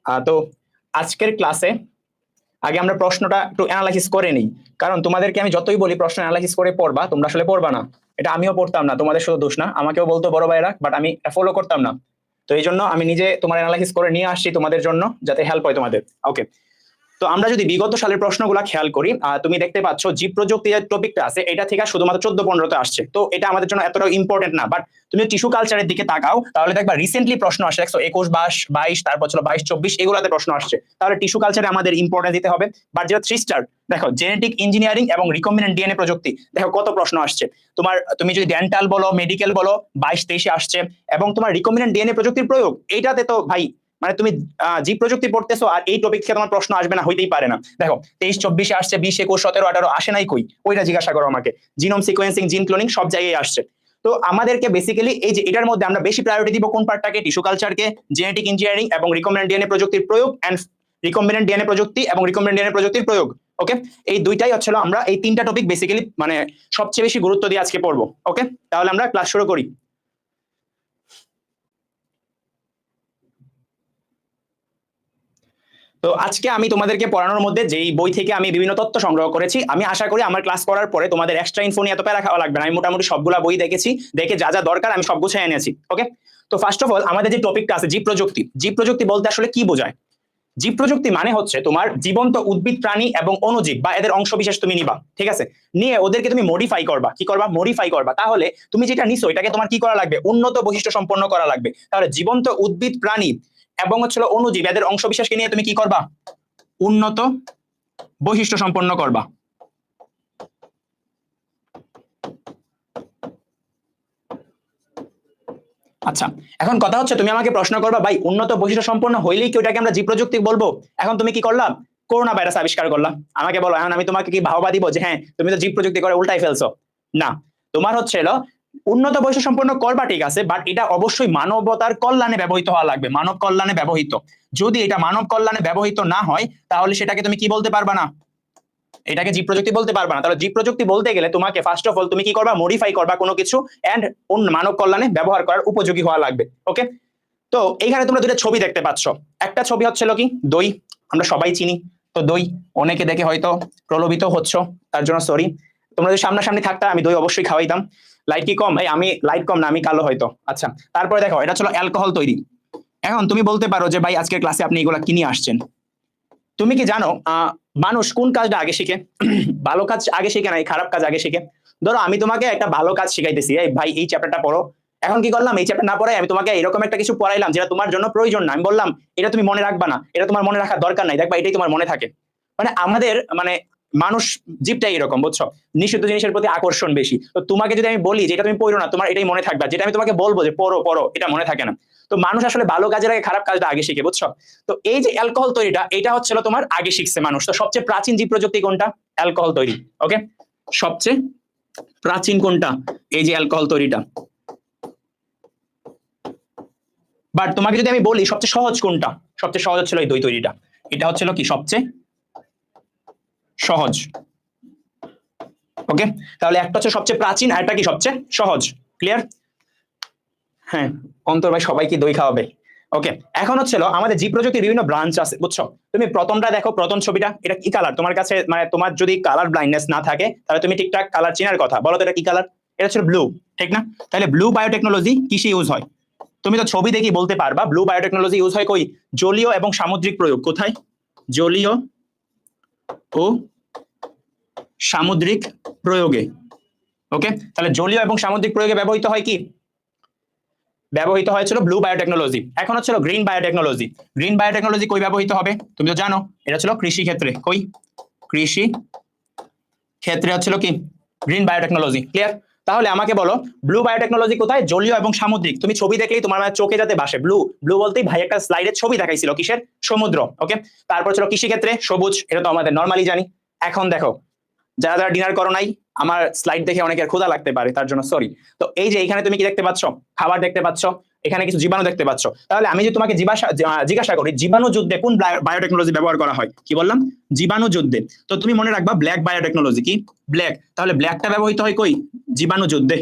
তো আজকের ক্লাসে আগে আমরা প্রশ্নটা একটু অ্যানালাইসিস করে নিই, কারণ তোমাদেরকে আমি যতই বলি প্রশ্ন অ্যানালাইসিস করে পড়বা, তোমরা আসলে পড়বা না। এটা আমিও পড়তাম না, তোমাদের শুধু দোষ না, আমাকেও বলতো বড় ভাইরা, বাট আমি ফলো করতাম না। তো এই জন্য আমি নিজে তোমার অ্যানালাইসিস করে নিয়ে আসছি তোমাদের জন্য, যাতে হেল্প হয় তোমাদের। ওকে, তো আমরা যদি বিগত সালের প্রশ্নগুলো খেয়াল করি, তুমি দেখতে পাচ্ছ জীব প্রযুক্তি যে টপিকটা আছে এটা থেকে শুধুমাত্র 14-15তে আসছে, তো এটা আমাদের জন্য এতটা ইম্পর্টেন্ট না। বাট তুমি টিস্যু কালচারের দিকে তাকাও, তাহলে দেখবা রিসেন্টলি প্রশ্ন আসছে 121, 22, তারপর ছিল 22-24, এগুলোতে প্রশ্ন আসছে। তাহলে টিস্যু কালচারে আমাদের ইম্পর্টেন্স দিতে হবে। বাট যেটা 3 স্টার, দেখো জেনেটিক ইঞ্জিনিয়ারিং এবং রিকম্বিনেন্ট ডিএনএ প্রযুক্তি, দেখো কত প্রশ্ন আসছে। তুমি যদি ডেন্টাল বলো, মেডিকেল বলো, 22-23-এ আসছে। এবং তোমার রিকম্বিনেন্ট ডিএনএ প্রযুক্তির প্রয়োগ, এইটাতে তো ভাই মানে তুমি জীব প্রযুক্তি পড়তেছো আর এই টপিক থেকে তোমার প্রশ্ন আসবে না, হইতেই পারে না। দেখো 23-24-এ আসছে, 20-21-17-18 আসে নাই কই, ওইটা জিজ্ঞাসা করো আমাকে। জিনোম সিকোয়েন্সিং, জিন ক্লোনিং সব জায়গায় আসছে। তো আমাদেরকে বেসিক্যালি এই যে এটার মধ্যে আমরা বেশি প্রায়োরিটি দিব কোন পার্টটাকে, টিস্যু কালচারকে, জেনেটিক ইঞ্জিনিয়ারিং এবং রিকম্বিনেন্ট ডিএনএ প্রযুক্তির প্রয়োগ এন্ড রিকম্বিনেন্ট ডিএনএ প্রযুক্তি এবং রিকম্বিনেন্ট ডিএনএ প্রযুক্তির প্রয়োগ। ওকে, এই দুইটাই হচ্ছিল আমরা এই 3টা টপিক বেসিক্যালি মানে সবচেয়ে বেশি গুরুত্ব দিয়ে আজকে পড়বো। ওকে, তাহলে আমরা ক্লাস শুরু করি। তো আজকে আমি তোমাদেরকে পড়ানোর মধ্যে যেই বই থেকে আমি বিভিন্ন তথ্য সংগ্রহ করেছি, আমি আশা করি আমার ক্লাস করার পরে তোমাদের এক্সট্রা ইনফো নিয়ে এত প্যারা খাওয়া লাগবে না। আমি মোটামুটি সবগুলা বই দেখেছি, দেখে যা যা দরকার আমি সব গুছিয়ে এনেছি। ওকে, তো ফার্স্ট অফ অল আমাদের যে টপিকটা আছে জীব প্রযুক্তি, জীব প্রযুক্তি বলতে আসলে কি বোঝায়? জীব প্রযুক্তি মানে হচ্ছে তোমার জীবন্ত উদ্ভিদ, প্রাণী এবং অণুজীব বা এদের অংশবিশেষ তুমি নিবা, ঠিক আছে, নিয়ে ওদেরকে তুমি মডিফাই করবা। কি করবা? মডিফাই করবা। তাহলে তুমি যেটা নিছো এটাকে তোমার কি করা লাগবে? উন্নত বৈশিষ্ট্য সম্পন্ন করা লাগবে। তাহলে জীবন্ত উদ্ভিদ, প্রাণী এবং হচ্ছিল অণুজীব, এদের অংশবিশেষকে নিয়ে তুমি কি করবা? উন্নত বৈশিষ্ট্য সম্পন্ন করবা। আচ্ছা, এখন কথা হচ্ছে তুমি আমাকে প্রশ্ন করবা, ভাই উন্নত বৈশিষ্ট্য সম্পন্ন হইলেই কি ওটাকে আমরা জীব প্রযুক্তি বলবো? এখন তুমি কি করলা? করোনা ভাইরাস আবিষ্কার করলা, আমাকে বলো এখন আমি তোমাকে কি ভাওবা দিব যে হ্যাঁ তুমি তো জীব প্রযুক্তি করে উল্টাই ফেলছো? না, তোমার হচ্ছে উন্নত বৈশিষ্ট্য সম্পন্ন করবা, ঠিক আছে, বাট এটা অবশ্যই মানবতার কল্যাণে ব্যবহৃত হওয়া লাগবে, মানব কল্যাণে ব্যবহৃত। যদি এটা মানব কল্যাণে ব্যবহৃত না হয় তাহলে সেটাকে তুমি কি বলতে পারবা না, এটাকে জীব প্রযুক্তি বলতে পারবা না। তাহলে জীব প্রযুক্তি বলতে গেলে তোমাকে ফার্স্ট অফ অল তুমি কি করবা? মডিফাই করবা কোনো কিছু এন্ড মানব কল্যাণে ব্যবহার করার উপযোগী হওয়া লাগবে। ওকে, তো এইখানে তোমরা দুটো ছবি দেখতে পাচ্ছ। একটা ছবি হচ্ছিল কি দই, আমরা সবাই চিনি। তো দই অনেকে দেখে হয়তো প্রলোভিত হচ্ছ, তার জন্য সরি। তোমরা যদি সামনাসামনি থাকতা আমি দই অবশ্যই খাওয়াইতাম। লাইট কি কম? আমি লাইট কম না, আমি কালো হয়তো। আচ্ছা, তারপরে দেখো এটা ছিল অ্যালকোহল তৈরি। এখন তুমি বলতে পারো যে ভাই আজকের ক্লাসে আপনি এগুলা কি নিয়ে আসছেন? তুমি কি জানো মানুষ কোন কাজটা আগে শিখে? ভালো কাজ আগে শিখে না খারাপ কাজ আগে শিখে? ধরো আমি তোমাকে একটা ভালো কাজ শিখাইতেছি, এই ভাই এই চ্যাপ্টারটা পড়ো। এখন কি করলাম? এই চ্যাপ্টার না পড়াই আমি তোমাকে এরকম একটা কিছু পড়াইলাম যেটা তোমার জন্য প্রয়োজন না। আমি বললাম এটা তুমি মনে রাখবা না, এটা তোমার মনে রাখার দরকার নাই, দেখবা এটাই তোমার মনে থাকে। মানে আমাদের মানে মানুষ জীবটাই এরকম, বুঝছো, নিষিদ্ধ জিনিসের প্রতি আকর্ষণ বেশি। তো তোমাকে যদি আমি বলি যে এটা তুমি পড়ো না, তোমার এটাই মনে থাকবে। যেটা আমি তোমাকে বলবো যে পড়ো পড়ো, এটা মনে থাকে না। তো মানুষ আসলে ভালো কাজের আগে খারাপ কাজটা আগে শিখে, বুঝছো। তো এই যে অ্যালকোহল তৈরিটা, এটা হচ্ছিল তোমার আগে শিখছে মানুষ। তো সবচেয়ে প্রাচীন জীব প্রযুক্তি কোনটা? অ্যালকোহল তৈরি। ওকে, সবচেয়ে প্রাচীন কোনটা? এই যে অ্যালকোহল তৈরিটা। বাট তোমাকে যদি আমি বলি সবচেয়ে সহজ কোনটা, সবচেয়ে সহজ হচ্ছিল এই দই তৈরিটা। এটা হচ্ছিল কি সবচেয়ে সহজ। ওকে, তাহলে একটা হচ্ছে সবচেয়ে প্রাচীন আর একটা কি সবচেয়ে সহজ। ক্লিয়ার? হ্যাঁ, অন্তর ভাই সবাইকে দই খাওয়াবে। ওকে, এখন হচ্ছিল আমাদের জীব প্রযুক্তির বিভিন্ন ব্রাঞ্চ আছে, বুঝছো। তুমি প্রথমটা দেখো, প্রথম ছবিটা, এটা কি কালার তোমার কাছে? মানে তোমার যদি কালার ব্লাইন্ডনেস না থাকে তাহলে তুমি ঠিকঠাক কালার চেনার কথা, বলো তো এটা কি কালার? এটা হচ্ছে ব্লু, ঠিক না? তাহলে ব্লু বায়োটেকনোলজি কিসে ইউজ হয়? তুমি তো ছবি দেখি বলতে পারবা। ব্লু বায়োটেকনোলজি ইউজ হয় কই? জলীয় এবং সামুদ্রিক প্রয়োগ। কোথায়? জলীয় ও সামুদ্রিক প্রয়োগে। ওকে, তাহলে জলীয় এবং সামুদ্রিক প্রয়োগে ব্যবহৃত হয় কি? ব্যবহৃত হয়েছিল ব্লু বায়োটেকনোলজি। এখন হচ্ছিল গ্রিন বায়োটেকনোলজি। গ্রিন বায়োটেকনোলজি কই ব্যবহৃত হবে? তুমি তো জানো এটা ছিল কৃষি ক্ষেত্রে। কই? কৃষি ক্ষেত্রে হচ্ছিল কি গ্রিন বায়োটেকনোলজি। ক্লিয়ার? তাহলে আমাকে বলো ব্লু বায়োটেকনোলজি কোথায়? জলীয় এবং সামুদ্রিক। তুমি ছবি দেখলেই তোমার চোখে যাতে বাসে ব্লু, ব্লু বলতেই ভাই একটা স্লাইডের ছবি দেখাইছিল কিসের? সমুদ্র। ওকে, তারপর ছিল কৃষি ক্ষেত্রে সবুজ, এটা তো আমাদের নরমালি জানি। এখন দেখো যারা যারা ডিনার করো নাই, আমার স্লাইড দেখে অনেকের ক্ষুধা লাগতে পারে, তার জন্য সরি। তো এই যে এখানে তুমি কি দেখতে পাচ্ছ? খাবার দেখতে পাচ্ছ, এখানে কিছু জীবাণু দেখতে পাচ্ছ। তাহলে আমি যদি তোমাকে জিজ্ঞাসা করি জীবাণু যুদ্ধে কোন বায়োটেকনোলজি ব্যবহার করা হয়, কি বললাম? জীবাণু যুদ্ধে। তো তুমি মনে রাখবা ব্ল্যাক বায়োটেকনোলজি। কি? ব্ল্যাক। তাহলে ব্ল্যাকটা ব্যবহৃত হয় কই? জীবাণু যুদ্ধে।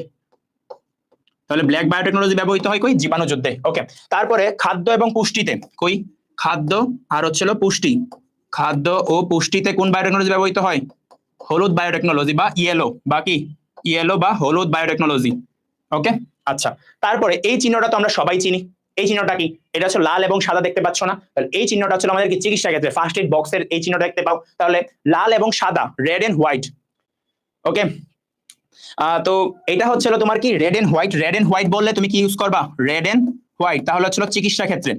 তাহলে ব্ল্যাক বায়োটেকনোলজি ব্যবহৃত হয় কই? জীবাণু যুদ্ধে। ওকে, তারপরে খাদ্য এবং পুষ্টিতে। কই? খাদ্য আর হচ্ছিল পুষ্টি। খাদ্য ও পুষ্টিতে কোন বায়োটেকনোলজি ব্যবহৃত হয়? হলুদ বায়োটেকনোলজি বা ইয়েলো বা কি ইয়েলো বা হলুদ বায়োটেকনোলজি। ওকে, আচ্ছা। তারপরে এই চিহ্নটা তো আমরা সবাই চিনি। এই চিহ্নটা কি? এটা হচ্ছে লাল এবং সাদা, দেখতে পাচ্ছ না? তাহলে এই চিহ্নটা হচ্ছে আমাদের কি চিকিৎসা ক্ষেত্রে ফার্স্ট এড বক্সের এই চিহ্নটা দেখতে পাও। তাহলে লাল এবং সাদা, রেড এন্ড হোয়াইট। ওকে, তো এটা হচ্ছিল তোমার কি red and white. Red and white বললে তুমি কি ইউজ করবা? Red and white. তাহলে হচ্ছিল চিকিৎসা ক্ষেত্রে।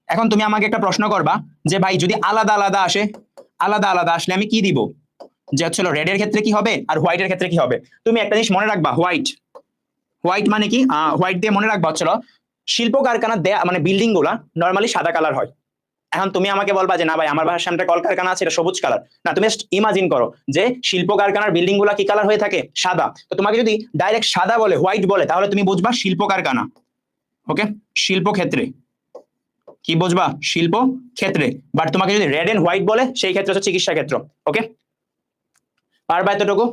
এখন তুমি আমাকে একটা প্রশ্ন করবা যে ভাই যদি আলাদা আলাদা আসে, আলাদা আলাদা আসলে আমি কি দিব? যে হচ্ছিল রেড এর ক্ষেত্রে কি হবে আর হোয়াইট এর ক্ষেত্রে কি হবে? তুমি একটা জিনিস মনে রাখবা, হোয়াইট। হোয়াইট মানে কি? হোয়াইট দিয়ে মনে রাখবা হচ্ছিল শিল্প কারখানা দেয়া মানে বিল্ডিং গুলা নর্মালি সাদা কালার হয়। এখন তুমি আমাকে বলবা যে না ভাই আমার বাসার সামনে কলকারখানা আছে, এটা সবুজ কালার। না, তুমি ইমাজিন করো যে শিল্প কারখানার বিল্ডিং গুলা কি কালার হয়ে থাকে? সাদা। তো তোমাকে যদি ডাইরেক্ট সাদা বলে, হোয়াইট বলে, তাহলে তুমি বুঝবা শিল্প কারখানা। ওকে, শিল্প ক্ষেত্রে কি বুঝবা? শিল্প ক্ষেত্রে। বাট তোমাকে যদি রেড এন্ড হোয়াইট বলে, সেই ক্ষেত্রে হচ্ছে চিকিৎসা ক্ষেত্র। ওকে, পারবা এতটুকু?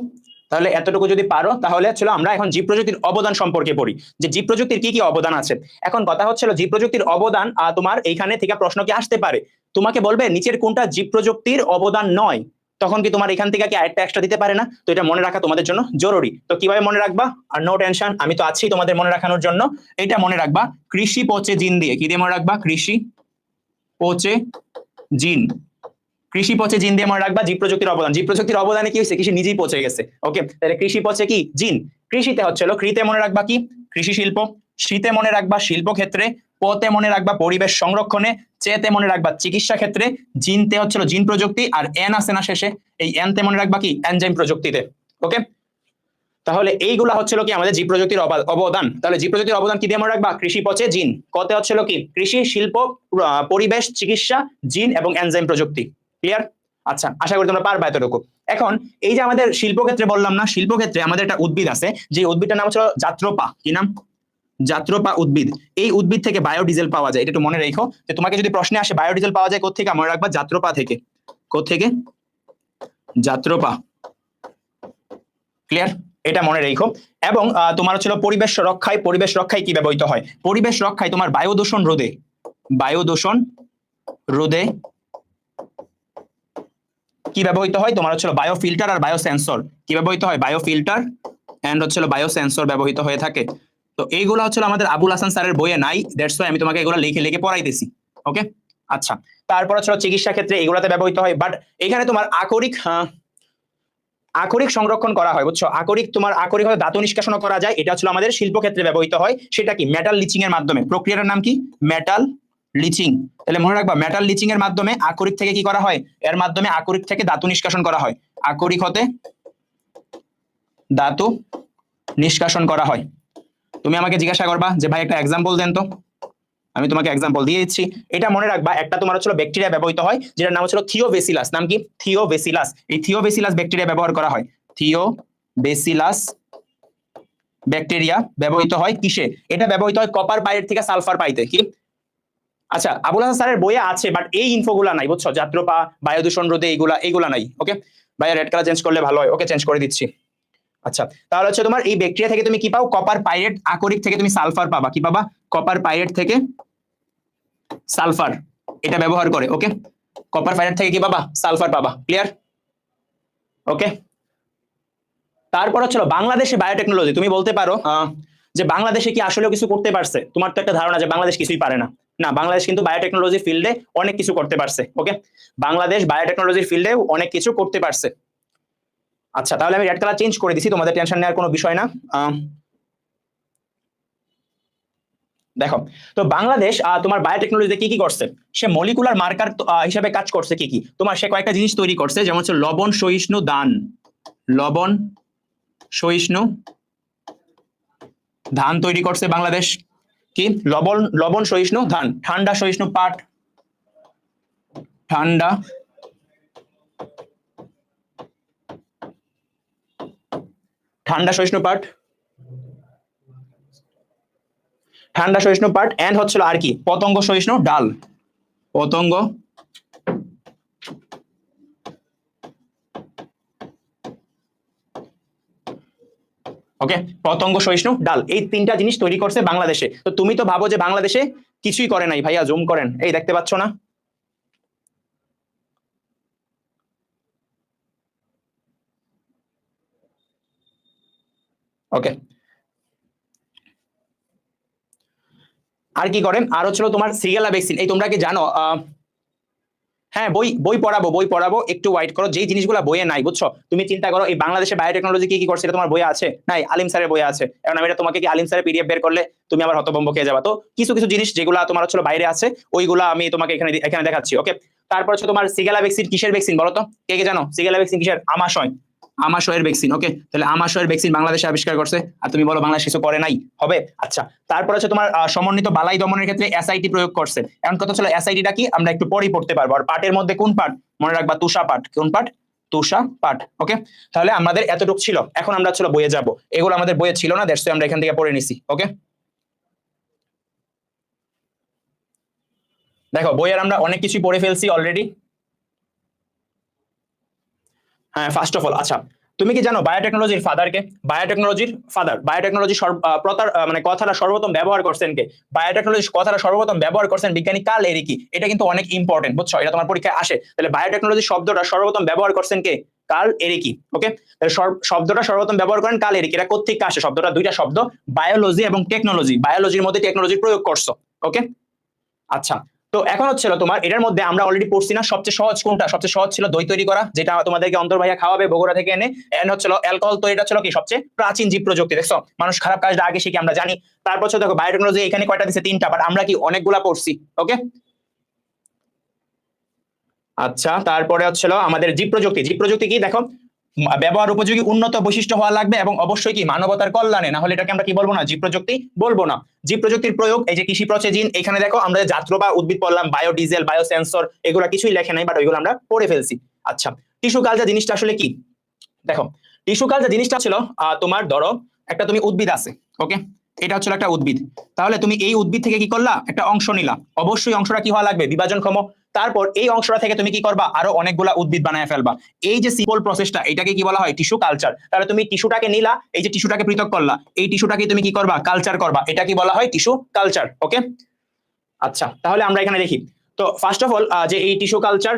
তাহলে এতটুকু যদি পারো তাহলে ছিল আমরা এখন জীব প্রযুক্তির অবদান সম্পর্কে পড়ি, যে জীব প্রযুক্তির কি কি অবদান আছে। এখন কথা হচ্ছিল জীব প্রযুক্তির অবদান, তোমার এইখানে থেকে প্রশ্ন কি আসতে পারে, তোমাকে বলবে নিচের কোনটা জীব প্রযুক্তির অবদান নয়, তখন কি তোমার এখান থেকে কি আরেকটা এক্সট্রা দিতে পারে না? তো এটা মনে রাখা তোমাদের জন্য জরুরি। তো কিভাবে মনে রাখবা? আর নো টেনশন, আমি তো আছি তোমাদের মনে রাখানোর জন্য। এটা মনে রাখবা কৃষি পচে জিন দিয়ে। কি দিয়ে মনে রাখবা? কৃষি পচে জিন। কৃষি পচে জিন দিয়ে মনে রাখবা জীব প্রযুক্তির অবদান। জীব প্রযুক্তির অবদানে কি হয়েছে? কৃষি নিজেই পচে গেছে। ওকে, তাহলে কৃষি পচে কি জিন। কৃষিতে হচ্ছে কৃতে মনে রাখবা কি? কৃষি শিল্প। শীতে মনে রাখবা শিল্প ক্ষেত্রে। পতে মনে রাখবা পরিবেশ সংরক্ষণে। চেতে মনে রাখবা চিকিৎসা ক্ষেত্রে। জিনতে হচ্ছে জিন প্রযুক্তি। আর এন আছে না শেষে, এই এনতে মনে রাখবা কি? এনজাইম প্রযুক্তিতে। ওকে, তাহলে এইগুলা হচ্ছিল কি আমাদের জীব প্রযুক্তির অবদান। তাহলে জীব প্রযুক্তির অবদান কি দিয়ে মনে রাখবা? কৃষি পচে জিন। কতে হচ্ছিল কি? কৃষি, শিল্প, পরিবেশ, চিকিৎসা, জিন এবং এনজাইম প্রযুক্তি। ক্লিয়ার? আচ্ছা, আশা করি তোমরা পারবা এতটুকু। এখন এই যে আমাদের শিল্পক্ষেত্রে বললাম না, শিল্পক্ষেত্রে আমাদের একটা উদ্ভিদ আছে, যে উদ্ভিদটার নাম হচ্ছে যাত্রপা। কি নাম? যাত্রপা উদ্ভিদ। এই উদ্ভিদ থেকে বায়োডিজেল পাওয়া যায়। এটা একটু মনে রেখো, যে তোমাকে যদি প্রশ্নে আসে বায়োডিজেল পাওয়া যায় কোত্থেকে, মনে রাখবা যাত্রপা থেকে। কোত্থেকে? যাত্রপা। ক্লিয়ার? এটা মনে রেখো। এবং তোমার হচ্ছিল পরিবেশ রক্ষায়। পরিবেশ রক্ষায় কি ব্যবহৃত হয়? পরিবেশ রক্ষায় তোমার বায়ু দূষণ রোধে। বায়ু দূষণ রোধে কি ব্যবহৃত হয়? তোমার হচ্ছিল বায়ো ফিল্টার আর বায়ো সেন্সর। কি ব্যবহৃত হয়? বায়ো ফিল্টার এন্ড হচ্ছিল বায়ো সেন্সর ব্যবহৃত হয়ে থাকে। তো এইগুলো হচ্ছিল আমাদের আবুল হাসান স্যারের বইয়ে নাই, দ্যাটস ওয়াই আমি তোমাকে এগুলো লিখে লিখে পড়াইতেছি। ওকে, আচ্ছা। তারপর হচ্ছিল চিকিৎসা ক্ষেত্রে এগুলাতে ব্যবহৃত হয়। বাট এখানে তোমার আকরিক আকরিক সংরক্ষণ করা হয়, বুঝছো? আকরিক তোমার আকরিক হলে ধাতু নিষ্কাশন করা যায়, এটা হচ্ছে আমাদের শিল্প ক্ষেত্রে ব্যবহৃত হয়। সেটা কি? মেটাল লিচিং এর মাধ্যমে। প্রক্রিয়াটার নাম কি? Metal lynching. তাহলে মনে রাখবা মেটাল লিচিং এর মাধ্যমে আকরিক থেকে কি করা হয়? এর মাধ্যমে আকরিক থেকে ধাতু নিষ্কাশন করা হয়। আকরিক হতে ধাতু নিষ্কাশন করা হয়। তুমি আমাকে জিজ্ঞাসা করবা যে ভাই একটা এক্সাম্পল দেন তো, আমি তোমাকে এক্সাম্পল দিয়ে দিচ্ছি। এটা মনে রাখবা একটা তোমার হচ্ছে ব্যাকটেরিয়া ব্যবহৃত হয়, যেটার নাম হচ্ছে থিওবেসিলাস। নাম কি? থিওবেসিলাস। এই থিওবেসিলাস ব্যাকটেরিয়া ব্যবহার করা হয়। থিওবেসিলাস ব্যাকটেরিয়া ব্যবহৃত হয় কিসে? এটা ব্যবহৃত হয় কপার পাইরেট থেকে সালফার পাইতে। কি? আচ্ছা, আবুল হাসান স্যারের বইয়ে আছে, বাট এই ইনফোগুলা নাই, বুঝছো? যাত্রপা, বায়ু দূষণ রোধে, এইগুলা নাই। ওকে ভাইয়া, রেড কালার চেঞ্জ করলে ভালো হয়। ওকে, চেঞ্জ করে দিচ্ছি। আচ্ছা, তাহলে হচ্ছে তোমার এই ব্যাকটেরিয়া থেকে তুমি কি পাও? Copper pirate. আকরিক থেকে তুমি সালফার পাবা। কি পাবা? কপার পাইরেট থেকে সালফার, এটা ব্যবহার করে। ওকে, কপার পাইরেট থেকে কি পাবা? সালফার পাবা। ক্লিয়ার? ওকে, তারপর হচ্ছে বাংলাদেশে বায়োটেকনোলজি। তুমি বলতে পারো যে বাংলাদেশে কি আসলে কিছু করতে পারছে? তোমার তো একটা ধারণা যে বাংলাদেশ কিছুই পারে না। না, বাংলাদেশ কিন্তু বায়োটেকনোলজি ফিল্ডে অনেক কিছু করতে পারছে। ওকে, বাংলাদেশ বায়োটেকনোলজির ফিল্ডে অনেক কিছু করতে পারছে। আচ্ছা, তাহলে আমি রেড কালার চেঞ্জ করে দিছি, তোমাদের টেনশন নেওয়ার কোনো বিষয় না। দেখো, তো বাংলাদেশ তোমার বায়োটেকনোলজিতে কি কি করছে? সে মলিকুলার মার্কার হিসাবে কাজ করছে। কি কি? তোমার সে কয়েকটা জিনিস তৈরি করছে, যেমন হচ্ছে লবণ সহিষ্ণু ধান। লবণ সহিষ্ণু ধান তৈরি করছে বাংলাদেশ। কি? লবণ সহিষ্ণু ধান। ঠান্ডা সহিষ্ণু পাট। ঠান্ডা সহিষ্ণু পাট। ঠান্ডা সহিষ্ণু পাট এন্ড হচ্ছিল আর কি? পতঙ্গ সহিষ্ণু ডাল। পতঙ্গ ওকে, পতঙ্গ সহিষ্ণু ডাল। এই তিনটা জিনিস তৈরি করছে বাংলাদেশে। তো তুমি তো ভাবো যে বাংলাদেশে কিছুই করে নাই। ভাইয়া জুম করেন, এই দেখতে পাচ্ছ না? ওকে, আর কি করে, আর হচ্ছিল তোমার সিগেলা ভ্যাকসিন। এই তোমরা কি জানো? হ্যাঁ, বই বই পড়াবো, একটু ওয়াইট করো। যেই জিনিসগুলো বইয়ে নাই, বুঝছো, তুমি চিন্তা করো এই বাংলাদেশে বায়োটেকনোলজি কি কি করছে এটা তোমার বইয়ে আছে নাই? আলিম স্যারের বইয়ে আছে। এখন আমি এটা তোমাকে কি আলিম স্যারের পিডিএফ বের করলে তুমি আবার হতভম্ব খেয়ে যাবা। তো কিছু কিছু জিনিস যেগুলো তোমার হচ্ছে বাইরে আছে ওইগুলা আমি তোমাকে এখানে এখানে দেখাচ্ছি। ওকে, তারপর হচ্ছে তোমার সিগেলা ভ্যাকসিন কিসের ভ্যাকসিন বলো তো? কে কে জানো সিগেলা ভ্যাকসিন কিসের? আমাশয়, আমাশয়ের ভ্যাকসিন। ওকে, তাহলে আমাশয়ের ভ্যাকসিন বাংলাদেশে আবিষ্কার করছে, আর তুমি বলো বাংলাদেশ কিছু করে নাই? হবে। আচ্ছা, তারপর হচ্ছে তোমার সমন্বিত বালাই দমনের ক্ষেত্রে এসআইটি প্রয়োগ করছে। এখন কথা ছিল এসআইটিটা কি, আমরা একটু পরেই পড়তে পারবো। আর পাটের মধ্যে কোন পাট মনে রাখবা? তুষা পাট। কোন পাট? তুষা পাট। ওকে, তাহলে আমাদের এতটুকু ছিল। এখন আমরা ছিল বইয়ে যাব, এগুলো আমাদের বইয়ে ছিল না, দ্যাটস আমরা এখান থেকে পড়ে নিছি। ওকে, দেখো বইয়ের আমরা অনেক কিছু পড়ে ফেলছি অলরেডি। হ্যাঁ, ফার্স্ট অফ অল, আচ্ছা তুমি কি জানো বায়োটেকনোলজির ফাদারকে? বায়োটেকনোলজির ফাদার, বায়োটেকনোলজি মানে কথাটা সর্বপ্রথম ব্যবহার করছেন কে? বায়োটেকনোলজি কথাটা সর্বপ্রথম ব্যবহার করছেন বিজ্ঞানী কার্ল এরিকি। এটা কিন্তু অনেক ইম্পর্টেন্ট, বুঝছো, এটা তোমার পরীক্ষায় আসে। তাহলে বায়োটেকনোলজি শব্দটা সর্বপ্রথম ব্যবহার করছেন কে? কার্ল এরিকি। ওকে, তাহলে শব্দটা সর্বপ্রথম ব্যবহার করেন কার্ল এরিকি। এটা কোত্থেকে আসে? শব্দটা দুইটা শব্দ, বায়োলজি এবং টেকনোলজি। বায়োলজির মধ্যে টেকনোলজি প্রয়োগ করছো। ওকে, আচ্ছা, তো এখন হচ্ছিল তোমার এটার মধ্যে আমরা অলরেডি পড়ছি না সবচেয়ে সহজ কোনটা? সবচেয়ে সহজ ছিল দই তৈরি করা, যেটা তোমাদেরকে অন্তর ভাইয়া খাওয়াবে বগুড়া থেকে এনে। এন্ড হচ্ছিল অ্যালকোহল তৈরিটা ছিল কি সবচেয়ে প্রাচীন জীব প্রযুক্তি। দেখছো, মানুষ খারাপ কাজটা আগে শিখে আমরা জানি। তারপর হচ্ছে দেখো বায়োটেকনোলজি এখানে কয়টা দিচ্ছে? তিনটা, বাট আমরা কি অনেকগুলা পড়ছি। ওকে, আচ্ছা, তারপরে হচ্ছিল আমাদের জীব প্রযুক্তি। জীব প্রযুক্তি কি দেখো, ব্যবহার উপযোগী উন্নত বৈশিষ্ট্য হওয়া লাগবে এবং অবশ্যই কি মানবতার কল্যাণে, না হলে এটাকে আমরা কি বলবো না? জীব প্রযুক্তি বলবো না। জীব প্রযুক্তির প্রয়োগ, এই যে কৃষি প্রসেসিং, এখানে দেখো আমরা যাত্রা বা উদ্ভিদ পড়লাম, বায়োডিজেল, বায়োসেন্সর, এগুলো কিছুই লেখে নাই, বাট ওইগুলো আমরা পড়ে ফেলছি। আচ্ছা, টিস্যু কালচার জিনিসটা আসলে কি? দেখো, টিস্যু কালচার জিনিসটা ছিল তোমার ধরো একটা তুমি উদ্ভিদ আছে। ওকে, এটা হচ্ছে একটা উদ্ভিদ। তাহলে তুমি এই উদ্ভিদ থেকে কি করলা? একটা অংশ নিলা। অবশ্যই অংশটা কি হওয়া লাগবে? বিভাজনক্ষম। তারপর এই অংশটা থেকে তুমি কি করবা? আরো অনেকগুলা উদ্ভিদ বানায় ফেলবা। এই যে সিম্পল প্রসেসটা, এটাকে কি বলা হয়? Tissue culture. তাহলে তুমি টিস্যুটাকে নিলা, এই যে টিস্যুটাকে পৃথক করলা, এই টিস্যুটাকে তুমি কি করবা? কালচার করবা। এটা কি বলা হয়? Tissue culture. ওকে, আচ্ছা, তাহলে আমরা এখানে দেখি। তো ফার্স্ট অফ অল যে এই টিস্যু কালচার,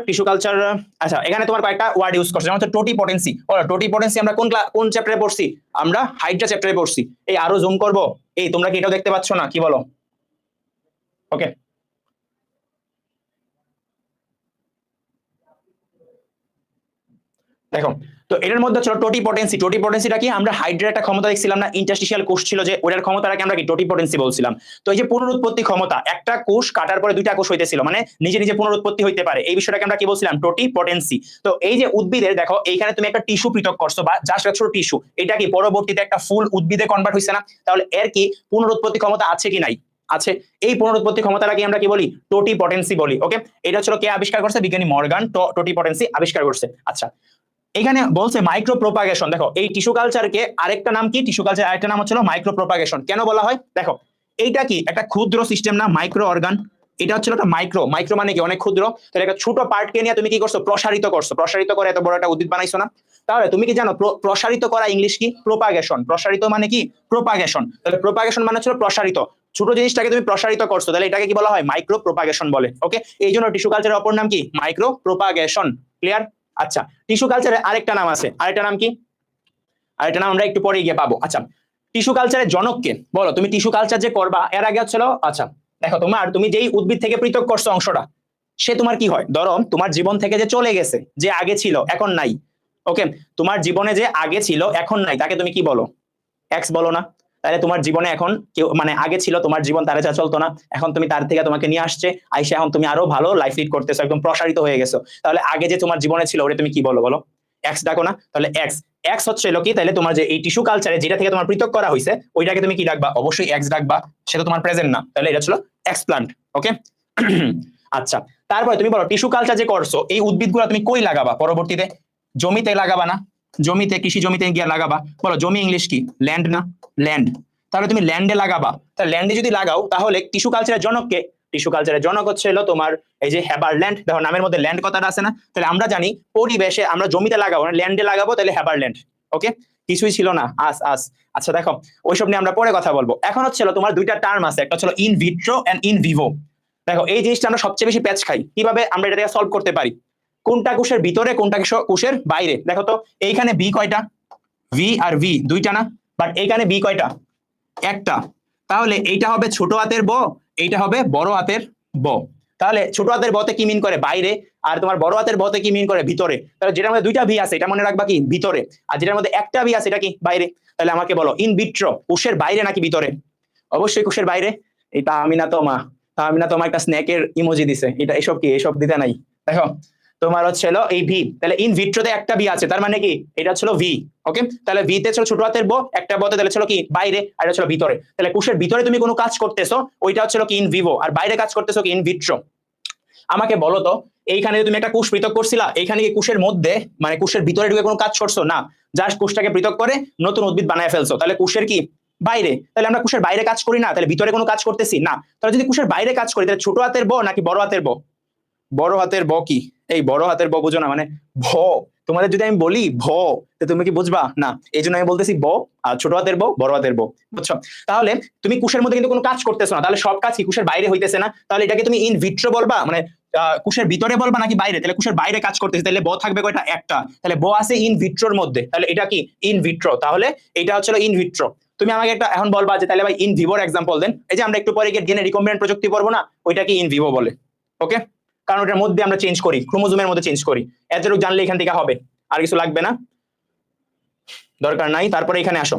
আচ্ছা এখানে তোমার কয়েকটা ওয়ার্ড ইউজ করছে, যেমন হচ্ছে টোটিপোটেন্সি। টোটিপোটেন্সি আমরা কোন চ্যাপ্টারে পড়ছি? আমরা হাইড্রা চ্যাপ্টারে পড়ছি। এই আরো জুম করব, এই তোমরা কি এটাও দেখতে পাচ্ছ না? কি বলো? ওকে, দেখো, তো এর মধ্যে ছিল টোটিপোটেন্সি। টোটিপোটেন্সিটা কি? আমরা হাইড্রার একটা ক্ষমতা দেখছিলাম না, ইন্টারস্টিশিয়াল কোষ ছিল যে, ওটার ক্ষমতাটাকে আমরা কি টোটিপোটেন্সি বলছিলাম। তো এই যে পুনরুৎপত্তি ক্ষমতা, একটা কোষ কাটার পরে দুইটা কোষ হইতেছিল, মানে নিজে নিজে পুনরুৎপত্তি হইতে পারে, এই বিষয়টাকে আমরা কি বলছিলাম? টোটিপোটেন্সি। তো এই যে উদ্ভিদের দেখো এইখানে তুমি একটা টিস্যু পৃথক করছো, বা জাস্ট একটা ছোট টিস্যু, এটা কি পরবর্তীতে একটা ফুল উদ্ভিদে কনভার্ট হইছে না? তাহলে এর কি পুনরুৎপত্তি ক্ষমতা আছে কি নাই? আছে। এই পুনরুৎপত্তি ক্ষমতাটাকে আমরা কি বলি? টোটিপোটেন্সি বলি। ওকে, এটা হচ্ছে কে আবিষ্কার করছে? বিজ্ঞানী মর্গান টোটিপোটেন্সি আবিষ্কার করছে। আচ্ছা, এখানে বলছে মাইক্রো প্রোপাগেশন। দেখো, এই টিস্যু কালচারকে আরেকটা নাম কি? টিস্যু কালচার আরেকটা নাম হচ্ছে মাইক্রো প্রোপাগেশন। কেন বলা হয়? দেখো, এইটা কি একটা ক্ষুদ্র সিস্টেম না? মাইক্রো অর্গান, এটা হচ্ছে একটা মাইক্রো। মাইক্রো মানে কি? অনেক ক্ষুদ্র। তাহলে একটা ছোট পার্টকে নিয়ে তুমি কি করছো? প্রসারিত করছো। প্রসারিত করে এত বড় একটা উদ্ভিদ বানাইছো না? তাহলে তুমি কি জানো প্রসারিত করা ইংলিশ কি? প্রোপাগেশন। প্রসারিত মানে কি? প্রোপাগেশন। তাহলে প্রোপাগেশন মানে হচ্ছে প্রসারিত। ছোট জিনিসটাকে তুমি প্রসারিত করছো, তাহলে এটাকে কি বলা হয়? মাইক্রো প্রোপাগেশন বলে। ওকে, এই জন্য টিস্যু কালচারের অপর নাম কি? Micro propagation. ক্লিয়ার? আচ্ছা, টিস্যু কালচারের আরেকটা নাম আছে। আরেকটা নাম কি? আরেকটা নাম আমরা একটু পরে গিয়ে পাবো। আচ্ছা, টিস্যু কালচারের জনককে বলো। তুমি টিস্যু কালচার যে করবা এর আগে হচ্ছিল, আচ্ছা দেখো, তুমি যেই উদ্ভিদ থেকে পৃথক করছো অংশটা, সে তোমার কি হয়? ধরো তোমার জীবন থেকে যে চলে গেছে, যে আগে ছিল এখন নাই। ওকে, তোমার জীবনে যে আগে ছিল এখন নাই, তাকে তুমি কি বলো? এক্স বলো না? তাহলে তোমার জীবনে এখন কেউ, মানে আগে ছিল তোমার জীবন, তারা যা চলতো না, এখন তুমি তার থেকে তোমাকে নিয়ে আসছে আইসা, এখন তুমি আরো ভালো লাইফ লিড করতেছো, একদম প্রসারিত হয়ে গেছো। তাহলে আগে যে তোমার জীবনে ছিল ওরে তুমি কি বলো? বলো, এক্স ডাকো না? তাহলে এক্স, এক্স হচ্ছে কি? তাহলে তোমার যে এই টিস্যু কালচারে যেটা থেকে তোমার পৃথক করা হয়েছে, ওইটাকে তুমি কি ডাকবা? অবশ্যই এক্স ডাকবা। সেটা তোমার প্রেজেন্ট না, তাহলে এটা ছিল এক্স প্লান্ট। ওকে, আচ্ছা, তারপরে তুমি বলো টিস্যু কালচার যে করছো, এই উদ্ভিদগুলো তুমি কই লাগাবা পরবর্তীতে? জমিতে লাগাবা না? জমিতে, কৃষি জমিতে গিয়ে লাগাবা। বলো, জমি ইংলিশ কি? ল্যান্ড না? ল্যান্ড। তাহলে তুমি ল্যান্ডে লাগাবা। তাহলে ল্যান্ডে যদি লাগাও, তাহলে টিস্যু কালচারের জনককে? টিস্যু কালচারের জনক হচ্ছে তোমার এই যে হ্যাবারল্যান্ড। দেখো নামের মধ্যে ল্যান্ড কথাটা আছে না? তাহলে আমরা জানি পরিবেশে আমরা জমিতে লাগাবো না, ল্যান্ডে লাগাবো, তাহলে হ্যাবারল্যান্ড। ওকে, কিছুই ছিল না, আস আস। আচ্ছা দেখো, ওইসব নিয়ে আমরা পরে কথা বলবো। এখন হচ্ছিল তোমার দুইটা টার্ম আছে, একটা হচ্ছে in vitro and in vivo. দেখো, এই জিনিসটা আমরা সবচেয়ে বেশি প্যাচ খাই। কিভাবে আমরা এটা সলভ করতে পারি? কোনটা কোষের ভিতরে, কোনটা কোষের বাইরে? দেখো তো এইখানে বি কয়টা? ভি আর ভি দুইটা না? বাট এইখানে বি কয়টা? একটা। তাহলে এইটা হবে ছোট হাতের ব, এইটা হবে বড় হাতের ব। তাহলে ছোট হাতের বতে কি মিন করে? বাইরে। আর তোমার বড় হাতের বতে কি মিন করে? ভিতরে। তাহলে যেটার মধ্যে দুইটা ভি আছে এটা মনে রাখবা কি? ভিতরে। আর যেটার মধ্যে একটা ভি আছে এটা কি? বাইরে। তাহলে আমাকে বলো ইন ভিট্রো কোষের বাইরে নাকি ভিতরে? অবশ্যই কোষের বাইরে। এটা আমি না তো মা, আমি না তোমার একটা স্ন্যাকের ইমোজি দিছে, এটা এসব কি? এসব দিতে নাই। দেখো তোমার হচ্ছিল এই ভি, তাহলে ইন ভিট্রোতে একটা ভি আছে, তার মানে কি এটা ছিল ভি। ওকে, তাহলে ভিতে ছিল ছোট হাতের ব, একটা বতে তাহলে ছিল কি? বাইরে, আর এটা ছিল ভিতরে। তাহলে কোষের ভিতরে তুমি কোনো কাজ করতেছো ওইটা হচ্ছিল কি? In Vivo. আর বাইরে কাজ করতেছো কি? In vitro. আমাকে বলো তো, এইখানে তুমি একটা কোষ পৃথক করছিলা, এইখানে কি কোষের মধ্যে মানে কোষের ভিতরে ঢুকে কোনো কাজ করছো? না, জাস্ট কোষটাকে পৃথক করে নতুন উদ্ভিদ বানায় ফেলছো। তাহলে কোষের কি? বাইরে। তাহলে আমরা কোষের বাইরে কাজ করি না, তাহলে ভিতরে কোনো কাজ করতেছি না। তাহলে যদি কোষের বাইরে কাজ করি তাহলে ছোট হাতের ব নাকি বড় হাতের ব? বড় হাতের ব কি? এই বড় হাতের ব বুঝো না মানে ভ। তোমাদের যদি আমি বলি ভ, তো তুমি কি বুঝবা? না, এই জন্য আমি বলতেছি ব, আর ছোট হাতের ব, বড় হাতের ব। বুঝছো? তাহলে তুমি কোষের মধ্যে কিন্তু কোনো কাজ করতেছো না, তাহলে সব কাজ কি কোষের বাইরে হইতেছে না? তাহলে এটাকে তুমি ইন ভিট্রো বলবা মানে কোষের ভিতরে বলবা নাকি বাইরে? তাহলে কোষের বাইরে কাজ করতেছে, তাহলে ব থাকবে কয়টা? একটা। তাহলে ব আছে ইন ভিট্রোর মধ্যে, তাহলে এটা কি? In vitro. তাহলে এটা হচ্ছে ইন ভিট্রো। তুমি আমাকে একটা এখন বলবা যে তাহলে ভাই ইন ভিভোর এক্সাম্পল দেন। এই যে আমরা একটু পরে গিয়ে রিকম্বিনেন্ট প্রযুক্তি পড়বো না, ওইটাকে ইন ভিভো বলে। ওকে, কারণ ওটার মধ্যে আমরা চেঞ্জ করি, ক্রোমোজোমের মধ্যে চেঞ্জ করি। এতটুকু জানলে এখান থেকে হবে, আর কিছু লাগবে না, দরকার নাই। তারপরে এখানে আসো,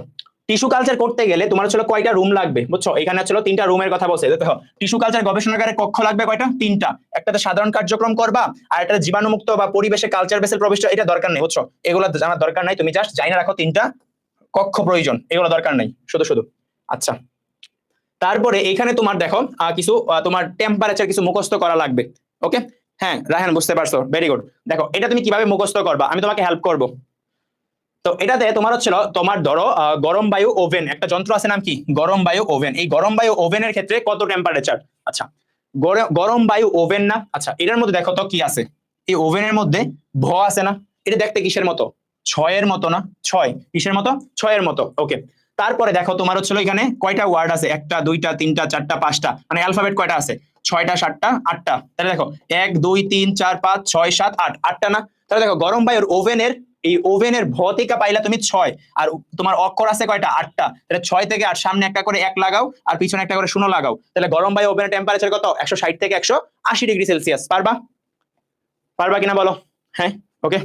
টিস্যু কালচার করতে গেলে তোমার ছিল কয়টা রুম লাগবে? বুঝছো? এখানে ছিল 3টা রুমের কথা বলছে। দেখো টিস্যু কালচার গবেষণাগারে কক্ষ লাগবে কয়টা? 3টা। একটাতে সাধারণ কার্যক্রম করবা, আর একটা জীবাণুমুক্ত বা পরিবেশে কালচার বেসের প্রবিষ্ট, এটা দরকার নেই। বুঝছো? এগুলো জানার দরকার নাই, তুমি জাস্ট জানা রাখো 3টা কক্ষ প্রয়োজন, এগুলো দরকার নাই শুধু শুধু। আচ্ছা, তারপরে এখানে তোমার দেখো কিছু তোমার টেম্পারেচার কিছু মুখস্থ করা লাগবে। ওকে, হ্যাঁ রায়হান বুঝতে পারছো, ভেরি গুড। দেখো এটা তুমি কিভাবে মুখস্থ করবা, আমি তোমাকে হেল্প করব। তো এটাতে তোমার হচ্ছিল, তোমার ধরো গরম বায়ু ওভেন, একটা যন্ত্র আছে নাম কি? গরম বায়ু ওভেন। এই গরম বায়ু ওভেনের ক্ষেত্রে কত টেম্পারেচার? আচ্ছা, গরম বায়ু ওভেন না? আচ্ছা, এটার মধ্যে দেখো তো কি আছে? এই ওভেনের মধ্যে ভ আছে না? এটা দেখতে কিসের মতো? ছয়ের মতো না? ছয় কিসের মতো? ছয়ের মতো। ওকে, তারপরে দেখো তোমার হচ্ছিল এখানে কয়টা ওয়ার্ড আছে? একটা, দুইটা, তিনটা, চারটা, পাঁচটা, মানে অ্যালফাবেট কয়টা আছে? 6টা, 7টা, 8টা। তাহলে দেখো 1 2 3 4 5 6 7 8, 8টা না? তাহলে দেখো গরম বায়ুর ওভেনের, এই ওভেনের ভ থেকে পাইলা তুমি 6, আর তোমার অক্ষর আছে কয়টা? 8টা। তাহলে 6 থেকে 8 সামনে একটা করে 1 লাগাও, আর পিছনে একটা করে 0 লাগাও। তাহলে গরম বায়ু ওভেনের টেম্পারেচার কত? 160 থেকে 180 ডিগ্রি সেলসিয়াস। পারবা? পারবা কিনা বলো? হ্যাঁ, ওকে।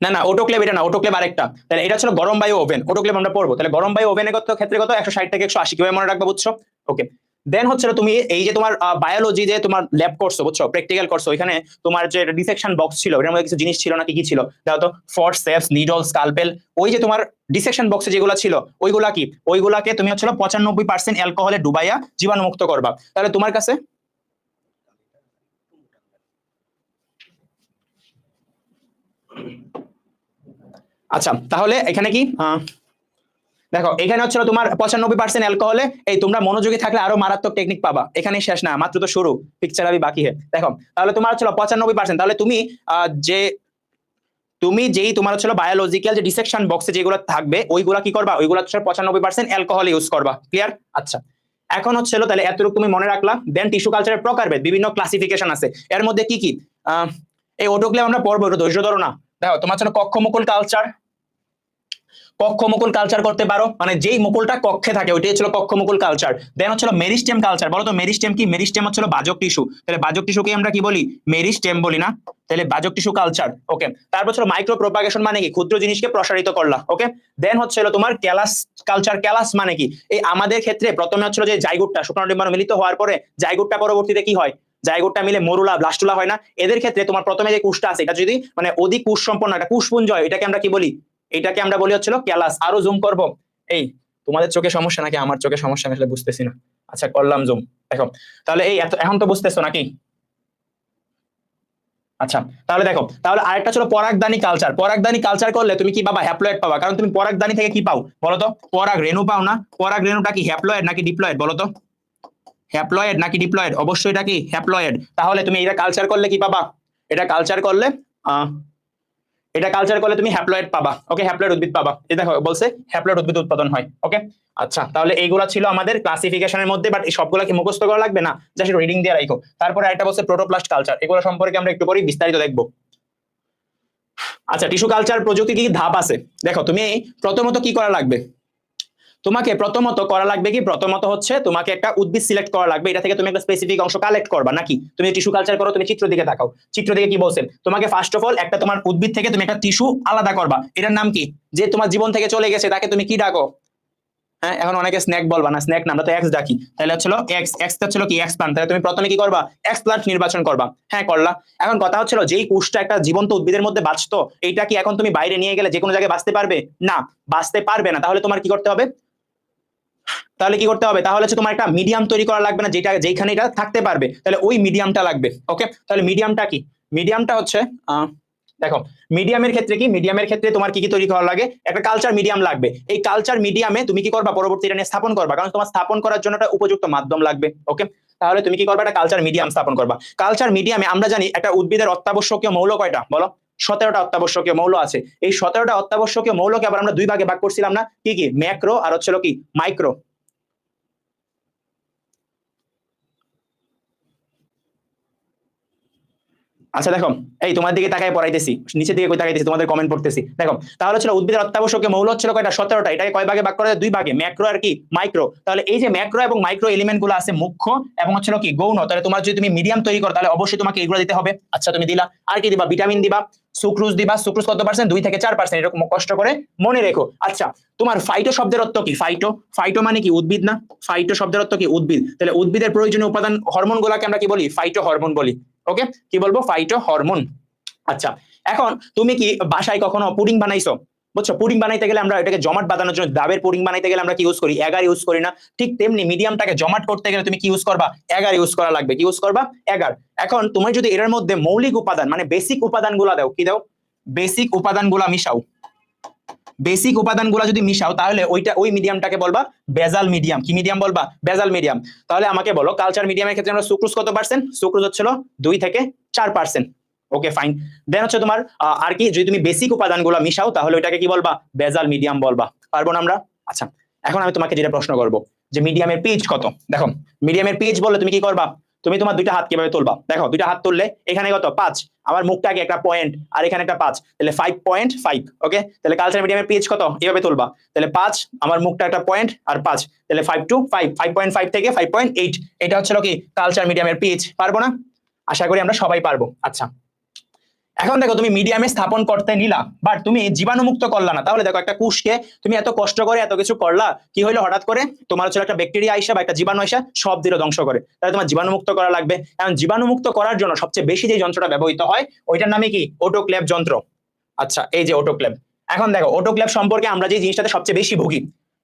না না, অটোক্লেভ এটা না, অটোক্লেভ আরেকটা। তাহলে এটা ছিল গরম বায়ু ওভেন, অটোক্লেভ আমরা পড়বো। তাহলে গরম বায়ু ওভেনের ক্ষেত্রে কত? 160 থেকে 180, কিভাবে মনে রাখবা? বুঝছো? ওকে, দেন হচ্ছে তুমি এই যে তোমার বায়োলজি যে তোমার ল্যাব করছো, বুঝছো, প্র্যাকটিক্যাল করছো, এখানে তোমার যে ডিসেকশন বক্স ছিল, এর মধ্যে কিছু জিনিস ছিল না, কি কি ছিল দেখো তো? ফোর্সেপস, নিডল, স্কালপেল। ওই যে তোমার ডিসেকশন বক্সে যেগুলো ছিল ওইগুলা কি? ওইগুলাকে তুমি হচ্ছে 95% অ্যালকোহলে ডুবাইয়া জীবাণুমুক্ত করবা। তাহলে তোমার কাছে আচ্ছা, তাহলে এখানে কি দেখো, এখানে হচ্ছে তোমার 95% অ্যালকোহলে, এই তোমরা মনোযোগী থাকলে আরো মারাত্মক টেকনিক পাবা। এখানে শেষ না, মাত্র তো শুরু, পিকচার আবি বাকি হে। দেখো তাহলে তোমার হচ্ছে 95%, তাহলে তুমি যে তুমি যেই তোমার হচ্ছে বায়োলজিক্যাল যে ডিসেকশন বক্সে যেগুলো থাকবে ওইগুলা কি করবা? ওইগুলো হচ্ছে 95% অ্যালকোহল ইউজ করবা। ক্লিয়ার? আচ্ছা, এখন হচ্ছে তাহলে এতটুকু তুমি মনে রাখলা। দেন টিস্যু কালচারের প্রকারভেদ, বিভিন্ন ক্লাসিফিকেশন আছে, এর মধ্যে কি কি এই অটোক্লেভ আমরা পড়বো, একটু ধৈর্য ধরো না। দেখো তোমার হচ্ছে কক্ষমুকুল কালচার, কক্ষমুকুল কালচার করতে পারো, মানে যেই মুকুলটা কক্ষে থাকে ওইটাই হচ্ছে কক্ষমুকুল কালচার। দেন হচ্ছে মেরিস্টেম কালচার, বলো তো মেরিস্টেম কি? মেরিস্টেম হচ্ছে বাজক টিস্যু, তাহলে বাজক টিস্যুকে আমরা কি বলি? মেরিস্টেম বলি না? তাহলে বাজক টিস্যু কালচার। ওকে, তারপর হচ্ছে মাইক্রো প্রোপাগেশন, মানে কি? ক্ষুদ্র জিনিসকে প্রসারিত করলা। ওকে, দেন হচ্ছে তোমার ক্যালাস কালচার। ক্যালাস মানে কি? এই আমাদের ক্ষেত্রে প্রথমে হচ্ছে যে জাইগোটটা শুক্রাণু ডিম্বাণু মিলিত হওয়ার পরে জাইগোটটা পরবর্তীতে কি হয়? জাইগোটটা মিলে মরুলা, ব্লাস্টুলা হয় না? এদের ক্ষেত্রে তোমার প্রথমে যে কোষটা আছে এটা যদি মানে অধিক কোষ সম্পন্ন একটা কোষপুঞ্জ হয়, এটাকে আমরা কি বলি? এটাকে আমরা বলি হচ্ছিল ক্যালাস। আরো জুম করব। এই তোমাদের চোখে সমস্যা নাকি আমার চোখে সমস্যা? আমি আসলে বুঝতেছি না। আচ্ছা, করলাম জুম। দেখো তাহলে এই এখন তো বুঝতেছো নাকি? আচ্ছা, তাহলে দেখো, তাহলে আরেকটা ছিল পরাগদানি কালচার। পরাগদানি কালচার করলে তুমি কি পাবা? হ্যাপ্লয়েড পাবা, কারণ তুমি পরাগদানি থেকে কি পাও বলো তো? পরাগ রেণু পাও না? পরাগ রেণুটা কি হ্যাপ্লয়েড নাকি ডিপ্লয়েড বলো তো? হ্যাপ্লয়েড নাকি ডিপ্লয়েড? অবশ্যই এটা কি হ্যাপ্লয়েড। তাহলে তুমি এটা কালচার করলে কি পাবা? এটা কালচার করলে এটা কালচার করলে তুমি হ্যাপ্লয়েড পাবা। ওকে, হ্যাপ্লয়েড উদ্ভিদ পাবা। এই দেখো বলছে হ্যাপ্লয়েড উদ্ভিদ উৎপাদন হয়। ওকে, আচ্ছা, তাহলে এইগুলা ছিল আমাদের ক্লাসিফিকেশনের মধ্যে, বাট এই সবগুলা কি মুখস্থ করা লাগবে না, জাস্ট রিডিং দিয়ে রাখো। তারপরে একটা বলছে প্রোটোপ্লাস্ট কালচার, এগুলো সম্পর্কে আমরা একটু পরে বিস্তারিত দেখবো। আচ্ছা, টিস্যু কালচার প্রযুক্তি কি ধাপ আছে? দেখো তুমি প্রথমত কি করা লাগবে, তোমাকে প্রথমত করা লাগবে কি, প্রথমত হচ্ছে তোমাকে একটা উদ্ভিদ সিলেক্ট করা লাগবে, এটা থেকে তুমি একটা স্পেসিফিক অংশ কালেক্ট করবা। নাকি তুমি টিস্যু কালচার করো, তুমি চিত্র দিকে তাকাও, চিত্র দিকে কি বলছেন, তোমাকে ফার্স্ট অফ অল একটা তোমার উদ্ভিদ থেকে তুমি একটা টিস্যু আলাদা করবা, এটার নাম কি, যে তোমার জীবন থেকে চলে গেছে তাকে তুমি কি ডাকো? হ্যাঁ, এখন অনেকে স্ন্যাক বলবা না, স্ন্যাক না, আমরা তো এক্স ডাকি, তাহলে হচ্ছিল এক্স, এক্স হচ্ছিল কি এক্স প্লান্ট, তাহলে তুমি প্রথমে কি করবা, এক্স প্লান্ট নির্বাচন করবা। হ্যাঁ করলা। এখন কথা হচ্ছিল যেই কোষটা একটা জীবন্ত উদ্ভিদের মধ্যে বাঁচতো, এইটা কি এখন তুমি বাইরে নিয়ে গেলে যে কোনো জায়গায় বাঁচতে পারবে? না, বাঁচতে পারবে না। তাহলে তোমার কি করতে হবে, তাহলে কি করতে হবে, তাহলে হচ্ছে তোমার একটা মিডিয়াম তৈরি করা লাগবে না, যেটা যেখানে এটা থাকতে পারবে, তাহলে ওই মিডিয়ামটা লাগবে। ওকে, তাহলে মিডিয়ামটা কি, মিডিয়ামটা হচ্ছে দেখো মিডিয়ামের ক্ষেত্রে কি, মিডিয়ামের ক্ষেত্রে তোমার কি কি তৈরি করা লাগে, একটা কালচার মিডিয়াম লাগবে। এই কালচার মিডিয়ামে তুমি কি করবা, পরবর্তী এটা নিয়ে স্থাপন করবা, কারণ তোমার স্থাপন করার জন্য একটা উপযুক্ত মাধ্যম লাগবে। ওকে, তাহলে তুমি কি করবা, একটা কালচার মিডিয়াম স্থাপন করবা। কালচার মিডিয়ামে আমরা জানি একটা উদ্ভিদের অত্যাবশ্যকীয় মৌল কয়টা বলো, 17টা অত্যাবশ্যকীয় মৌল আছে। এই 17টা অত্যাবশ্যকীয় মৌলকে আবার আমরা দুই ভাগে ভাগ করছিলাম না, কি কি, ম্যাক্রো আর হচ্ছিল কি মাইক্রো। আচ্ছা দেখো, এই তোমার দিকে তাকায় পড়াইতেছি, নিচের দিকে কই তাকাইতেছি, তোমাদের কমেন্ট পড়তেছি। দেখো তাহলে ছিল উদ্ভিদের অত্যাবশ্যকীয় মৌল হচ্ছিল কয়টা, 17টা, এটাকে কয় ভাগে ভাগ করা যায়, দুই ভাগে, ম্যাক্রো আর কি মাইক্রো। তাহলে এই যে ম্যাক্রো এবং মাইক্রো এলিমেন্ট গুলো আছে মুখ্য এবং হচ্ছিল কি গৌণ, তাহলে তোমার যদি তুমি মিডিয়াম তৈরি করো তাহলে অবশ্যই তোমাকে এগুলো দিতে হবে। আচ্ছা তুমি দিলা, আর কি দিবা, ভিটামিন দিবা, সুক্রোজ দিবা, সুক্রোজ কত পার্সেন্ট, 2 থেকে 4%, এরকম কষ্ট করে মনে রেখো। আচ্ছা, তোমার ফাইটো শব্দের অর্থ কি, ফাইটো, ফাইটো মানে কি উদ্ভিদ না, ফাইটো শব্দের অর্থ কি উদ্ভিদ, তাহলে উদ্ভিদের প্রয়োজনীয় উপাদান হরমোন গুলাকে আমরা কি বলি, ফাইটো হরমোন বলি। ওকে, কি বলবো, ফাইটো হরমোন। আচ্ছা, এখন তুমি কি বাসায় কখনো পুডিং বানাইছো? বুঝছো, পুডিং বানাইতে গেলে আমরা এটাকে জমাট বাঁধানোর জন্য, ডাবের পুডিং বানাইতে গেলে আমরা কি ইউজ করি, এগার ইউজ করি না? ঠিক তেমনি মিডিয়ামটাকে জমাট করতে গেলে তুমি কি ইউজ করবা, এগার ইউজ করা লাগবে। কি ইউজ করবা, এগার। এখন তুমি যদি এর মধ্যে মৌলিক উপাদান মানে বেসিক উপাদানগুলো দাও, কি দাও, বেসিক উপাদানগুলো মিশাও, বেসিক উপাদানগুলো যদি মিশাও তাহলে ওইটা ওই মিডিয়ামটাকে বলবা বেজাল মিডিয়াম। কি মিডিয়াম বলবা, বেজাল মিডিয়াম। তাহলে আমাকে বলো কালচার মিডিয়ামের ক্ষেত্রে আমরা সুক্রোজ কত পার্সেন্ট, সুক্রোজ হচ্ছিল 2 থেকে 4%। Okay fine. দেন হচ্ছে তোমার আর কি, যদি তুমি বেসিক উপাদানগুলো মিশাও তাহলে ওইটাকে কি বলবা, বেজাল মিডিয়াম বলবা। পারবো না আমরা? আচ্ছা, এখন আমি তোমাকে যেটা প্রশ্ন করবো যে মিডিয়ামের পিএইচ কত। দেখো মিডিয়ামের পিএইচ বললে তুমি কি করবা, তুমি তোমার দুইটা হাত কিভাবে তুলবা, দেখো দুইটা হাত তুললে এখানে কত 5, আমার মুখটাকে একটা পয়েন্ট আর এখানে একটা 5, তাহলে 5.5। ওকে, তাহলে কালচার মিডিয়ামের পিএইচ কত, এভাবে তুলবা, তাহলে 5, আমার মুখটা একটা পয়েন্ট আর 5, তাহলে 5 to 5, 5.5 থেকে 5.8, এটা হচ্ছে কি কালচার মিডিয়ামের পিএইচ। পারবো না? আশা করি আমরা সবাই পারবো। আচ্ছা, এখন দেখো তুমি মিডিয়ামে স্থাপন করতে নিলা, বাট তুমি জীবাণুমুক্ত করলা না। তাহলে দেখো একটা কোষকে তুমি এত কষ্ট করে এত কিছু করলা, কি হইলো হঠাৎ করে, তোমার হচ্ছে একটা ব্যাকটেরিয়া আইসা বা একটা জীবাণু আইসা সব দিল ধ্বংস করে, তাহলে তোমার জীবাণুমুক্ত করা লাগবে। এখন জীবাণুমুক্ত করার জন্য সবচেয়ে বেশি যে যন্ত্রটা ব্যবহৃত হয় ওইটার নামে কি, অটোক্লেভ যন্ত্র। আচ্ছা, এই যে অটোক্লেভ। এখন দেখো অটোক্লেভ সম্পর্কে আমরা যে জিনিসটাতে সবচেয়ে বেশি ভুগি,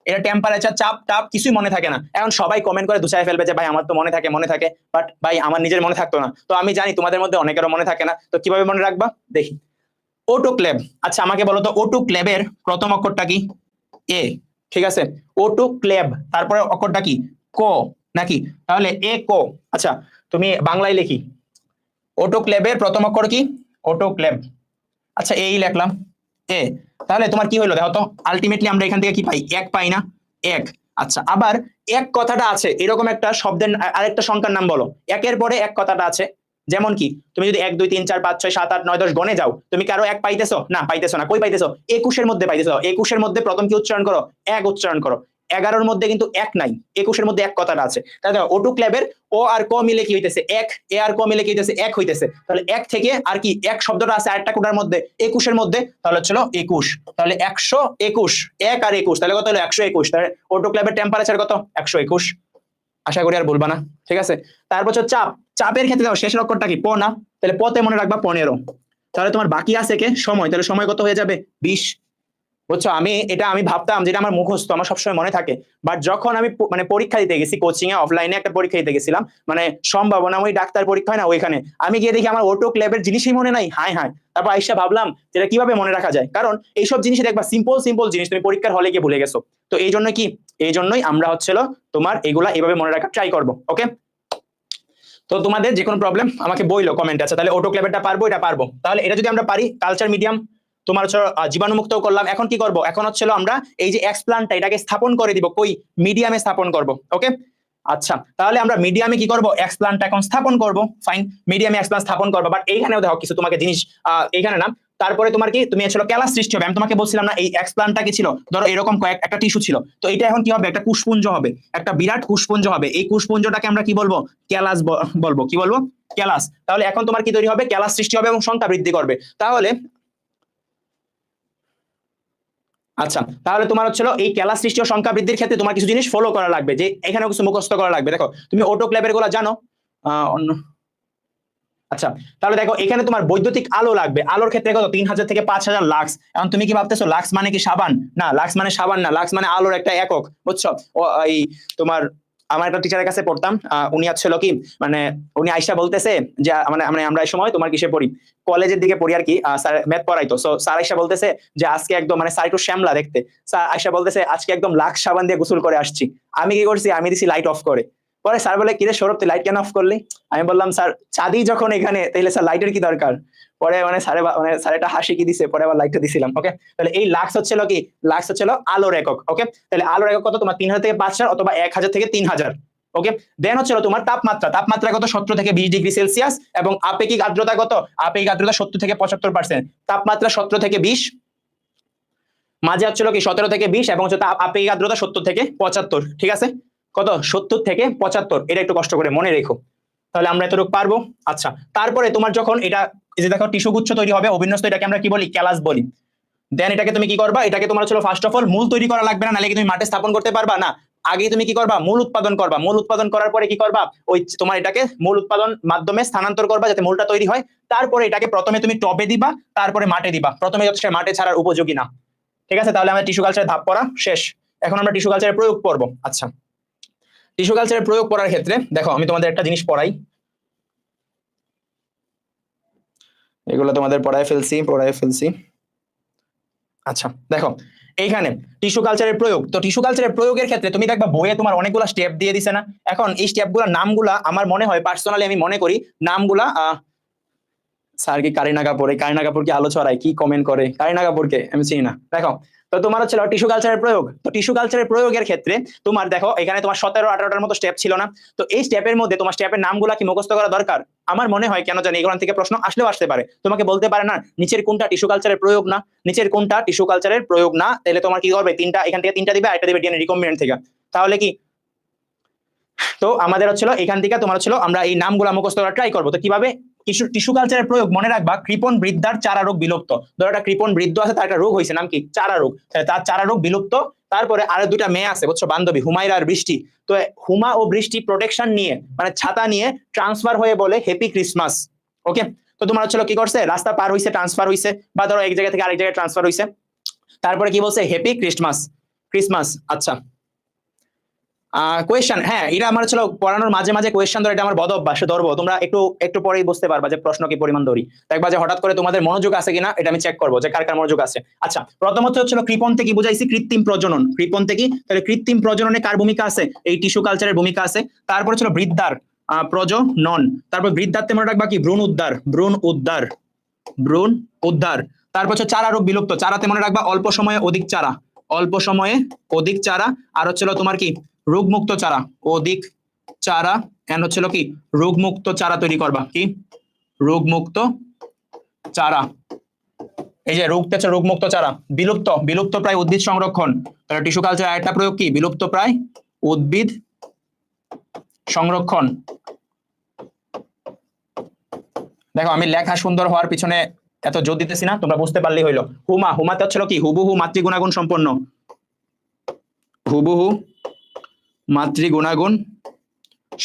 এটা টেম্পারেচার, চাপ টাপ কিছুই মনে থাকে না। এখন সবাই কমেন্ট করে দুচায় ফেলবে যে ভাই আমার তো মনে থাকে, মনে থাকে, বাট ভাই আমার নিজের মনে থাকতো না। তো আমি জানি তোমাদের মধ্যে অনেকেরও মনে থাকে না, তো কিভাবে মনে রাখবা দেখি। অটোক্লেভ। আচ্ছা আমাকে বলো তো অটোক্লেভের প্রথম অক্ষরটা কি, এ, ঠিক আছে, অটোক্লেভ, তারপরে অক্ষরটা কি, ক, নাকি, তাহলে এ ক। আচ্ছা তুমি বাংলায় লিখি, অটোক্লেভের প্রথম অক্ষর কি, অটোক্লেভ। আচ্ছা এই লিখলাম এ, তাহলে তোমার কি হলো দেখো তো, আলটিমেটলি আমরা এখান থেকে কি পাই, এক পাই না, এক। আচ্ছা আবার এক কথাটা আছে, এরকম একটা শব্দের আরেকটা সংখ্যার নাম বলো, একের পরে এক কথাটা আছে, যেমন কি তুমি যদি 1 2 3 4 5 6 7 8 9 10 গণে যাও, তুমি কারো এক পাইতেছো না, পাইতেছো না, কই পাইতেছো, 21-এর মধ্যে পাইতেছো। 21-এর মধ্যে প্রথম কি উচ্চারণ করো, এক উচ্চারণ করো। 11-র মধ্যে কিন্তু এক নাই, 21-এর মধ্যে এক কথাটা আছে। তাহলে দেখো অটোক্লেভের ও আর ক মিলে কি হইতেছে, এক, এ আর ক মিলে কি হইতেছে, এক হইতেছে। তাহলে এক থেকে আর কি এক শব্দটা আছে আরেকটা কোটার মধ্যে, 21-এর মধ্যে, তাহলে হচ্ছে 21, তাহলে 121, এক আর 21, তাহলে কত হলো 121। তাহলে অটোক্লেভের টেম্পারেচার কত, 121। আশা করি আর বলবা না, ঠিক আছে। তারপর হচ্ছে চাপ, চাপের ক্ষেত্রে দাও শেষ অক্ষরটা কি, প না, তাহলে পতে মনে রাখবা 15। তাহলে তোমার বাকি আছে কে, সময়, তাহলে সময় কত হয়ে যাবে, 20। বুঝছো, আমি ভাবতাম যেটা আমার মুখস্থ আমার সবসময় মনে থাকে, বাট যখন আমি মানে পরীক্ষা দিতে গেছি কোচিং এ, অফলাইনে একটা পরীক্ষা দিতে গেছিলাম, মানে সম্ভাবনাময়ী ডাক্তার পরীক্ষা হয় না, ওইখানে আমি গিয়ে দেখি আমার অটোক্লেভের জিনিসই মনে নাই। হায় হায়, তারপর আইসা ভাবলাম যেটা কিভাবে মনে রাখা যায়, কারণ এইসব জিনিস দেখবা সিম্পল সিম্পল জিনিস তুমি পরীক্ষার হলে গিয়ে ভুলে গেছো। তো এই জন্য কি, এই জন্যই আমরা হচ্ছিল তোমার এগুলা এভাবে মনে রাখার ট্রাই করবো। ওকে, তো তোমাদের যে কোনো প্রবলেম আমাকে বইলো কমেন্ট আছে, তাহলে অটোক্লেভেরটা পারবো, এটা পারবো, তাহলে এটা যদি আমরা পারি, কালচার মিডিয়াম তোমার হচ্ছে জীবাণুমুক্ত করলাম। এখন কি করব, এখন হচ্ছিল আমরা এই যে এক্সপ্লান্টটা এটাকে স্থাপন করে দিব কই, মিডিয়ামে স্থাপন করব। ওকে, আচ্ছা তাহলে আমরা মিডিয়ামে কি করব, এক্সপ্লান্ট এখন স্থাপন করব। ফাইন, মিডিয়ামে এক্সপ্লান্ট স্থাপন করবো, বাট এইখানেও দেখো কিছু তোমাকে জিনিস, এইখানে না তারপরে তোমার কি তুমি ছিল ক্যালাস সৃষ্টি হবে। আমি তোমাকে বলছিলাম না এই এক্সপ্লান্টটা কি ছিল, ধরো এরকম একটা টিস্যু ছিল, তো এটা এখন কি হবে, একটা কুশপুঞ্জ হবে, একটা বিরাট কুশপুঞ্জ হবে। এই কুশপুঞ্জটাকে আমরা কি বলবো, ক্যালাস বলবো। কি বলবো, ক্যালাস। তাহলে এখন তোমার কি তৈরি হবে, ক্যালাস সৃষ্টি হবে এবং সংখ্যা বৃদ্ধি করবে। তাহলে আচ্ছা, তাহলে তোমার হচ্ছিল এই ক্যালাস সৃষ্টি ও সংখ্যা বৃদ্ধির ক্ষেত্রে তোমার কিছু জিনিস ফলো করা লাগবে, যে এখানেও কিছু মুখস্থ করা লাগবে। দেখো তুমি অটোক্লেভের গুলো জানো, অন্য আচ্ছা, তাহলে দেখো এখানে তোমার বৈদ্যুতিক আলো লাগবে। আলোর ক্ষেত্রে কত, 3000 থেকে 5000 লাক্স। এখন তুমি কি ভাবতেছো লাক্স মানে কি সাবান? না, লাক্স মানে সাবান না, লাক্স মানে আলোর একটা একক, বুঝছো? এই তোমার আমার একটা টিচারের কাছে পড়তাম, উনি আসছিল কি, মানে উনি আইসা বলতেছে যে মানে আমরা এই সময় তোমার কিসে পড়ি, কলেজের দিকে পড়ি আর কি, স্যার ম্যাথ পড়াইতো। সো স্যার আইসা বলতেছে যে আজকে একদম, মানে স্যার একটু শ্যামলা দেখতে, স্যার আইসা বলতেছে আজকে একদম লাক্স সাবান দিয়ে গোসল করে আসছি। আমি কি করছি, আমি দিছি লাইট অফ করে। পরে স্যার বলে, কিরে সৌরভ, তুই লাইট কেন অফ করলি? আমি বললাম, স্যার চাঁদি যখন এখানে, তাহলে স্যার লাইটের কি দরকার? পরে মানে স্যার একটা হাসি কি দিছে, পরে আবার লাইটটা দিছিলাম। ওকে, তাহলে এই লাক্স হচ্ছিল কি, লাক্স হচ্ছিল আলোর একক। ওকে, তাহলে আলোর একক কত তোমার, 3000 থেকে 5000 অথবা 1000 থেকে 3000। ওকে, দেন হচ্ছিল তোমার তাপমাত্রা। তাপমাত্রা কত, 17 থেকে 20 ডিগ্রি সেলসিয়াস। এবং আপেক্ষিক আর্দ্রতা কত, আপেক্ষিক আর্দ্রতা 70 থেকে 75%। তাপমাত্রা 17 থেকে 20, মাঝে হচ্ছিল কি 17 থেকে 20, এবং হচ্ছে আপেক্ষিক আর্দ্রতা 70 থেকে 75। ঠিক আছে, কত, 70 থেকে 75, এটা একটু কষ্ট করে মনে রেখো, তাহলে আমরা এতটুকু পারবো। আচ্ছা, তারপরে তোমার যখন এটা, এই যে দেখো টিস্যু গুচ্ছ তৈরি হবে অবিন্যস্ত, এটাকে আমরা কি বলি, ক্যালাস বলি। দেন এটাকে তুমি কি করবা, এটাকে তোমার ছিল ফার্স্ট অফ অল মূল তৈরি করা লাগবে না, নাহলে কি তুমি মাঠে স্থাপন করতে পারবা না। আগে তুমি কি করবা, মূল উৎপাদন করবা। মূল উৎপাদন করার পরে কি করবা, ওই তোমার এটাকে মূল উৎপাদন মাধ্যমে স্থানান্তর করবা, যাতে মূলটা তৈরি হয়। তারপরে এটাকে প্রথমে তুমি টবে দিবা, তারপরে মাঠে দিবা। প্রথমে যথেষ্ট মাঠে ছাড়ার উপযোগী না। ঠিক আছে, তাহলে আমাদের টিস্যু কালচারের ধাপ পড়া শেষ। এখন আমরা টিস্যু কালচারের প্রয়োগ পড়বো। আচ্ছা, টিস্যু কালচারের প্রয়োগ পড়ার ক্ষেত্রে দেখো আমি তোমাদের একটা জিনিস পড়াই, এগুলো তোমাদের পড়ায় ফেলছি। আচ্ছা দেখো, এইখানে টিস্যু কালচারের প্রয়োগ, তো টিস্যু কালচারের প্রয়োগের ক্ষেত্রে তুমি দেখবা বইয়ে তোমার অনেকগুলো স্টেপ দিয়ে দিছে না। এখন এই স্টেপগুলোর নামগুলা আমার মনে হয়, পার্সোনালি আমি মনে করি নামগুলা স্যার কি কারিনা কাপুর, এই কারিনা কাপুর কি আলো ছড়ায়, কি কমেন্ট করে, কারিনা কাপুরকে আমি চিনি না। দেখো, তো তোমার হচ্ছে টিস্যু কালচারের প্রয়োগ। তো টিস্যু কালচারের প্রয়োগের ক্ষেত্রে তোমার দেখো এখানে তোমার 17-18টার মতো স্টেপ ছিল না। তো এই স্টেপের মধ্যে তোমার স্টেপের নামগুলা কি মুখস্থ করা দরকার? আমার মনে হয়, কেন জানি এগুলো থেকে প্রশ্ন আসলেও আসতে পারে। তোমাকে বলতে পারে না নিচের কোনটা টিস্যু কালচারের প্রয়োগ না, নিচের কোনটা টিস্যু কালচারের প্রয়োগ না, তাহলে তোমার কি করবে, তিনটা এখান থেকে তিনটা দিবে, একটা দিবে ডিএনএ রিকম্বিনেন্ট থেকে। তাহলে কি, তো আমাদের হচ্ছিল এখান থেকে তোমার হচ্ছিল আমরা এই নামগুলো মুখস্থ করা ট্রাই করবো। তো কিভাবে, টিস্যু কালচারের প্রয়োগ মনে রাখবা, কৃপণ বৃদ্ধার চারা রোগ বিলুপ্ত। ধরো একটা কৃপণ বৃদ্ধ আছে, তার একটা রোগ হয়েছে, নাম কি, চারা রোগ, তার চারা রোগ বিলুপ্ত। তারপরে আরো দুটা মেয়ে আছে বুঝছো, বান্ধবী, হুমায়রা আর বৃষ্টি। তো হুমা ও বৃষ্টি প্রোটেকশন নিয়ে, মানে ছাতা নিয়ে ট্রান্সফার হয়ে বলে হ্যাপি ক্রিসমাস। ওকে, তো তোমার হচ্ছিল কি করছে, রাস্তা পার হইছে, ট্রান্সফার হইছে, বা ধরো এক জায়গা থেকে আরেক জায়গায় ট্রান্সফার হইছে। তারপরে কি বলছে, হ্যাপি ক্রিসমাস। আচ্ছা, কোয়েশ্চেন, হ্যাঁ এটা আমার ছিল পড়ানোর মাঝে মাঝে কোয়েশ্চেন ধরে, এটা আমার বদ অভ্যাস, ধরবো তোমরা একটু একটু পরেই বুঝতে পারবা যে প্রশ্ন কি পরিমাণ ধরি। দেখবা যে হঠাৎ করে তোমাদের মনোযোগ আছে কিনা, এটা আমি চেক করবো যে কার কার মনোযোগ আছে। আচ্ছা, প্রথমত হচ্ছিল কৃপণতে কি বুঝাইছি, কৃত্রিম প্রজনন। কৃপণতে কি, তাহলে কৃত্রিম প্রজননে কার ভূমিকা আছে, এই টিস্যু কালচারের ভূমিকা আছে। তারপর ছিল বৃদ্ধার প্রজনন। তারপর বৃদ্ধার্থে মনে রাখবা কি, ভ্রূণ উদ্ধার। তারপর হচ্ছে চারা রোগ বিলুপ্ত। চারাতে মনে রাখবা অল্প সময়ে অধিক চারা, অল্প সময়ে অধিক চারা। আর হচ্ছিল তোমার কি, রোগমুক্ত চারা, অধিক চারা। এন্ড হচ্ছিল কি, রোগমুক্ত চারা তৈরি করবা, কি, রোগমুক্ত চারা। এই যে রোগটা হচ্ছে রোগমুক্ত চারা। বিলুপ্ত প্রায় উদ্ভিদ সংরক্ষণ। তাহলে টিস্যু কালচার আরেকটা প্রয়োগ কি, বিলুপ্ত প্রায় উদ্ভিদ সংরক্ষণ। দেখো আমি লেখা সুন্দর হওয়ার পিছনে এত জোর দিতেছি না, তোমরা বুঝতে পারলেই হইলো। হুমাতে হচ্ছিল কি, হুবহু মাতৃগুণাগুণ সম্পন্ন, হুবহু মাতৃগুণাগুণ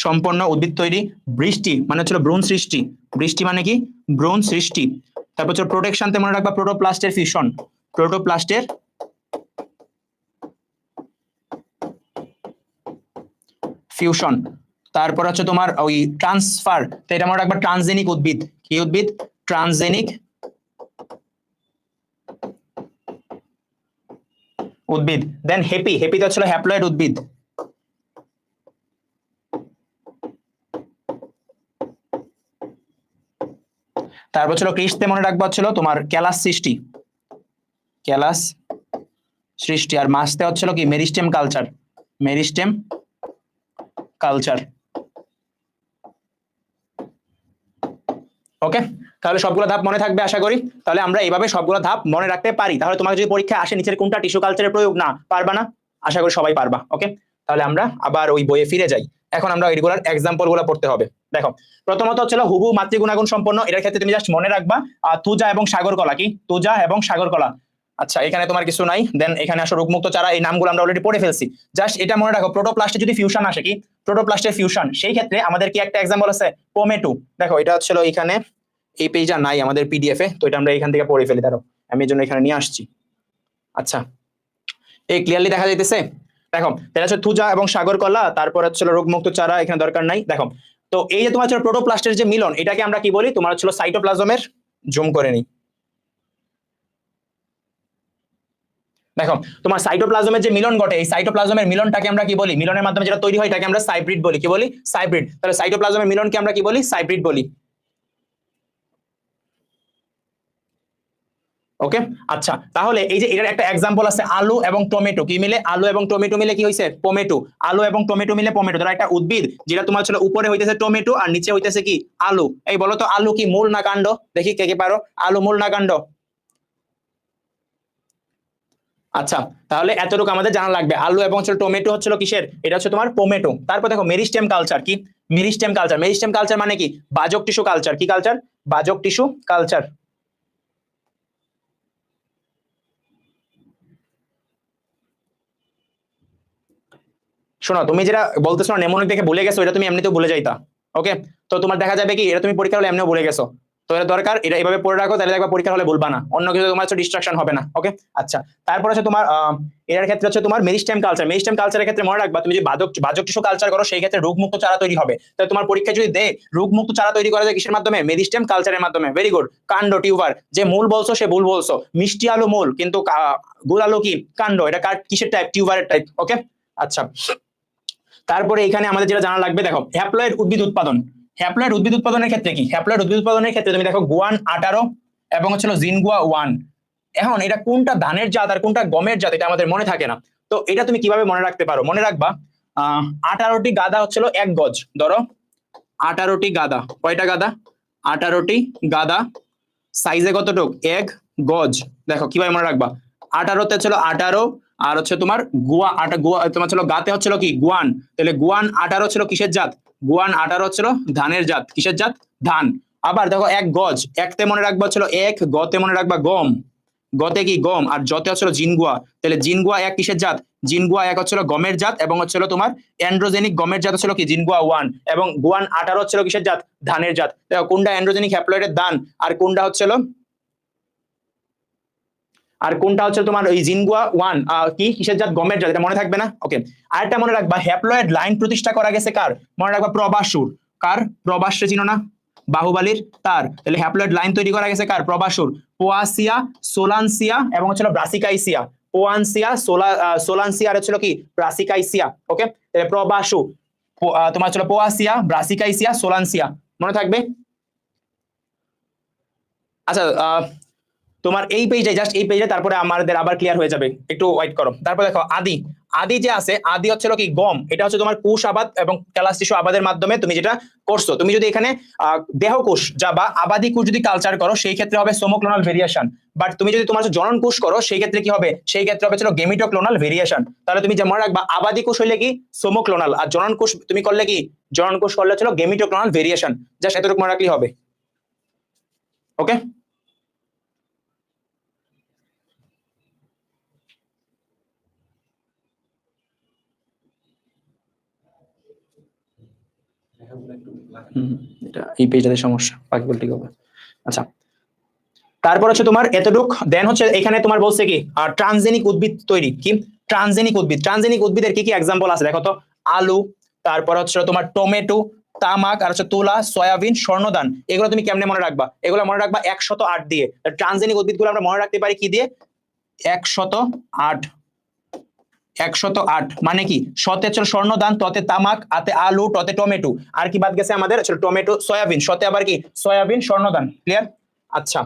সম্পন্ন উদ্ভিদ তৈরি। বৃষ্টি মানে হচ্ছিল ভ্রূণ সৃষ্টি, বৃষ্টি মানে কি, ভ্রূণ সৃষ্টি। তারপর হচ্ছে প্রোটেকশন, মনে রাখবা প্রোটোপ্লাস্টের ফিউশন। তারপর হচ্ছে তোমার ওই ট্রান্সফার, তো এটা মনে রাখবা ট্রান্সজেনিক উদ্ভিদ, কি উদ্ভিদ, ট্রান্সজেনিক উদ্ভিদ। দেন হ্যাপিতে হচ্ছিল হ্যাপ্লয়েড উদ্ভিদ। তারপর ছিল কৃষ্ণতে মনে রাখবা হচ্ছিল তোমার ক্যালাস সৃষ্টি। আর মাসতে হচ্ছিল কি, মেরিস্টেম কালচার। ওকে, তাহলে সবগুলো ধাপ মনে থাকবে আশা করি। তাহলে আমরা এইভাবে সবগুলো ধাপ মনে রাখতে পারি। তাহলে তোমার যদি পরীক্ষায় আসে নিচের কোনটা টিস্যু কালচারের প্রয়োগ, না পারবা না, আশা করি সবাই পারবা। ওকে, তাহলে আমরা আবার ওই বইয়ে ফিরে যাই। এখন আমরা রেগুলার এক্সাম্পল গুলো পড়তে হবে। দেখো, প্রথমত হচ্ছে হুবহু মাতৃগুণাগুণ সম্পন্ন, এটার ক্ষেত্রে তুমি জাস্ট মনে রাখবা তুজা এবং সাগর কলা। কি তুজা এবং সাগর কলা? আচ্ছা, এখানে তোমার কিছু নাই। দেন এখানে আসো রোগমুক্ত চারা, এই নামগুলো আমরা অলরেডি পড়ে ফেলছি। জাস্ট এটা মনে রাখো, প্রোটোপ্লাস্টে যদি ফিউশন আসে, কি প্রোটোপ্লাস্টের ফিউশন, সেই ক্ষেত্রে আমাদের কি একটা এক্সাম্পল আছে, পোমেটো। দেখো এটা হচ্ছে এখানে এই পেজটা নাই আমাদের পিডিএফ এ, তো এটা আমরা এখান থেকে পড়ে ফেলি। দাঁড়াও, আমি এর জন্য এখানে নিয়ে আসছি। আচ্ছা, এই ক্লিয়ারলি দেখা যাইতেছে? দেখো, এটা হচ্ছে থুজা এবং সাগর কলা, তারপর হচ্ছে রোগমুক্ত চারা, এখানে দরকার নাই। দেখো, তো এই যে তোমার হচ্ছে প্রোটোপ্লাস্টের যে মিলন, এটাকে আমরা কি বলি, তোমার হচ্ছে সাইটোপ্লাজমের, জুম করে নিই। দেখো, তোমার সাইটোপ্লাজমের যে মিলন ঘটে, এই সাইটোপ্লাজমের মিলনটাকে আমরা কি বলি, মিলনের মাধ্যমে যেটা তৈরি হয় এটাকে আমরা সাইব্রিড বলি। কি বলি? সাইব্রিড। তাহলে সাইটোপ্লাজমের মিলনকে আমরা কি বলি? সাইব্রিড বলি। ওকে, আচ্ছা, তাহলে এই যে এটার একটা এক্সাম্পল আছে, আলু এবং টমেটো কি মিলে, আলু এবং টমেটো মিলে কি হইছে, পমেটো। আলু এবং টমেটো মিলে পমেটো। ধরো একটা উদ্ভিদ যেটা তোমার ছিল উপরে হইতেছে টমেটো আর নিচে হইতেছে কি আলু। এই বলো তো, আলু কি মূল না কাণ্ড? দেখি কে কে পারো, আলু মূল না কাণ্ড? আচ্ছা, তাহলে এতটুকু আমাদের জানা লাগবে। আলু এবং টমেটো হচ্ছিল কিসের, এটা হচ্ছে তোমার পমেটো। তারপর দেখো মেরিস্টেম কালচার। কি মেরিস্টেম কালচার? মেরিস্টেম কালচার মানে কি, বাজক টিস্যু কালচার। কি কালচার? বাজক টিস্যু কালচার। শোনো, তুমি যেটা বলতেছো না নেমোনিক দেখে ভুলে গেছো, এটা তুমি এমনিতেও ভুলে যাইতা। ওকে, তো তোমার দেখা যাবে কি, এটা তুমি পরীক্ষা হলে এমনিও ভুলে গেছো। তো এটা দরকার, এটা এইভাবে পড়ে রাখো, তাহলে দেখবা পরীক্ষা হলে ভুলবা না, অন্য কিছু তোমার হচ্ছে ডিস্ট্রাকশন হবে না। ওকে, আচ্ছা, তারপর হচ্ছে তোমার এর ক্ষেত্রে হচ্ছে তোমার মেরিস্টেম কালচার। মেরিস্টেম কালচারের ক্ষেত্রে মনে রাখবা, তুমি যদি বাজক বাজক টিস্যু কালচার করো, সেই ক্ষেত্রে রোগমুক্ত চারা তৈরি হবে। তাহলে তোমার পরীক্ষা যদি দে রোগমুক্ত চারা তৈরি করা যায় কিসের মাধ্যমে, মেরিস্টেম কালচারের মাধ্যমে। Very good. কাণ্ড টিউবার, যে মূল বলছো সে ভুল বলছো, মিষ্টি আলু মূল, কিন্তু গুল আলু কি কাণ্ড। এটা কিসের টাইপ, টিউবারের টাইপ। ওকে, আচ্ছা, তারপরে এখানে আমাদের যেটা জানা লাগবে, দেখো হ্যাপ্লয়েড উদ্ভিদ উৎপাদন। হ্যাপ্লয়েড উদ্ভিদ উৎপাদনের ক্ষেত্রে কি, হ্যাপ্লয়েড উদ্ভিদ উৎপাদনের ক্ষেত্রে তুমি দেখো গুয়ান 18 এবং হচ্ছে জিনগুয়া 1। এখন এটা কোনটা ধানের জাত আর কোনটা গমের জাত, এটা আমাদের মনে থাকে না। তো এটা তুমি কিভাবে মনে রাখতে পারো, মনে রাখবা 18টি গাদা হচ্ছিল 1 গজ। ধরো 18টি গাদা, কয়টা গাদা, 18টি গাদা, সাইজে কতটুক, 1 গজ। দেখো কিভাবে মনে রাখবা, 18তে ছিল 18, আর হচ্ছে তোমার গুয়া গুয়া তোমার ছিল গাতে হচ্ছিল কি গুয়ান। তাহলে গুয়ান 18 ছিল কিসের জাত, গুয়ান 18 হচ্ছিল ধানের জাত। কিসের জাত, ধান। আবার দেখো 1 গজ, একতে মনে রাখবা হচ্ছিল 1, গতে মনে রাখবা গম, গতে কি গম, আর যতে হচ্ছিল জিনগুয়া। তাহলে জিনগুয়া 1 কিসের জাত, জিনগুয়া 1 হচ্ছিল গমের জাত, এবং হচ্ছিল তোমার অ্যান্ড্রোজেনিক গমের জাত হচ্ছিল কি জিনগুয়া 1, এবং গুয়ান 18 হচ্ছিল কিসের জাত, ধানের জাত। দেখো কোনটা অ্যান্ড্রোজেনিক হ্যাপ্লয়েডের ধান, আর কোনটা হচ্ছিল, আর কোনটা হচ্ছে তোমার ওই জিনগুয়া 1 কি কিসের জাত, গমের জাত। এটা মনে থাকবে না? ওকে, আরেকটা মনে রাখবা, হ্যাপ্লয়েড লাইন প্রতিষ্ঠা করা গেছে কার, মনে রাখবা প্রবাসুর। কার? প্রবাসরে চিনো না, বাহুবালির তার। তাহলে হ্যাপ্লয়েড লাইন তৈরি করা গেছে কার, প্রবাসুর। পোয়াসিয়া, সোলানসিয়া এবং হচ্ছে ব্রাসিকাইসিয়া। পোয়ানসিয়া, সোলানসিয়া আর হচ্ছে কি ব্রাসিকাইসিয়া। ওকে, তাহলে প্রবাসু তোমার হচ্ছে পোয়াসিয়া, ব্রাসিকাইসিয়া, সোলানসিয়া, মনে থাকবে। আচ্ছা, তোমার এই পেজে, জাস্ট এই পেজে, তারপরে আমাদের আবার ক্লিয়ার হয়ে যাবে, একটু ওয়েট করো। তারপর দেখো আদি, আদি যে আছে, আদি হচ্ছে কি গম। এটা হচ্ছে তোমার কোষ আবাদ এবং ক্যালাস টিস্যু আবাদের মাধ্যমে তুমি যেটা করছো। তুমি যদি এখানে দেহ কোষ যা বা আবাদি কোষ যদি কালচার করো, সেই ক্ষেত্রে হবে সোমোক্লোনাল ভেরিয়েশন। বাট তুমি যদি তোমার জনন কোষ করো, সেই ক্ষেত্রে কি হবে, সেই ক্ষেত্রে হবে গেমিটোক্লোনাল ভেরিয়েশন। তাহলে তুমি যে মনে রাখবা, আবাদি কোষ হইলে কি সোমোক্লোনাল, আর জনন কোষ তুমি করলে কি, জনন কোষ করলে হচ্ছে গেমিটোক্লোনাল ভেরিয়েশন। জাস্ট এতটুকু মনে রাখলেই হবে। ওকে, এটা এই পেজটাতে সমস্যা, বাকি বলতে হবে। আচ্ছা, তারপর হচ্ছে তোমার এতটুক। দেন হচ্ছে এখানে তোমার বলছে কি ট্রান্সজেনিক উদ্ভিদ তৈরি। কি ট্রান্সজেনিক উদ্ভিদ, ট্রান্সজেনিক উদ্ভিদের কি কি এক্সাম্পল আছে দেখো তো, আলু, তারপর হচ্ছে তোমার টমেটো, তামাক, আর হচ্ছে তুলা, সয়াবিন, স্বর্ণদান। এগুলো তুমি কেমনে মনে রাখবা, এগুলো মনে রাখবা 108 দিয়ে। ট্রান্সজেনিক উদ্ভিদগুলো আমরা মনে রাখতে পারি কি দিয়ে, 108। 108 মানে কি, শতে হচ্ছে স্বর্ণদান, ততে তামাক, আতে আলু, টতে টমেটো, আর কি বাদ গেছে আমাদের, টমেটো, সয়াবিন, শতে আবার কি সয়াবিন, স্বর্ণদান। ক্লিয়ার? আচ্ছা,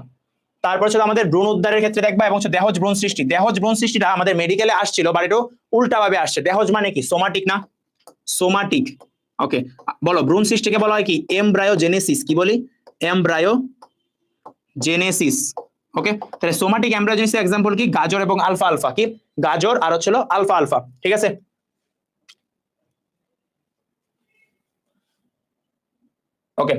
তারপর হচ্ছে আমাদের ভ্রূণ উদ্ধারের ক্ষেত্রে দেখবা, এবং হচ্ছে দেহজ ভ্রূণ সৃষ্টি। দেহজ ভ্রূণ সৃষ্টিটা আমাদের মেডিকেলে আসছিল, বাট একটু উল্টা ভাবে আসছে। দেহজ মানে কি, সোমাটিক না, সোমাটিক। ওকে, বলো ভ্রূণ সৃষ্টিকে বলা হয় কি, এমব্রায়োজেনেসিস। কি বলি, এমব্রায়ো জেনেসিস। ওকে, তাহলে সোমাটিক এমব্রায়োজেনেসিস এক্সাম্পল কি? গাজর এবং আলফা আলফা। কি? গাজর আর হচ্ছিল আলফা আলফা। ঠিক আছে, ওকে।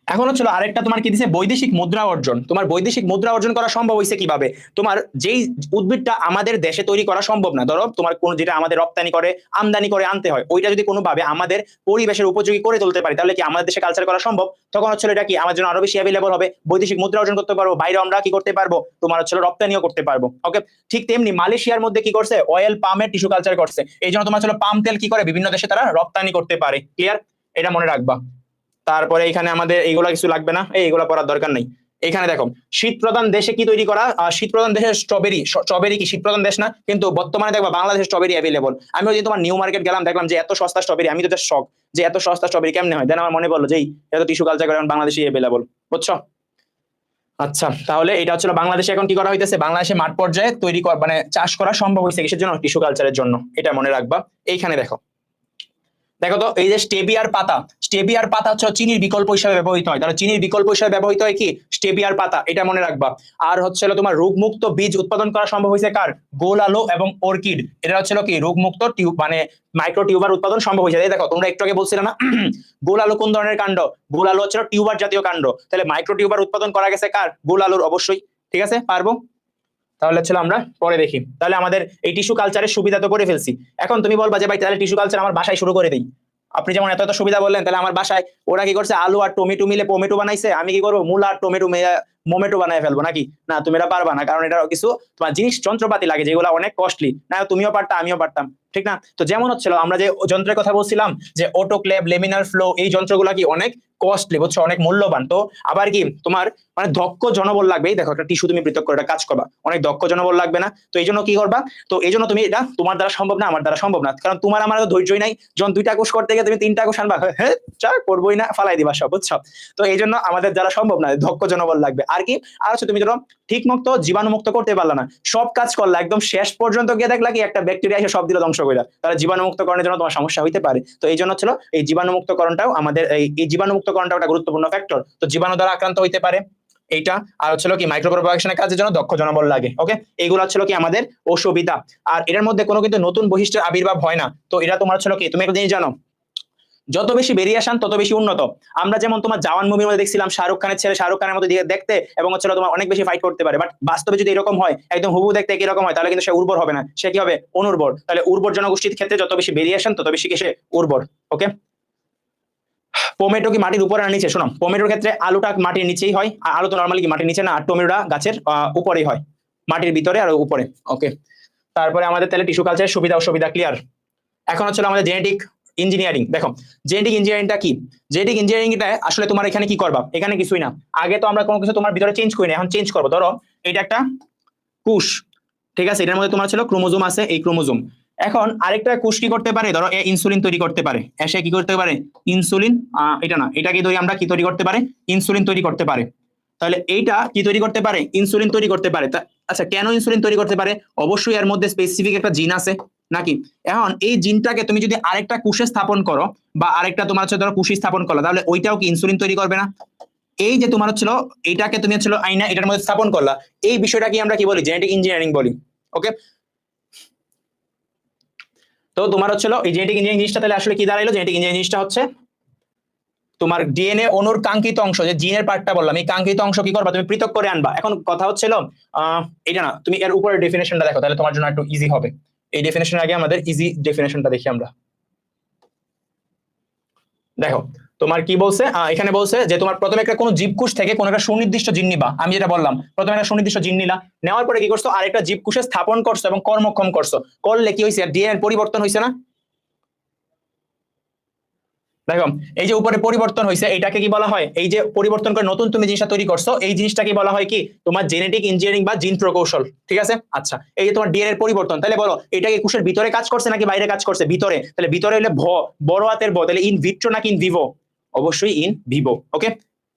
এখন হচ্ছিল আরেকটা তোমার কি দিছে, বৈদেশিক মুদ্রা অর্জন। তোমার বৈদেশিক মুদ্রা অর্জন করা সম্ভব হয়েছে কিভাবে? তোমার যেই উদ্ভিদটা আমাদের দেশে তৈরি করা সম্ভব না, ধরো তোমার কোন যেটা আমাদের রপ্তানি করে আমদানি করে আনতে হয়, ওইটা যদি কোনোভাবে আমাদের পরিবেশের উপযোগী করে তুলতে পারি, তাহলে কি আমাদের দেশে কালচার করা সম্ভব? তখন হচ্ছিল এটা কি আমাদের জন্য আরো বেশি অ্যাভেলেবল হবে, বৈদেশিক মুদ্রা অর্জন করতে পারবো, বাইরে আমরা কি করতে পারবো, তোমার হচ্ছিল রপ্তানিও করতে পারবো। ওকে, ঠিক তেমনি মালয়েশিয়ার মধ্যে কি করছে, অয়েল পামের টিস্যু কালচার করছে, এই জন্য তোমার হচ্ছিল পাম তেল কি করে বিভিন্ন দেশে তারা রপ্তানি করতে পারে। ক্লিয়ার? এটা মনে রাখবা। তারপরে এখানে আমাদের এইগুলা কিছু লাগবে না, এইগুলা পড়ার দরকার নেই। এখানে দেখো, শীত প্রধান দেশে কি তৈরি করা? শীত প্রধান দেশে স্ট্রবেরি। স্ট্রবেরি কি শীত প্রধান দেশ না? কিন্তু বর্তমানে দেখবা বাংলাদেশে স্ট্রবেরি অ্যাভেলেবল। আমি ওই দিন তোমার নিউ মার্কেট গেলাম, দেখলাম যে এত সস্তা স্ট্রবেরি, আমি তো জাস্ট শক যে এত সস্তা স্ট্রবেরি কেমনে হয়। দেন আমার মনে পড়লো যে এত টিস্যু কালচার করে বাংলাদেশে অ্যাভেলেবল, বুঝছো? আচ্ছা, তাহলে এটা হচ্ছিল বাংলাদেশে এখন কি করা হইতেছে, বাংলাদেশে মাঠ পর্যায়ে তৈরি মানে চাষ করা সম্ভব হয়েছে কিসের জন্য? টিস্যু কালচারের জন্য। এটা মনে রাখবা। এইখানে দেখো, দেখো তো এই যে স্টেবিয়ার পাতা, স্টেবিয়ার পাতা হচ্ছে চিনির বিকল্প হিসেবে ব্যবহৃত হয়। তাহলে চিনির বিকল্প হিসেবে ব্যবহৃত হয় কি? স্টেবিয়ার পাতা। এটা মনে রাখবা। আর হচ্ছিল তোমার রোগমুক্ত বীজ উৎপাদন করা সম্ভব হয়েছে কার? গোল আলু এবং অর্কিড। এটা হচ্ছিল কি রোগমুক্ত টিউব মানে মাইক্রো টিউবার উৎপাদন সম্ভব হয়েছে। এই দেখো, তোমরা একটু আগে বলছিলে না গোল আলু কোন ধরনের কাণ্ড? গোল আলু হচ্ছিল টিউবার জাতীয় কাণ্ড। তাহলে মাইক্রো টিউবার উৎপাদন করা গেছে কার? গোল আলুর। অবশ্যই। ঠিক আছে, পারবো। তাহলে ছিল আমরা পরে দেখি। তাহলে আমাদের এই টিস্যু কালচারের সুবিধা তো করে ফেলছি। এখন তুমি বলবা যে ভাই তাহলে টিস্যু কালচার আমার বাসায় শুরু করে দেই। আপনি যেমন এত এত সুবিধা বললেন, তাহলে আমার বাসায় ওরা কি করছে, আলু আর টমেটো মিলে পমেটো বানাইছে, আমি কি করবো মূলা আর টমেটো মোমেটো বানায় ফেলবো নাকি? না, তুমি এটা পারবা না, কারণ এটা কিছু তোমার জিনিস যন্ত্রপাতি লাগে যেগুলো অনেক কস্টলি। না, তুমিও পারতা আমিও পারতাম, ঠিক না? তো যেমন হচ্ছিল আমরা যে যন্ত্রের কথা বলছিলাম যে অটোক্লেভ, লেমিনার ফ্লো, এই যন্ত্রগুলো কি অনেক কস্টলি, বুঝছো, অনেক মূল্যবান। তো আবার কি তোমার মানে দক্ষ জনবল লাগবে। এই দেখো, একটা টিস্যু তুমি পৃথক করে এটা কাজ করবা, অনেক দক্ষ জনবল লাগবে না? তো এই জন্য কি করবা, তো এই জন্য তুমি এটা তোমার দ্বারা সম্ভব না, আমার দ্বারা সম্ভব না, কারণ তোমার আমার তো ধৈর্যই নাই। যখন 2টা কোষ করতে গিয়ে তুমি 3টা কোষ আনবা, হ্যাঁ চা করবোই না, ফালাই দিবা সব, বুঝছো? তো এই জন্য আমাদের দ্বারা সম্ভব না, দক্ষ জনবল লাগবে। আর কি আর হচ্ছে, তুমি ধরো ঠিক মতো জীবাণু মুক্ত করতে পারলা না, সব কাজ করলা, একদম শেষ পর্যন্ত গিয়ে দেখলা কি একটা ব্যাকটেরিয়া এসে সব দিল ধ্বংস করে, তাহলে জীবাণু মুক্তকরণের জন্য তোমার সমস্যা হইতে পারে। তো এই জন্য ছিল এই জীবাণু মুক্তকরণটাও আমাদের এই জীবাণু মুক্তকরণটাও একটা গুরুত্বপূর্ণ ফ্যাক্টর। তো জীবাণু দ্বারা আক্রান্ত হইতে পারে এইটা। আর হচ্ছিল কি মাইক্রো প্রপাগেশনের কাজের জন্য দক্ষ জনবল লাগে। ওকে, এইগুলো হচ্ছিল কি আমাদের অসুবিধা। আর এটার মধ্যে কোনো কিন্তু নতুন বৈশিষ্ট্যের আবির্ভাব হয় না। তো এটা তোমার হচ্ছিল কি, তুমি একটা জিনিস জানো, যত বেশি ভেরিয়েশন তত বেশি উন্নত। আমরা যেমন তোমার জওয়ান মুভির মধ্যে দেখছিলাম শাহরুখ খানের ছেলে শাহরুখ খানের মতো দেখতে এবং হচ্ছিল তোমার অনেক বেশি ফাইট করতে পারে, বাট বাস্তবে যদি এরকম হয়, একদম হুবহু দেখতে এরকম হয়, তাহলে কিন্তু সে উর্বর হবে না, সে কি হবে? অনুর্বর। তাহলে উর্বর জনগোষ্ঠীর ক্ষেত্রে যত বেশি ভেরিয়েশন তত বেশি কি সে উর্বর। ওকে, টমেটো কি মাটির উপরে না নিচে? শোনো, টমেটোর ক্ষেত্রে আলুটা মাটির নিচেই হয়, আর আলু তো নর্মালি কি মাটির নিচে না, আর টমেটোটা গাছের উপরেই হয়, মাটির ভিতরে আর উপরে। ওকে, তারপরে আমাদের তাহলে টিস্যু কালচারের সুবিধা অসুবিধা ক্লিয়ার। এখন হচ্ছে আমাদের জেনেটিক ইঞ্জিনিয়ারিং। দেখো, জেনেটিক ইঞ্জিনিয়ারিংটা কি? জেনেটিক ইঞ্জিনিয়ারিংটা আসলে তোমার এখানে কি করবা, এখানে কিছুই না। আগে তো আমরা কোনো কিছু তোমার ভিতরে চেঞ্জ করি না, এখন চেঞ্জ করবো। ধরো এটা একটা কোষ, ঠিক আছে, এটার মধ্যে তোমার ছিল ক্রোমোজোম আছে, এই ক্রোমোজোম। এখন আরেকটা কোষ কি করতে পারে, ধরো ইনসুলিন তৈরি করতে পারে, এসে কি করতে পারে, ইনসুলিন, এটা না, এটাকে ধরি আমরা কি তৈরি করতে পারে, ইনসুলিন তৈরি করতে পারে। তাহলে এইটা কি তৈরি করতে পারে, ইনসুলিন তৈরি করতে পারে। আচ্ছা, কেন ইনসুলিন তৈরি করতে পারে? অবশ্যই এর মধ্যে স্পেসিফিক একটা জিন আছে নাকি? এখন এই জিনটাকে তুমি যদি আরেকটা কোষে স্থাপন করো, বা আরেকটা তোমার হচ্ছে ধরো কোষে স্থাপন করলো, তাহলে ওইটাও কি ইনসুলিন তৈরি করবে না? এই যে তোমার হচ্ছিল এইটাকে তুমি হচ্ছিল আইনা এটার মধ্যে স্থাপন করলা, এই বিষয়টা কি আমরা কি বলি, জেনেটিক ইঞ্জিনিয়ারিং বলি। ওকে, তো তোমার হচ্ছিল এই জেনেটিক ইঞ্জিনিয়ারিং জিনিসটা তাহলে আসলে কি দাঁড়াইলো, জেনেটিক ইঞ্জিনিয়ারিং জিনিসটা হচ্ছে তোমার ডিএনএ অনুর কাঙ্ক্ষিত অংশ, যে জিনের পার্টটা বললাম, এই কাঙ্ক্ষিত অংশ কি করবা, তুমি পৃথক করে আনবা। এখন কথা হচ্ছিল এটা না, তুমি এর উপরে ডেফিনেশনটা দেখো, তাহলে তোমার জন্য একটু ইজি হবে। এই ডেফিনেশনের আগে আমাদের ইজি ডেফিনেশনটা দেখি আমরা। দেখো, তোমার কি বলছে, এখানে বলছে যে তোমার প্রথমে একটা কোনো জীবকোষ থেকে কোনো একটা সুনির্দিষ্ট জিন নিবা। আমি যেটা বললাম, প্রথমে একটা সুনির্দিষ্ট জিন নিলা, নেওয়ার পরে কি করছো, আরেকটা জীবকোষে স্থাপন করছো এবং কর্মক্ষম করছো, করলে কি হয়েছে, ডিএনএ পরিবর্তন হয়েছে না? দেখো, এই যে উপরে পরিবর্তন হয়েছে, এটাকে কি বলা হয়, এই যে পরিবর্তন করে নতুন তুমি জিনিসটা তৈরি করছো, এই জিনিসটাকে বলা হয় কি, তোমার জেনেটিক ইঞ্জিনিয়ারিং বা জিন প্রকৌশল। ঠিক আছে, আচ্ছা, এই যে তোমার ডিএনএ পরিবর্তন, তাহলে বলো এটা কি কোষের ভিতরে কাজ করছে নাকি বাইরে কাজ করছে? ভিতরে। তাহলে ভিতরে হলে বড় হাতের ভ, তাহলে ইন ভিট্রো নাকি ইন ভিভো? অবশ্যই ইন ভিভো। ওকে,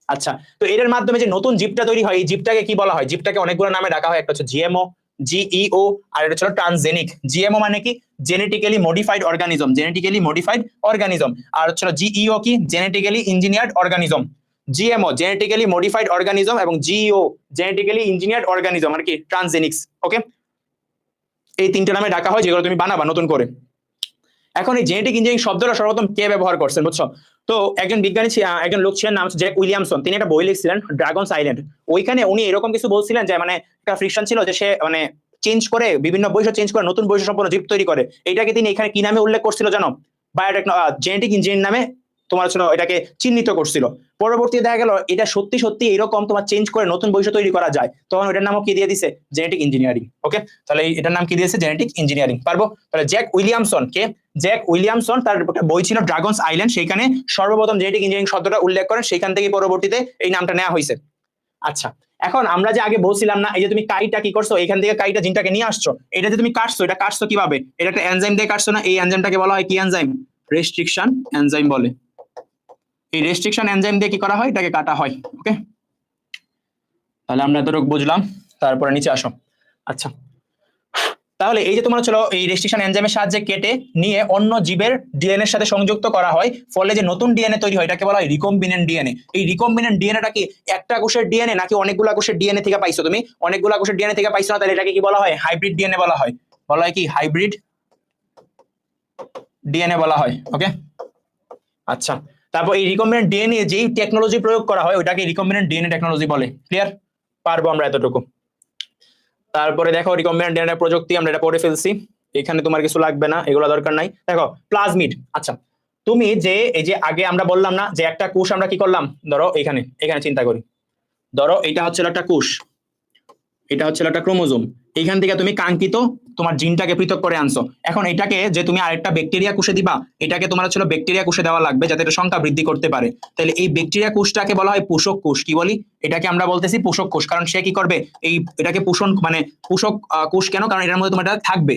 আচ্ছা, তো এর মাধ্যমে যে নতুন জীবটা তৈরি হয়, এই জীবটাকে কি বলা হয়, জীবটাকে অনেকগুলো নামে ডাকা হয়। একটা হচ্ছে জিএমও, জিইও, আর এটা হচ্ছে ট্রান্সজেনিক। জিএমও মানে কি, genetically modified organism, genetically modified organism. আর হচ্ছে জিইও কি, genetically engineered organism. GMO genetically modified organism এবং জিও জেনেটিক্যালি ইঞ্জিনিয়ার্ড অর্গানিজম আর কি ট্রান্সজেনিক্স। ওকে, এই তিনটে নামে ডাকা হয় যেগুলো তুমি বানাবা নতুন করে। এখন এই জেনেটিক ইঞ্জিনিয়ারিং শব্দটা সর্বপ্রথম কে ব্যবহার করছেন বুঝছো? তো একজন বিজ্ঞানী একজন লোক ছিলেন, নাম হচ্ছে জ্যাক উইলিয়ামসন। তিনি একটা বই লিখছিলেন ড্রাগনস আইল্যান্ড। ওইখানে উনি এরকম কিছু বলছিলেন যে মানে একটা ফ্রিকশন ছিল যে সে মানে চেঞ্জ করে বিভিন্ন বৈশিষ্ট্য চেঞ্জ করে নতুন বৈশিষ্ট্য সম্পন্ন জীব তৈরি করে। এইটাকে তিনি এখানে কি নামে উল্লেখ করছিল জানো? জেনেটিক ইঞ্জিনিয়ারিং নামে তোমার ছিল এটাকে চিহ্নিত করছিল। পরবর্তীতে দেখা গেল এটা সত্যি সত্যি এরকম তোমার চেঞ্জ করে নতুন বৈশিষ্ট্য তৈরি করা যায়, তখন এটার নামও কি দিয়ে দিছে? Genetic engineering. ওকে, তাহলে এটার নাম কি দিয়েছে? Genetic engineering. পারবো? তাহলে জ্যাক উইলিয়ামসন কে? জ্যাক উইলিয়ামসন, তার একটা বই ছিল ড্রাগনস আইল্যান্ড, সেখানে সর্বপ্রথম জেনেটিক ইঞ্জিনিয়ারিং শব্দটা উল্লেখ করেন, সেখান থেকে পরবর্তীতে এই নামটা নেওয়া হয়েছে। আচ্ছা, এখন আমরা যে আগে বলছিলাম না, এই যে তুমি কাইটা কি করছো, এখান থেকে কাইটা জিনটাকে নিয়ে আসছো, এটা যে তুমি কাটছো, এটা কাটছো কিভাবে? এটা একটা এনজাইম দিয়ে কাটছো না? এই এনজাইমটাকে বলা হয় কি এনজাইম? রেস্ট্রিকশন এনজাইম বলে। এই রেস্ট্রিকশন এনজাইম দিয়ে কি করা হয়? এটাকে কাটা হয়। ওকে, তাহলে আমরা এতটুকু বুঝলাম। তারপরে নিচে আসো। আচ্ছা, তাহলে এই যে তোমার ছিল এই রেস্ট্রিকশন এনজাইমের সাহায্যে কেটে নিয়ে অন্য জীবের ডিএনএ এর সাথে সংযুক্ত করা হয়, ফলে যে নতুন ডিএনএ তৈরি হয় এটাকে বলা হয় রিকম্বিনেন্ট ডিএনএ। এই রিকম্বিনেন্ট ডিএনএটা কি একটা কোষের ডিএনএ নাকি অনেকগুলো কোষের ডিএনএ থেকে পাইছো? তুমি অনেকগুলো কোষের ডিএনএ থেকে পাইছো না, তাহলে এটাকে কি বলা হয়? হাইব্রিড ডিএনএ বলা হয়। বলা হয় কি? হাইব্রিড ডিএনএ বলা হয়। ওকে, আচ্ছা, তারপর এই রিকম্বিনেন্ট ডিএনএ যেই টেকনোলজি প্রয়োগ করা হয় ওটাকে রিকম্বিনেন্ট ডিএনএ টেকনোলজি বলে। ক্লিয়ার? পারবো আমরা এতটুকু। তারপরে দেখো রিকম্বিনেন্ট ডিএনএ প্রযুক্তি আমরা এটা পড়ে ফেলছি, এখানে তোমার কিছু লাগবে না, এগুলো দরকার নাই। দেখো প্লাজমিড। আচ্ছা, তুমি যে এই যে আগে আমরা বললাম না যে একটা কোষ আমরা কি করলাম, ধরো এখানে এখানে চিন্তা করি, ধরো এটা হচ্ছে একটা কোষ, এটা হচ্ছে একটা ক্রোমোজোম, এইখান থেকে তুমি কাঙ্ক্ষিত তোমার জিনটাকে পৃথক করে আনছো। এখন এটাকে যে তুমি আরেকটা ব্যাকটেরিয়া কোষে দিবা, এটাকে তোমার হচ্ছে ব্যাকটেরিয়া কোষে দেওয়া লাগবে যাতে এটা সংখ্যা বৃদ্ধি করতে পারে। তাহলে এই ব্যাকটেরিয়া কোষটাকে বলা হয় পোষক কোষ। কি বলি? এটাকে আমরা বলতেছি পোষক কোষ, কারণ সে কি করবে? এই এটাকে পোষণ মানে পোষক কোষ কেন? কারণ এটার মধ্যে তোমার এটা থাকবে।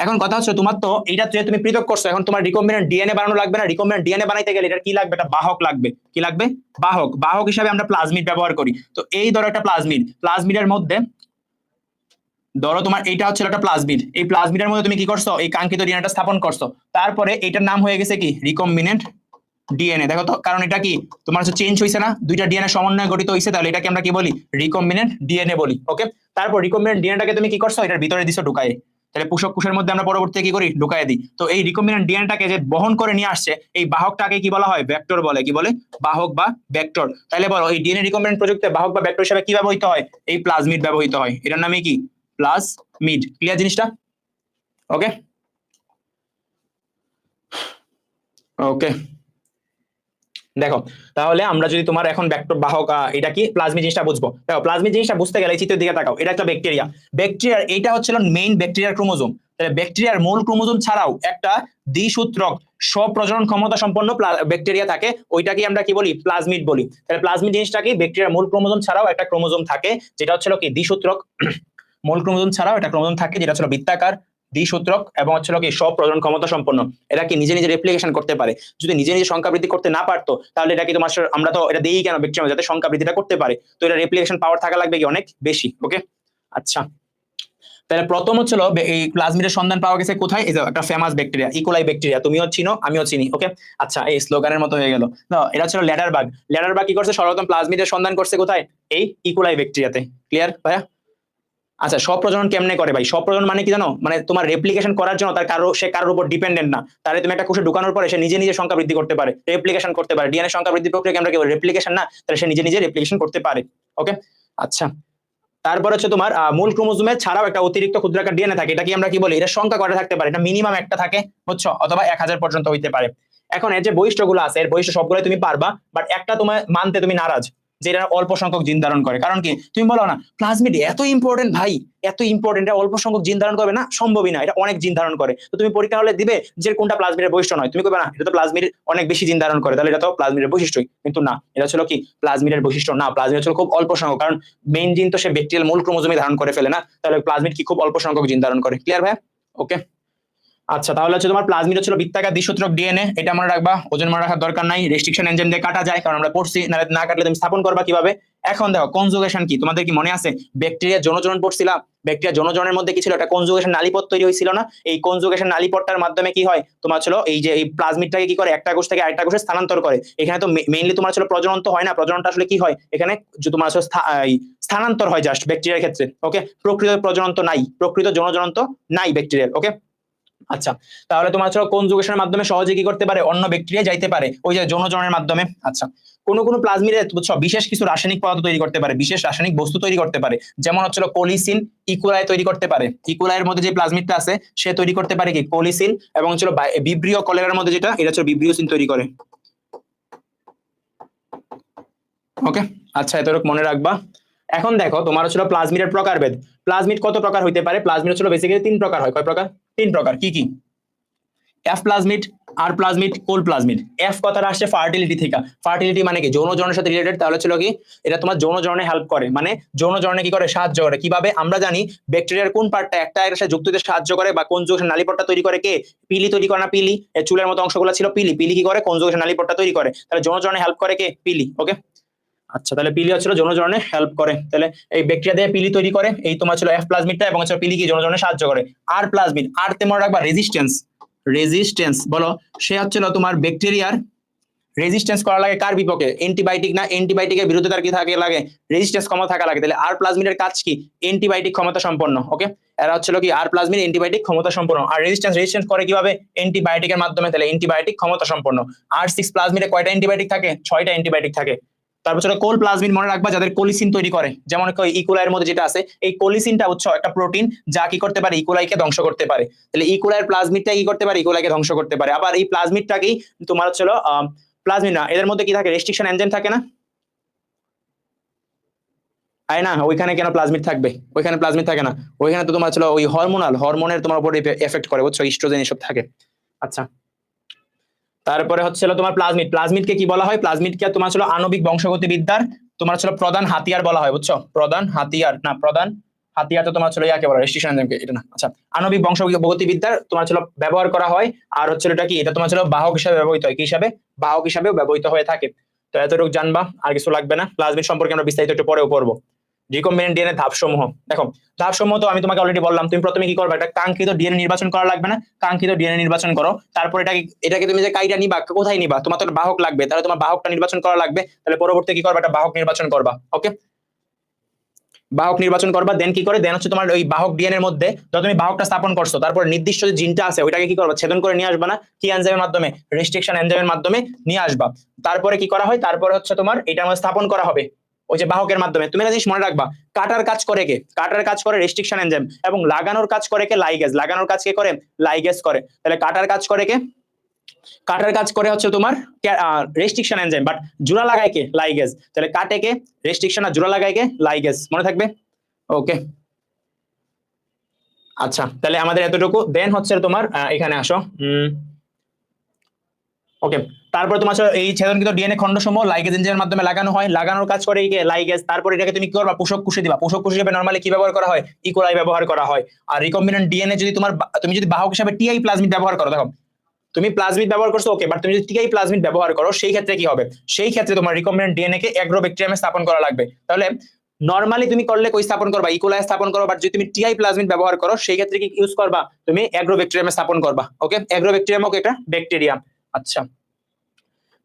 এখন কথা হচ্ছে তোমার তো এইটা যে তুমি পৃথক করছো, এখন তোমার রিকম্বিনেন্ট ডিএনএ বানানো লাগবে না? রিকম্বিনেন্ট ডিএনএ বানাইতে গেলে এটা কি লাগবে? একটা বাহক লাগবে। কি লাগবে? বাহক। বাহক হিসাবে আমরা প্লাজমিড ব্যবহার করি। তো এই ধরো একটা প্লাজমিড, প্লাজমিডের মধ্যে ধরো তোমার এইটা হচ্ছে একটা প্লাজমিড, এই প্লাজমিডের মধ্যে তুমি কি করছো? এই কাঙ্ক্ষিত ডিএনএটা স্থাপন করছো, তারপরে এটার নাম হয়ে গেছে কি? Recombinant DNA. দেখো তো, কারণ এটা কি তোমার হচ্ছে চেঞ্জ হয়েছে না, দুইটা ডিএনএ সমন্বয়ে গঠিত হয়েছে, তাহলে এটাকে আমরা কি বলি? রিকম্বিনেন্ট ডিএনএ বলি। ওকে, তারপর রিকম্বিনেন্ট ডিএনএটাকে তুমি কি করছো? এটার ভিতরে দিছো ঢুকায়ে, তাহলে পোষক কোষের মধ্যে আমরা পরবর্তীতে কি করি? ঢুকায়ে দিই। তো এই রিকম্বিনেন্ট ডিএনএটাকে যে বহন করে নিয়ে আসছে, এই বাহকটাকে কি বলা হয়? ভেক্টর বলে। কি বলে? বাহক বা ভেক্টর। তাহলে বলো এই ডিএনএ রিকম্বিনেন্ট প্রযুক্তিতে বাহক বা ভেক্টর হিসেবে কি ব্যবহৃত হয়? এই প্লাজমিড ব্যবহৃত হয়। এটার নামে কি? প্লাজমিড। ক্লিয়ার জিনিসটা? ওকে ওকে, দেখো তাহলে আমরা যদি তোমার এখন ভেক্টর বাহক এটা কি প্লাজমিড জিনিসটা বুঝবো। দেখো প্লাজমিড জিনিসটা বুঝতে গেলে চিত্রের দিকে তাকাও, এটা একটা ব্যাকটেরিয়া। ব্যাকটেরিয়ার এইটা হচ্ছে মেইন ব্যাকটেরিয়ার ক্রোমোজোম। তাহলে ব্যাকটেরিয়ার মূল ক্রোমোজোম ছাড়াও একটা দ্বিসূত্রক স্বপ্রজনন ক্ষমতা সম্পন্ন ব্যাকটেরিয়া থাকে, ওইটাকে আমরা কি বলি? প্লাজমিড বলি। তাহলে প্লাজমিড জিনিসটা কি? ব্যাকটেরিয়ার মূল ক্রোমোজোম ছাড়াও একটা ক্রোমোজোম থাকে যেটা হচ্ছে কি দ্বিসূত্রক। মূল ক্রোমোজোম ছাড়াও একটা ক্রোমোজোম থাকে যেটা হচ্ছে বৃত্তাকার, দ্বিসূত্রক এবং হচ্ছে কি স্বপ্রজনন ক্ষমতা সম্পন্ন। এটা কি নিজে নিজে রেপ্লিকেশন করতে পারে। যদি নিজে নিজে সংখ্যা বৃদ্ধি করতে না পারতো তাহলে এটা কি তোমার আমরা তো এটা দেই কেন ব্যাকটেরিয়া যাতে সংখ্যা বৃদ্ধিটা করতে পারে, তো এটা রেপ্লিকেশন পাওয়ার থাকা লাগবে কি? অনেক বেশি। ওকে, আচ্ছা, তাহলে প্রথম হচ্ছিল এই প্লাজমিডের সন্ধান পাওয়া গেছে কোথায়? এই যে একটা ফেমাস ব্যাকটেরিয়া ইকোলাই ব্যাকটেরিয়া, তুমিও চিনো আমিও চিনি। ওকে, আচ্ছা, এই স্লোগানের মতো হয়ে গেল। এটা ছিল ল্যাডার বাগ। ল্যাডার বাগ কি করছে? সর্বপ্রথম প্লাজমিডের সন্ধান করছে কোথায়? এই ইকোলাই ব্যাকটেরিয়াতে। ক্লিয়ার ভাইয়া? আচ্ছা, স্বপ্রজনন কেমনে করে ভাই? স্বপ্রজনন মানে কি জানো? মানে তোমার রেপ্লিকেশন করার জন্য তার সে কারোর উপর ডিপেন্ডেন্ট না, তাহলে তুমি একটা কোষে ঢুকানোর পরে সে নিজে নিজে সংখ্যা বৃদ্ধি করতে পারে, রেপ্লিকেশন করতে পারে। ডিএনএ সংখ্যা বৃদ্ধি প্রক্রিয়া আমরা কি বলি? রেপ্লিকেশন না, তাহলে সে নিজে নিজে রেপ্লিকেশন করতে পারে। ওকে, আচ্ছা, তারপর হচ্ছে তোমার মূল ক্রোমোজোমের ছাড়াও একটা অতিরিক্ত ক্ষুদ্রাকার ডিএনএ থাকে, এটা কি আমরা কি বলি? এটা সংখ্যা কয়টা থাকতে পারে? এটা মিনিমাম একটা থাকে, বুঝছো, অথবা 1000 পর্যন্ত হইতে পারে। এখন এর যে বৈশিষ্ট্যগুলো আছে, এর বৈশিষ্ট্য সবগুলোই তুমি পারবা, বাট একটা তোমার মানতে তুমি নারাজ, যে এটা অল্প সংখ্যক জিন ধারণ করে। কারণ কি? তুমি বলো না প্লাজমিড এত ইম্পর্টেন্ট ভাই, এত ইম্পর্টেন্ট, অল্প সংখ্যক জিন ধারণ করবে না? সম্ভবই না, এটা অনেক জিন ধারণ করে। তো তুমি পরীক্ষা হলে দিবে যে কোনটা প্লাজমিডের বৈশিষ্ট্য নয়, তুমি কইবে না এটা তো প্লাজমিড অনেক বেশি জিন ধারণ করে, তাহলে এটা তো প্লাজমিডের বৈশিষ্ট্যই। কিন্তু না, এটা ছিল কি? প্লাজমিডের বৈশিষ্ট্য না, প্লাজমিড ছিল খুব অল্প সংখ্যক, কারণ মেইন জিন তো সে ব্যাকটেরিয়াল মূল ক্রোমোজোমে ধারণ করে ফেলে না, তাহলে প্লাজমিড কি খুব অল্প সংখ্যক জিন ধারণ করে। ক্লিয়ার ভাই? ওকে, আচ্ছা, তাহলে হচ্ছে তোমার প্লাজমিড হচ্ছে বৃত্তাকার দ্বিসূত্রক ডিএনএ, এটা মনে রাখবা, ওজন মনে রাখার দরকার নাই। রেস্ট্রিকশন এনজাইম দিয়ে কাটা যায়, কারণ আমরা পড়ছি, না কাটলে তুমি স্থাপন করবা কিভাবে? এখন দেখো কনজুগেশন কি, তোমাদের কি মনে আছে? ব্যাকটেরিয়া যৌনচরণ পড়ছিলাম, ব্যাকটেরিয়া যৌনজনের মধ্যে কি ছিল, একটা কনজুগেশন নালীপথ তৈরি হয়েছিল না? এই কনজুগেশন নালীপথটার মাধ্যমে কি হয় তোমার ছিল এই যে এই প্লাজমিডটাকে কি করে একটা কোষ থেকে আরেকটা কোষে স্থানান্তর করে। এখানে তো মেইনলি তোমার ছিল প্রজনন তো হয় না, প্রজননটা আসলে কি হয় এখানে তোমার স্থানান্তর হয় জাস্ট ব্যাকটেরিয়ার ক্ষেত্রে। ওকে, প্রকৃত প্রজনন তো নাই, প্রকৃত যৌনজনন তো নাই ব্যাকটেরিয়ার। ওকে, আচ্ছা, তাহলে তোমার হচ্ছে কনজুগেশনের মাধ্যমে সহজে কি করতে পারে, অন্য ব্যাকটেরিয়া যাইতে পারে ওই যে যৌনজনের মাধ্যমে। আচ্ছা, কোন কোন প্লাজমিডে বুঝছো বিশেষ কিছু রাসায়নিক পদার্থ তৈরি করতে পারে, বিশেষ রাসায়নিক বস্তু তৈরি করতে পারে, যেমন হচ্ছে কোলিসিন ইকোলাই তৈরি করতে পারে। ইকোলাইয়ের মধ্যে যে প্লাজমিডটা আছে সে তৈরি করতে পারে কি কোলিসিন, এবং হচ্ছে ভিব্রিও কলেরার মধ্যে যেটা এটা হচ্ছে ভিব্রিওসিন তৈরি করে। ওকে, আচ্ছা এতটুকু মনে রাখবা। এখন দেখো তোমার হচ্ছে প্লাজমিডের প্রকারভেদ। প্লাজমিড কত প্রকার হইতে পারে? প্লাজমিড হচ্ছে বেসিক্যালি 3 প্রকার হয়। কয় প্রকার? 3 প্রকার। কি কি? এফ প্লাজমিড, আর প্লাজমিড, কোল প্লাজমিড। এফ কথাটা আসছে ফার্টিলিটি থেকে। ফার্টিলিটি মানে কি? যৌনজনের সাথে রিলেটেড। তাহলে ছিল কি এটা তোমার যৌনজনে হেল্প করে, মানে যৌনজনে কি করে সাহায্য করে। কিভাবে? আমরা জানি ব্যাকটেরিয়ার কোন পার্টটা একটা এর সাথে যুক্ত হতে সাহায্য করে বা কনজুগেশন নালীপথটা তৈরি করে কে? পিলি তৈরি করে না? পিলি, এই চুলের মতো অংশগুলো ছিল পিলি। পিলি কি করে? কনজুগেশন নালীপথটা তৈরি করে। তাহলে যৌনজনে হেল্প করে কে? পিলি। ওকে, আচ্ছা, তাহলে পিলি হচ্ছিল যৌনজনে হেল্প করে। তাহলে এই ব্যাকটেরিয়া দিয়ে পিলি তৈরি করে, এই তোমার ছিল এফ প্লাজমিডটা, এবং হচ্ছে পিলি কি যৌনজনে সাহায্য করে। আর প্লাজমিড, আর তে মনে রাখবা রেজিস্ট্যান্স। রেজিস্ট্যান্স বলো, সে হচ্ছিল তোমার ব্যাকটেরিয়ার রেজিস্ট্যান্স করা লাগে কার বিপক্ষে? অ্যান্টিবায়োটিক না, অ্যান্টিবায়োটিকের বিরুদ্ধে তার কি থাকে লাগে? রেজিস্ট্যান্স ক্ষমতা থাকা লাগে। তাহলে আর প্লাজমিডের কাজ কি? অ্যান্টিবায়োটিক ক্ষমতা সম্পন্ন। ওকে, এরা হচ্ছিল কি আর প্লাজমিড অ্যান্টিবায়োটিক ক্ষমতা সম্পন্ন। আর রেজিস্ট্যান্স করে কিভাবে? অ্যান্টিবায়োটিকের মাধ্যমে। তাহলে অ্যান্টিবায়োটিক ক্ষমতা সম্পন্ন। আর 6 প্লাজমিডে কয়টা অ্যান্টিবায়োটিক থাকে? 6টা অ্যান্টিবায়োটিক থাকে। তারপর কোল প্লাজমিড মনে রাখবা, যাদের কোলিসিন তৈরি করে, যেমন ইকোলাইয়ের মধ্যে যেটা আছে, এই কোলিসিনটা হচ্ছে একটা প্রোটিন যা কি করতে পারে? ইকোলাইকে ধ্বংস করতে পারে। তাহলে ইকোলাইয়ের প্লাজমিডটা কি করতে পারে? ইকোলাইকে ধ্বংস করতে পারে। আবার এই প্লাজমিডটাকেই তোমার হচ্ছে প্লাজমিড না, এদের মধ্যে কি থাকে? রেস্ট্রিকশন এনজাইম থাকে না? আরে না, ওইখানে কেন প্লাজমিড থাকবে? ওইখানে প্লাজমিড থাকে না, ওইখানে তো তোমার ছিল ওই হরমোনের তোমার উপর এফেক্ট করে, বুঝছো? ইস্ট্রোজেন এসব থাকে। আচ্ছা, তারপরে হচ্ছিল তোমার প্লাজমিডকে কি বলা হয়? প্লাজমিডকে তোমার ছিল আণবিক বংশগতিবিদ্যার তোমার ছিল প্রধান হাতিয়ার বলা হয়, বুঝছো? প্রধান হাতিয়ার না, প্রধান হাতিয়ার তো তোমার ছিল ইয়াকে বলা, রেস্ট্রিকশন এনজাইমকে, এটা না। আচ্ছা, আণবিক বংশগতিবিদ্যার তোমার ছিল ব্যবহার করা হয়। আর হচ্ছে এটা কি? এটা তোমার ছিল বাহক হিসেবে ব্যবহৃত হয়। কি হিসাবে? বাহক হিসাবেও ব্যবহৃত হয়ে থাকে। তো এতটুকু জানবা, আর কিছু লাগবে না। প্লাজমিড সম্পর্কে আমরা বিস্তারিত একটু পরেও পড়বো। রিকম্বিনেন্ট ডিএনএ ধাপসমূহ দেখো, ধাপসমূহ তো আমি তোমাকে অলরেডি বললাম। তুমি প্রথমে কি করবে? একটা কাঙ্ক্ষিত ডিএনএ নির্বাচন করা লাগবে না? কাঙ্ক্ষিত ডিএনএ নির্বাচন করো। তারপর এটাকে তুমি যে কাইটা নিবা, কোথায় নিবা? তোমার তো বাহক লাগবে, তাহলে তোমার বাহকটা নির্বাচন করা লাগবে। তাহলে পরবর্তী কি করবে? একটা বাহক নির্বাচন করবা। ওকে, বাহক নির্বাচন করবা। দেন কি করে? দেন হচ্ছে তোমার ওই বাহক ডিএনএর মধ্যে যখন তুমি বাহকটা স্থাপন করছো, তারপর নির্দিষ্ট যে জিনটা আছে ওইটাকে কি করবা? ছেদন করে নিয়ে আসবা না? কি এনজাইমের মাধ্যমে? রেস্ট্রিকশন এনজাইমের মাধ্যমে নিয়ে আসবা। তারপরে কি করা হয়? তারপরে হচ্ছে তোমার এটার মধ্যে স্থাপন করা হবে ওই যে বাহকের মাধ্যমে। তুমি একটা জিনিস মনে রাখবা, কাটার কাজ করে কে? কাটার কাজ করে রেস্ট্রিকশন এনজাইম, এবং লাগানোর কাজ করে কে? লাইগেজ। লাগানোর কাজ কে করে? লাইগেজ করে। তাহলে কাটার কাজ করে কে? কাটার কাজ করে হচ্ছে তোমার রেস্ট্রিকশন এনজাইম, বাট জোড়া লাগায় কে? লাইগেজ। তাহলে কাটে কে? রেস্ট্রিকশন, আর জোড়া লাগায় কে? লাইগেজ। মনে থাকবে? ওকে, আচ্ছা, তাহলে আমাদের এতটুকু। দেন হচ্ছে তোমার এখানে আসো। ওকে, তারপর তোমার এই ছেদনকৃত ডিএনএ খন্ডসমূহ লাইগেজ এনজাইমের মাধ্যমে লাগানো হয়। লাগানোর কাজ করে কি? লাইগেজ। তারপর এটাকে তুমি কি করবা? পোষক কোষে দিবা। পোষক কোষ হিসেবে নরমালি কি ব্যবহার করা হয়? ইকোলাই ব্যবহার করা হয়। আর রিকম্বিনেন্ট ডিএনএ যদি তুমি যদি বাহক হিসেবে টিআই প্লাজমিড ব্যবহার করো, দেখো তুমি প্লাজমিড ব্যবহার করছো, ওকে, বাট তুমি যদি টিআই প্লাজমিড ব্যবহার করো, সেই ক্ষেত্রে কি হবে? সেই ক্ষেত্রে তোমার রিকম্বিনেন্ট ডিএনএ কে অ্যাগ্রোব্যাকটেরিয়ামে স্থাপন করা লাগবে। তাহলে নরমালি তুমি করলে কই স্থাপন করবা? ইকোলাই স্থাপন করো, বাট যদি তুমি টিআই প্লাজমিড ব্যবহার করো, সেই ক্ষেত্রে কি ইউজ করবা? তুমি অ্যাগ্রোব্যাকটেরিয়ামে স্থাপন করবা। ওকে, অ্যাগ্রোব্যাকটেরিয়াম ওকে, এটা ব্যাকটেরিয়া। আচ্ছা,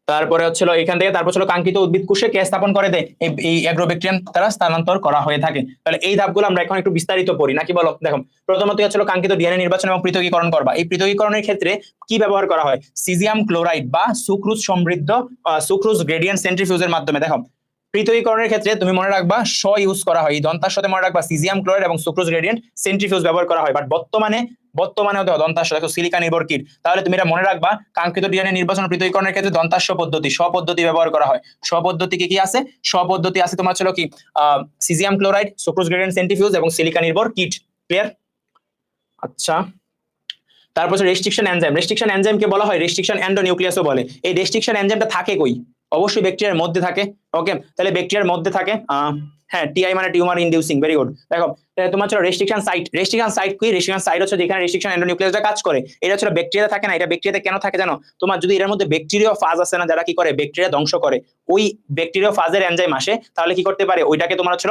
তারপরে হচ্ছিল এখান থেকে তারপর ছিল কাঙ্ক্ষিত উদ্ভিদ কোষে কে স্থাপন করে দেয়? এই অ্যাগ্রোব্যাকটেরিয়াম দ্বারা স্থানান্তর করা হয়ে থাকে। তাহলে এই ধাপগুলো আমরা এখন একটু বিস্তারিত পড়ি, নাকি বলো? দেখো, প্রথমত হচ্ছিল কাঙ্ক্ষিত ডিএনএ নির্বাচন এবং পৃথকীকরণ করবা। এই পৃথকীকরণের ক্ষেত্রে কি ব্যবহার করা হয়? সিজিয়াম ক্লোরাইড বা সুক্রোজ সমৃদ্ধ সুক্রোজ গ্রেডিয়েন্ট সেন্ট্রিফিউজের মাধ্যমে। দেখো, পৃথকীকরণের ক্ষেত্রে তুমি মনে রাখবা ইউজ করা হয়, এই দন্তার সাথে মনে রাখবা সিজিয়াম ক্লোরাইড এবং সুক্রোজ গ্রেডিয়েন্ট সেন্ট্রিফিউজ ব্যবহার করা হয়। বাট বর্তমানে দন্তাশ্ব দেখো সিলিকা নির্ভর কিট। তাহলে তুমি এটা মনে রাখবা, কাঙ্ক্ষিত ডিএনএ নির্বাচন পৃথকীকরণের ক্ষেত্রে দন্তাশ্ব পদ্ধতি ব্যবহার করা হয়। স্বপদ্ধতি কি আছে? স্বপদ্ধতি আছে তোমার ছিল কি caesium chloride, sucrose gradient centrifuge এবং সিলিকা নির্ভর কিট। ক্লিয়ার? আচ্ছা, তারপর রেস্ট্রিকশন এনজাইম। রেস্ট্রিকশন এনজাইমকে বলা হয় রেস্ট্রিকশন এন্ডোনিউক্লিয়াসও বলে। এই রেস্ট্রিকশন এনজাইমটা থাকে কই? অবশ্যই ব্যাকটেরিয়ার মধ্যে থাকে। ওকে, তাহলে ব্যাকটেরিয়ার মধ্যে থাকে। হ্যাঁ টিআই মানে টিউমার ইনডিউসিং, ভেরি গুড। দেখো তোমার হচ্ছে রেস্ট্রিকশন সাইট, রেস্ট্রিকশন সাইট কি, রেস্ট্রিকশন সাইট হচ্ছে যেখানে রেস্ট্রিকশন এন্ডোনিউক্লিয়াসটা কাজ করে। এটা হচ্ছে ব্যাকটেরিয়া থাকে না, এটা ব্যাকটেরিয়াতে কেন থাকে জানো? তোমার যদি এর মধ্যে ব্যাকটেরিয়া ফাজ আছে না, যারা কি করে ব্যাকটেরিয়া ধ্বংস করে, ওই ব্যাকটেরিয়া ফাজের এনজাইম আসে, তাহলে কি করতে পারে ওইটাকে তোমার হচ্ছে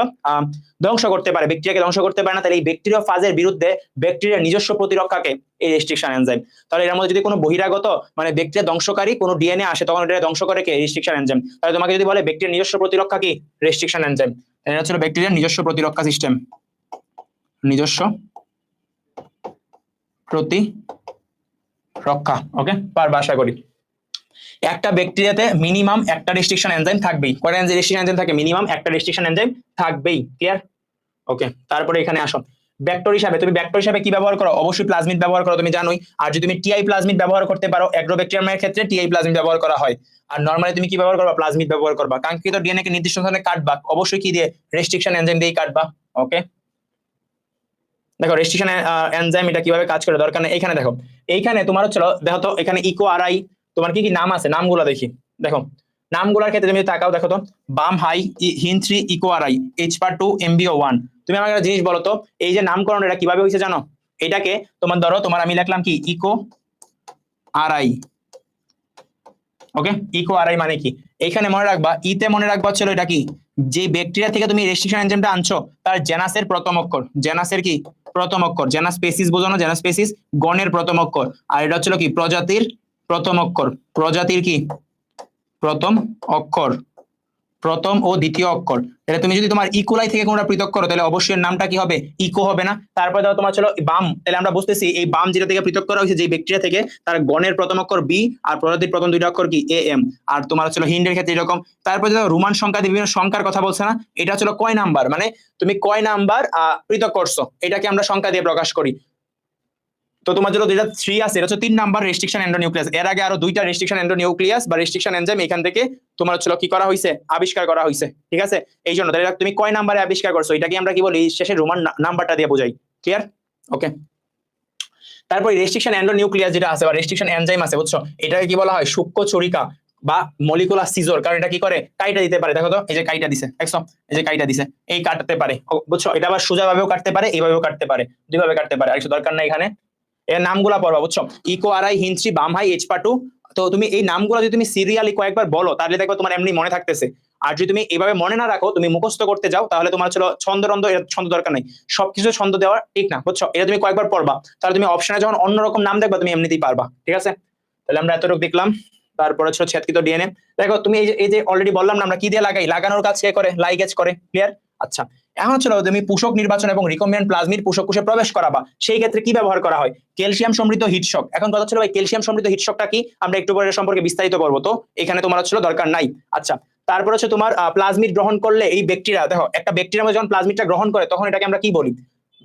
ধ্বংস করতে পারে, ব্যাকটেরিয়াকে ধ্বংস করতে পারে না। তাহলে এই ব্যাকটেরিয়া ফাজের বিরুদ্ধে ব্যাকটেরিয়ার নিজস্ব প্রতিরক্ষাকে এই রেস্ট্রিকশন এনজাইম। তাহলে এর মধ্যে যদি কোনো বহিরাগত মানে ব্যাকটেরিয়া ধ্বংসকারী কোনো ডিএনএ আসে, তখন এটা ধ্বংস করে কে? Restriction enzyme. তাহলে তোমাকে যদি বলে ব্যাকটেরিয়ার নিজস্ব প্রতিরক্ষা কি? Restriction enzyme. এটা হচ্ছে ব্যাকটেরিয়ার নিজস্ব প্রতিরক্ষা সিস্টেম, নিজস্ব প্রতিরক্ষা। ওকে, পারবা আশা করি। একটা ব্যাকটেরিয়াতে মিনিমাম একটা রেস্ট্রিকশন এনজাইম থাকবেই। কয়টা রেস্ট্রিকশন এনজাইম থাকে? মিনিমাম একটা রেস্ট্রিকশন এনজাইম থাকবেই। ক্লিয়ার? ওকে, তারপরে এখানে আসো ভেক্টর হিসাবে। তুমি ভেক্টর হিসাবে কি ব্যবহার করো? অবশ্যই প্লাজমিড ব্যবহার করো, তুমি জানোই। আর যদি তুমি টিআই প্লাজমিড ব্যবহার করতে পারো, অ্যাগ্রোব্যাকটেরিয়ামের ক্ষেত্রে টিআই প্লাজমিড ব্যবহার করা হয়। আর নরমালি তুমি কি ব্যবহার করবা? প্লাজমিড ব্যবহার করবা। কাঙ্ক্ষিত ডিএনএ কে নির্দিষ্ট ধরনের কাটবা, অবশ্যই কি দিয়ে? রেস্ট্রিকশন এনজাইম দিয়ে কাটবা। ওকে, দেখো রেস্ট্রিকশন এনজাইম এটা কিভাবে কাজ করে দরকার নেই। এখানে দেখো, এইখানে তোমার হচ্ছে দেখো তো, এখানে ইকো আর আই, তোমার কি কি নাম আছে? নামগুলো দেখি। দেখো নামগুলোর ক্ষেত্রে তুমি তাকাও, দেখো তো, বাম হাই হিন 3 eco R I H2 MbO 1। তুমি আমাকে একটা জিনিস বলো তো, এই যে নামকরণ এটা কিভাবে হয়েছে জানো? এটাকে তোমার ধরো, তোমার আমি লিখলাম কি eco R I. Okay, eco R I মানে কি? এইখানে মনে রাখবা, ইতে মনে রাখবা হচ্ছে এটা কি, যে ব্যাকটেরিয়া থেকে তুমি রেস্ট্রিকশন এনজাইমটা আনছো তার জেনাসের প্রথম অক্ষর, জেনাসের কি প্রথম অক্ষর, জেনাস স্পেসিস বোঝানো, জেনাস স্পেসিস গণের প্রথম অক্ষর। আর এটা হচ্ছে কি প্রজাতির প্রথম অক্ষর, প্রজাতির কি প্রথম অক্ষর, প্রথম ও দ্বিতীয় অক্ষর। তাহলে তুমি যদি তোমার ইকোলাই থেকে কোনটা পৃথক করো, তাহলে অবশ্যই নামটা কি হবে? ইকো হবে না। তারপরে ধরো তোমার ছিল বাম, তাহলে আমরা বুঝতেছি এই বাম যেটা থেকে পৃথক করা হয়েছে যে ব্যাকটেরিয়া থেকে, তার গণের প্রথম অক্ষর বি আর প্রজাতির প্রথম দুইটা অক্ষর কি এ এম। আর তোমার হচ্ছে হিন্ডের ক্ষেত্রে এরকম। তারপরে ধরো রোমান সংখ্যা বিভিন্ন সংখ্যার কথা বলছে না, এটা হচ্ছে কয় নাম্বার, মানে তুমি কয় নাম্বার পৃথক করছো, এটাকে আমরা সংখ্যা দিয়ে প্রকাশ করি। তো তোমার জন্য যেটা 3 আছে, এটা হচ্ছে 3 নাম্বার রেস্ট্রিকশন এন্ডোনিউক্লিয়াস। এর আগে আরো দুইটা রেস্ট্রিকশন এন্ডোনিউক্লিয়াস বা রেস্ট্রিকশন এনজাইম এখান থেকে তোমার হচ্ছে কি করা হয়েছে? আবিষ্কার করা হয়েছে। ঠিক আছে, এই জন্য তাহলে তুমি কয় নাম্বারে আবিষ্কার করছো, এটাকে আমরা কি বলি? শেষে রোমান নাম্বারটা দিয়ে বোঝাই। ক্লিয়ার? ওকে, তারপর রেস্ট্রিকশন এন্ডোনিউক্লিয়াস যেটা আছে বা রেস্ট্রিকশন এনজাইম আছে, বুঝছো, এটাকে কি বলা হয়? সূক্ষ্ম ছড়িকা বা মলিকুলার সিজর। কারণ এটা কি করে? কাইটা দিতে পারে। দেখো তো, এই যে কাইটা দিছে, দেখছো, এই যে কাইটা দিছে, এই কাটতে পারে, বুঝছো। এটা আবার সোজা ভাবেও কাটতে পারে, এইভাবেও কাটতে পারে, দুইভাবে কাটতে পারে। আর কিছু দরকার নাই এখানে, এর নামগুলা পড়বা, বুঝছো। ইকো আর আই হিন 3 বাম হাই H2। তো তুমি এই নামগুলো যদি তুমি সিরিয়ালি কয়েকবার বলো, তাহলে দেখো তোমার এমনি মনে থাকতেছে। আর যদি তুমি এইভাবে মনে না রাখো, তুমি মুখস্থ করতে যাও, তাহলে তোমার ছিল ছন্দ রন্দ, এর ছন্দ দরকার নাই, সবকিছু ছন্দ দেওয়া ঠিক না, বুঝছো। এটা তুমি কয়েকবার পড়বা, তাহলে তুমি অপশনে যখন অন্যরকম নাম দেখবা, তুমি এমনিতেই পারবা। ঠিক আছে, তাহলে আমরা এতটুকু দেখলাম। তারপরে ছিল ছেদকৃত ডিএনএ। দেখো তুমি এই যে অলরেডি বললাম না আমরা কি দিয়ে লাগাই, লাগানোর কাজ কে করে? লাইগেজ করে। ক্লিয়ার? আচ্ছা, এখন হচ্ছে তুমি পোষক নির্বাচন এবং রিকম্বিনেন্ট প্লাজমিড পোষক কোষে প্রবেশ করাবা, সেই ক্ষেত্রে কি ব্যবহার করা হয়? ক্যালসিয়াম সমৃদ্ধ হিটশক। এখন কথা ছিল ভাই, ক্যালসিয়াম সমৃদ্ধ হিটশকটা কি? আমরা একটু পরে সম্পর্কে বিস্তারিত করবো, তো এখানে তোমার হচ্ছে দরকার নাই। আচ্ছা, তারপর হচ্ছে তোমার প্লাজমিড গ্রহণ করলে এই ব্যাকটেরিয়া, দেখো একটা ব্যাকটেরিয়া যখন প্লাজমিডটা গ্রহণ করে, তখন এটাকে আমরা কি বলি?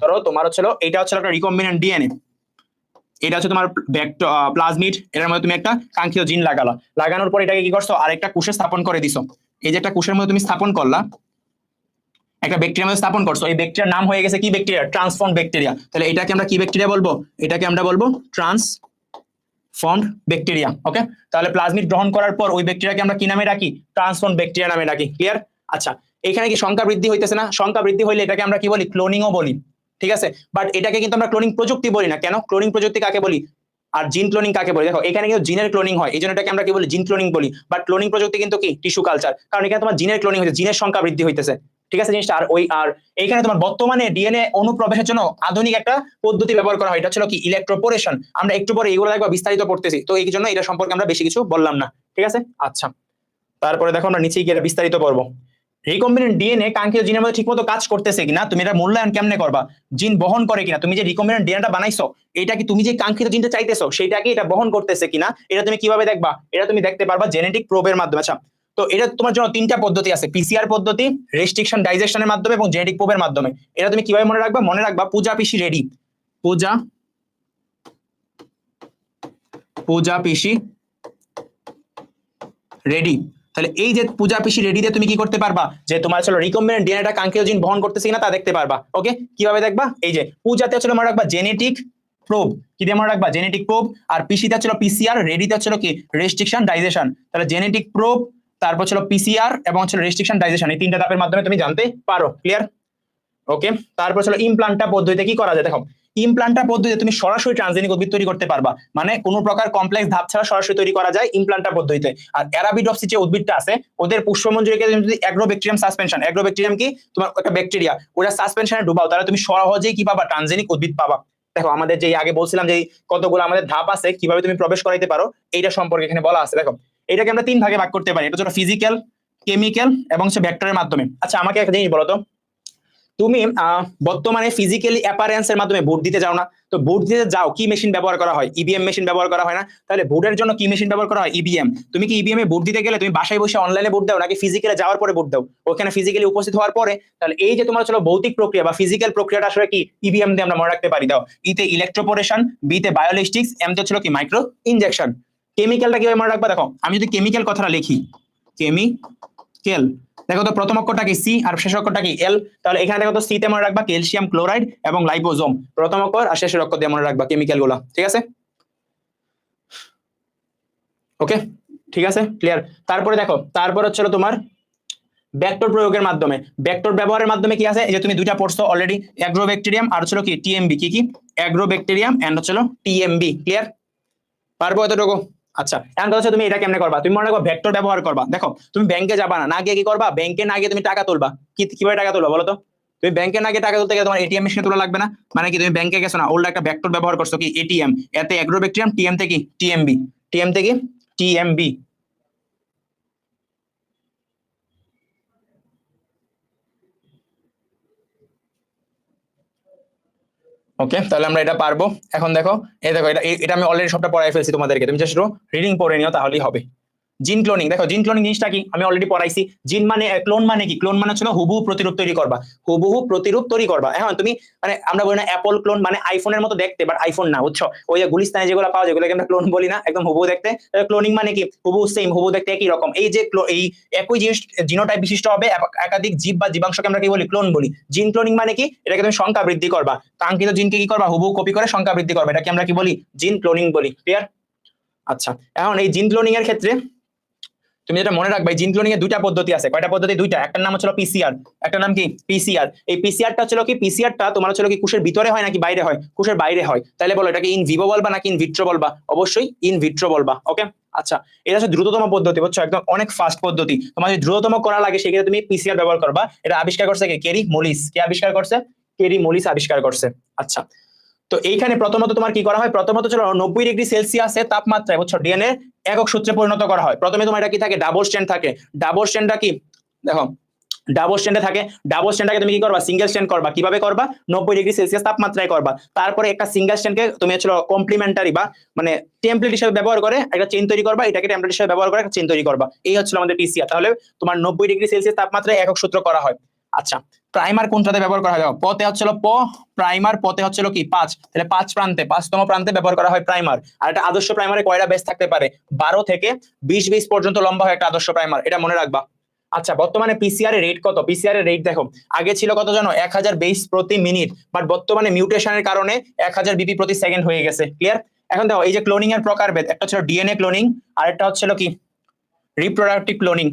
ধরো তোমার হচ্ছে এটা হচ্ছে একটা রিকম্বিনেন্ট ডিএনএ, এটা হচ্ছে তোমার প্লাজমিড, এর মধ্যে তুমি একটা কাঙ্ক্ষিত জিন লাগালা, লাগানোর পর এটাকে কি করছো? আরেকটা কোষে স্থাপন করে দিছো। এই যে একটা কোষের মধ্যে তুমি স্থাপন করলা, একটা ব্যাকটেরিয়ার মধ্যে স্থাপন করছো, এই ব্যাকটেরিয়ার নাম হয়ে গেছে কি? Bacteria, transform bacteria. তাহলে এটাকে আমরা কি ব্যাকটেরিয়া বলবো? এটাকে আমরা বলবো ট্রান্সফর্ম ব্যাকটেরিয়া। ওকে, তাহলে প্লাজমিড গ্রহণ করার পর ওই ব্যাকটেরিয়াকে আমরা কি নামে রাখি? ট্রান্সফর্ম ব্যাকটেরিয়া নামে রাখি। ক্লিয়ার? আচ্ছা, এখানে কি সংখ্যা বৃদ্ধি হইতেছে না? সংখ্যা বৃদ্ধি হইলে এটাকে আমরা কি বলি? ক্লোনিংও বলি। ঠিক আছে, বাট এটাকে কিন্তু আমরা ক্লোনিং প্রযুক্তি বলি না। কেন? ক্লোনিং প্রযুক্তি কাকে বলি? আর জিন ক্লোনিং কাকে বলি? দেখো এখানে কিন্তু জিনের ক্লোনিং হয়, এই জন্য এটাকে আমরা কি বলি? জিন ক্লোনিং বলি। বাট ক্লোনিং প্রযুক্তি কিন্তু কি? Tissue culture. কারণ এখানে তোমার জিনের ক্লোনিং হচ্ছে, জিনের সংখ্যা বৃদ্ধি হইতেছে। ঠিক আছে জিনিসটা। আর এইখানে তোমার বর্তমানে ডিএনএ অনুপ্রবেশের জন্য আধুনিক একটা পদ্ধতি ব্যবহার করা হয়, এটা ছিল কি? ইলেকট্রোপোরেশন। আমরা একটু পরে এগুলো দেখবো বিস্তারিত পড়তেছি, তো এই জন্য এটা সম্পর্কে আমরা বেশি কিছু বললাম না। ঠিক আছে, আচ্ছা, তারপরে দেখো আমরা নিচে গিয়ে বিস্তারিত পড়বো। রিকম্বিনেন্ট ডিএনএ কাঙ্ক্ষিত জিনের মধ্যে ঠিকমতো কাজ করতেছে কিনা, তুমি এটা মূল্যায়ন কেমনে করবা? জিন বহন করে কিনা, তুমি যে রিকম্বিনেন্ট ডিএনএটা বানাইছো, এটা কি তুমি যে কাঙ্ক্ষিত জিনটা চাইতেছো সেটাকে এটা বহন করতেছে কিনা, এটা তুমি কিভাবে দেখবা? এটা তুমি দেখতে পারবা জেনেটিক প্রোবের মাধ্যমে। আচ্ছা, তো এটা তোমার জন্য 3টা পদ্ধতি আছে, পিসিআর পদ্ধতি, রেস্ট্রিকশন ডাইজেশনের মাধ্যমে এবং জেনেটিক প্রোবের মাধ্যমে। এটা তুমি কিভাবে মনে রাখবা? মনে রাখবা পূজা পিসি রেডি, পূজা পিসি রেডি। তাহলে এই যে পূজা পিসি রেডি দিয়ে তুমি কি করতে পারবা? যে তোমার আসলে রিকম্বিনেন্ট ডিএনএটা কাঙ্ক্ষিত জিন বহন করতেছে কিনা তা দেখতে পারবা। ওকে, কিভাবে দেখবা? এই যে পূজাতে হচ্ছে মনে রাখবা জেনেটিক প্রোব, কি দিয়ে মনে রাখবা? Genetic probe. আর পিসিতে হচ্ছে পিসিআর, রেডিতে হচ্ছে কি? Restriction digestion. তাহলে জেনেটিক প্রোব, তারপর ছিল পিসিআর এবং হচ্ছে রেস্ট্রিকশন ডাইজেশন, এই তিনটা ধাপের মাধ্যমে তুমি জানতে পারো। ক্লিয়ার? ওকে, তারপর ছিল ইমপ্লান্টা পদ্ধতিতে কি করা যায়। দেখো ইমপ্লান্টা পদ্ধতিতে তুমি সরাসরি ট্রান্সজেনিক উদ্ভিদ তৈরি করতে পারবা, মানে কোনো প্রকার কমপ্লেক্স ধাপ ছাড়া সরাসরি তৈরি করা যায় ইমপ্লান্টা পদ্ধতিতে। আর অ্যারাবিডপসিস যে উদ্ভিদটা আছে ওদের পুষ্পমঞ্জুরিকে যদি অ্যাগ্রোব্যাকটেরিয়াম সাসপেনশন, অ্যাগ্রোব্যাকটেরিয়াম কি তোমার একটা ব্যাকটেরিয়া, ওটা সাসপেনশনে ডুবাও তাহলে তুমি সহজেই কি পাবা, ট্রান্সজেনিক উদ্ভিদ পাবা। দেখো আমাদের যে আগে বলছিলাম যে কতগুলো আমাদের ধাপ আছে কিভাবে তুমি প্রবেশ করাইতে পারো, এইটা সম্পর্কে এখানে বলা আছে। দেখো এটাকে আমরা তিন ভাগে ভাগ করতে পারি, এটা হচ্ছে ফিজিক্যাল, কেমিক্যাল এবং হচ্ছে ভেক্টরের মাধ্যমে। আচ্ছা আমাকে একটা জিনিস বলো তো, তুমি বর্তমানে ফিজিক্যালি অ্যাপারেন্সের মাধ্যমে ভোট দিতে যাও না, তো ভোট দিতে যাও কি মেশিন ব্যবহার করা হয়, ইভিএম মেশিন ব্যবহার করা হয় না? তাহলে ভোটের জন্য কি মেশিন ব্যবহার করা হয়, ইভিএম। তুমি কি ইভিএম এ ভোট দিতে গেলে তুমি বাসায় বসে অনলাইনে ভোট দাও নাকি ফিজিক্যালি যাওয়ার পরে ভোট দাও, ওখানে ফিজিক্যালি উপস্থিত হওয়ার পরে? তাহলে এই যে তোমার চলো ভৌতিক প্রক্রিয়া বা ফিজিক্যাল প্রক্রিয়াটা আসলে কি, ইভিএম দিয়ে আমরা মনে রাখতে পারি। দাও ইতে ইলেকট্রোপোরেশন, বিতে বায়োলিস্টিক্স, এম তে ছিল কি মাইক্রো ইনজেকশন। কেমিক্যালটা কিভাবে মনে রাখবা, দেখো আমি যদি কেমিক্যাল কথাটা লিখি, কেমিক্যাল, দেখো তো প্রথম অক্ষরটা কি সি আর শেষ অক্ষরটা কি এল, তাহলে এখানে দেখো তো সি তে মনে রাখবা ক্যালসিয়াম ক্লোরাইড এবং লাইপোজোম, প্রথম অক্ষর আর শেষের অক্ষর দিয়ে মনে রাখবা কেমিক্যাল গুলা। ঠিক আছে? ওকে ঠিক আছে, ক্লিয়ার। তারপরে দেখো তারপর হচ্ছে তোমার ভেক্টর প্রয়োগের মাধ্যমে, ভেক্টর ব্যবহারের মাধ্যমে কি আছে, এই যে তুমি দুইটা পড়ছো অলরেডি, অ্যাগ্রোব্যাকটেরিয়াম আর হচ্ছে কি টিএমবি, কি অ্যাগ্রোব্যাকটেরিয়াম এন্ড হচ্ছে টিএমবি। ক্লিয়ার? পারবো এতটুকু? আচ্ছা এখন কথা হচ্ছে তুমি এটা কেমনে করবা, তুমি মনে রাখবা ভেক্টর ব্যবহার করবা। দেখো তুমি ব্যাংকে যাবা না, না গিয়ে কি করবা, ব্যাংকে না গিয়ে তুমি টাকা তুলবা। কিভাবে টাকা তুলবা বলো তো? তুমি ব্যাংকে না গিয়ে টাকা তুলতে গেলে তোমার এটিএম মেশিনে তোলা লাগবে না, মানে কি তুমি ব্যাংকে গেছো না, ওল্ড একটা ভেক্টর ব্যবহার করছো কি এটিএম, এতে অ্যাগ্রোব্যাকটেরিয়াম, টিএম থেকে টিএমবি, টিএম থেকে টিএমবি। ওকে তাহলে আমরা এটা পারবো। এখন দেখো এই দেখো এটা আমি অলরেডি সবটা পড়াই ফেলছি তোমাদেরকে, তুমি জাস্ট রিডিং পড়ে নিও তাহলেই হবে। জিন ক্লোনিং, দেখো জিন ক্লোনিং জিনিসটা কি আমি অলরেডি পড়াইছি। জিন মানে ক্লোন মানে কি, ক্লোন মানে হচ্ছে হুবহু প্রতিরূপ তৈরি করবা, হুবহু প্রতিরূপ তৈরি করবা। এখন তুমি মানে আমরা বলি না অ্যাপল ক্লোন মানে আইফোনের মতো দেখতে, বাট আইফোন না, বুঝছো? ওই যে গুলিস্তানে যেগুলো পাওয়া যায় যেগুলোকে আমরা ক্লোন বলি না, একদম হুবহু দেখতে। ক্লোনিং মানে কি হুবহু সেম, হুবহু দেখতে একই রকম। এই যে এই একই জিনিস জিনোটাইপ বিশিষ্ট হবে একাধিক জীব বা জীবাংশকে আমরা কি বলি, ক্লোন বলি। জিন ক্লোনিং মানে কি, এটাকে তুমি সংখ্যা বৃদ্ধি করবা, কাঙ্ক্ষিত জিনকে কি করবা, হুবহু কপি করে সংখ্যা বৃদ্ধি করবা, এটাকে আমরা কি বলি, জিন ক্লোনিং বলি। ক্লিয়ার? আচ্ছা এখন এই জিন ক্লোনিং এর ক্ষেত্রে তুমি যেটা মনে রাখবে, জিন ক্লোনিং এর দুইটা পদ্ধতি আছে। কয়টা পদ্ধতি? দুইটা। একটার নাম হচ্ছে পিসিআর, একটা নাম কি পিসিআর। এই পিসিআরটা হচ্ছে কি, পিসিআরটা তোমার হচ্ছে কি কোষের ভিতরে হয় নাকি বাইরে হয়? কোষের বাইরে হয়। তাহলে বলো এটাকে ইন ভিভো বলবা নাকি ইন ভিট্রো বলবা? অবশ্যই ইন ভিট্রো বলবা। ওকে আচ্ছা এটা হচ্ছে দ্রুততম পদ্ধতি, বুঝছো, একদম অনেক ফাস্ট পদ্ধতি। তোমার যদি দ্রুততম করা লাগে সেক্ষেত্রে তুমি পিসিআর ব্যবহার করবা। এটা আবিষ্কার করছে কে, কেরি মলিস। কে আবিষ্কার করছে? কেরি মলিস আবিষ্কার করছে। আচ্ছা তো এইখানে প্রথমত তোমার কি করা হয়, প্রথমত চলো 90°C তাপমাত্রায়, বুঝছো, ডিএনএ একক সূত্রে পরিণত করা হয়। প্রথমে তোমার এটা কি থাকে, ডাবল স্ট্র্যান্ড থাকে। ডাবল স্ট্র্যান্ডটা কি, দেখো ডাবল স্ট্যান্ডে থাকে, ডাবল স্ট্যান্ডটাকে তুমি কি করবা, সিঙ্গেল স্ট্যান্ড করবা। কিভাবে করবা, 90°C তাপমাত্রায় করবা। তারপরে একটা সিঙ্গেল স্ট্যান্ডকে তুমি হচ্ছে কমপ্লিমেন্টারি বা মানে টেমপ্লেট হিসেবে ব্যবহার করে একটা চেইন তৈরি করবা, এটাকে টেমপ্লেট হিসেবে ব্যবহার করে একটা চেইন তৈরি করবা। এই হচ্ছে আমাদের পিসিআর। তাহলে তোমার 90°C তাপমাত্রায় একক সূত্র করা হয়। আচ্ছা প্রাইমার কোনটাতে ব্যবহার করা হয়, পতে হচ্ছিল প প্রাইমার, পতে হচ্ছিল কি 5, তাহলে 5 প্রান্তে, 5তম প্রান্তে ব্যবহার করা হয় প্রাইমার। আর একটা আদর্শ প্রাইমারে কয়টা বেস থাকতে পারে, 12 থেকে 20 বেস পর্যন্ত লম্বা হয় একটা আদর্শ প্রাইমার, এটা মনে রাখবা। আচ্ছা বর্তমানে পিসিআর এর রেট কত, পিসিআর এর রেট দেখো আগে ছিল কত জানো, 1000 বেস প্রতি মিনিট, বাট বর্তমানে মিউটেশনের কারণে 1000 বিপি প্রতি সেকেন্ড হয়ে গেছে। ক্লিয়ার? এখন দেখো এই যে ক্লোনিং এর প্রকারভেদ, একটা ছিল ডিএনএ ক্লোনিং আর একটা হচ্ছিল কি রিপ্রোডাক্টিভ ক্লোনিং।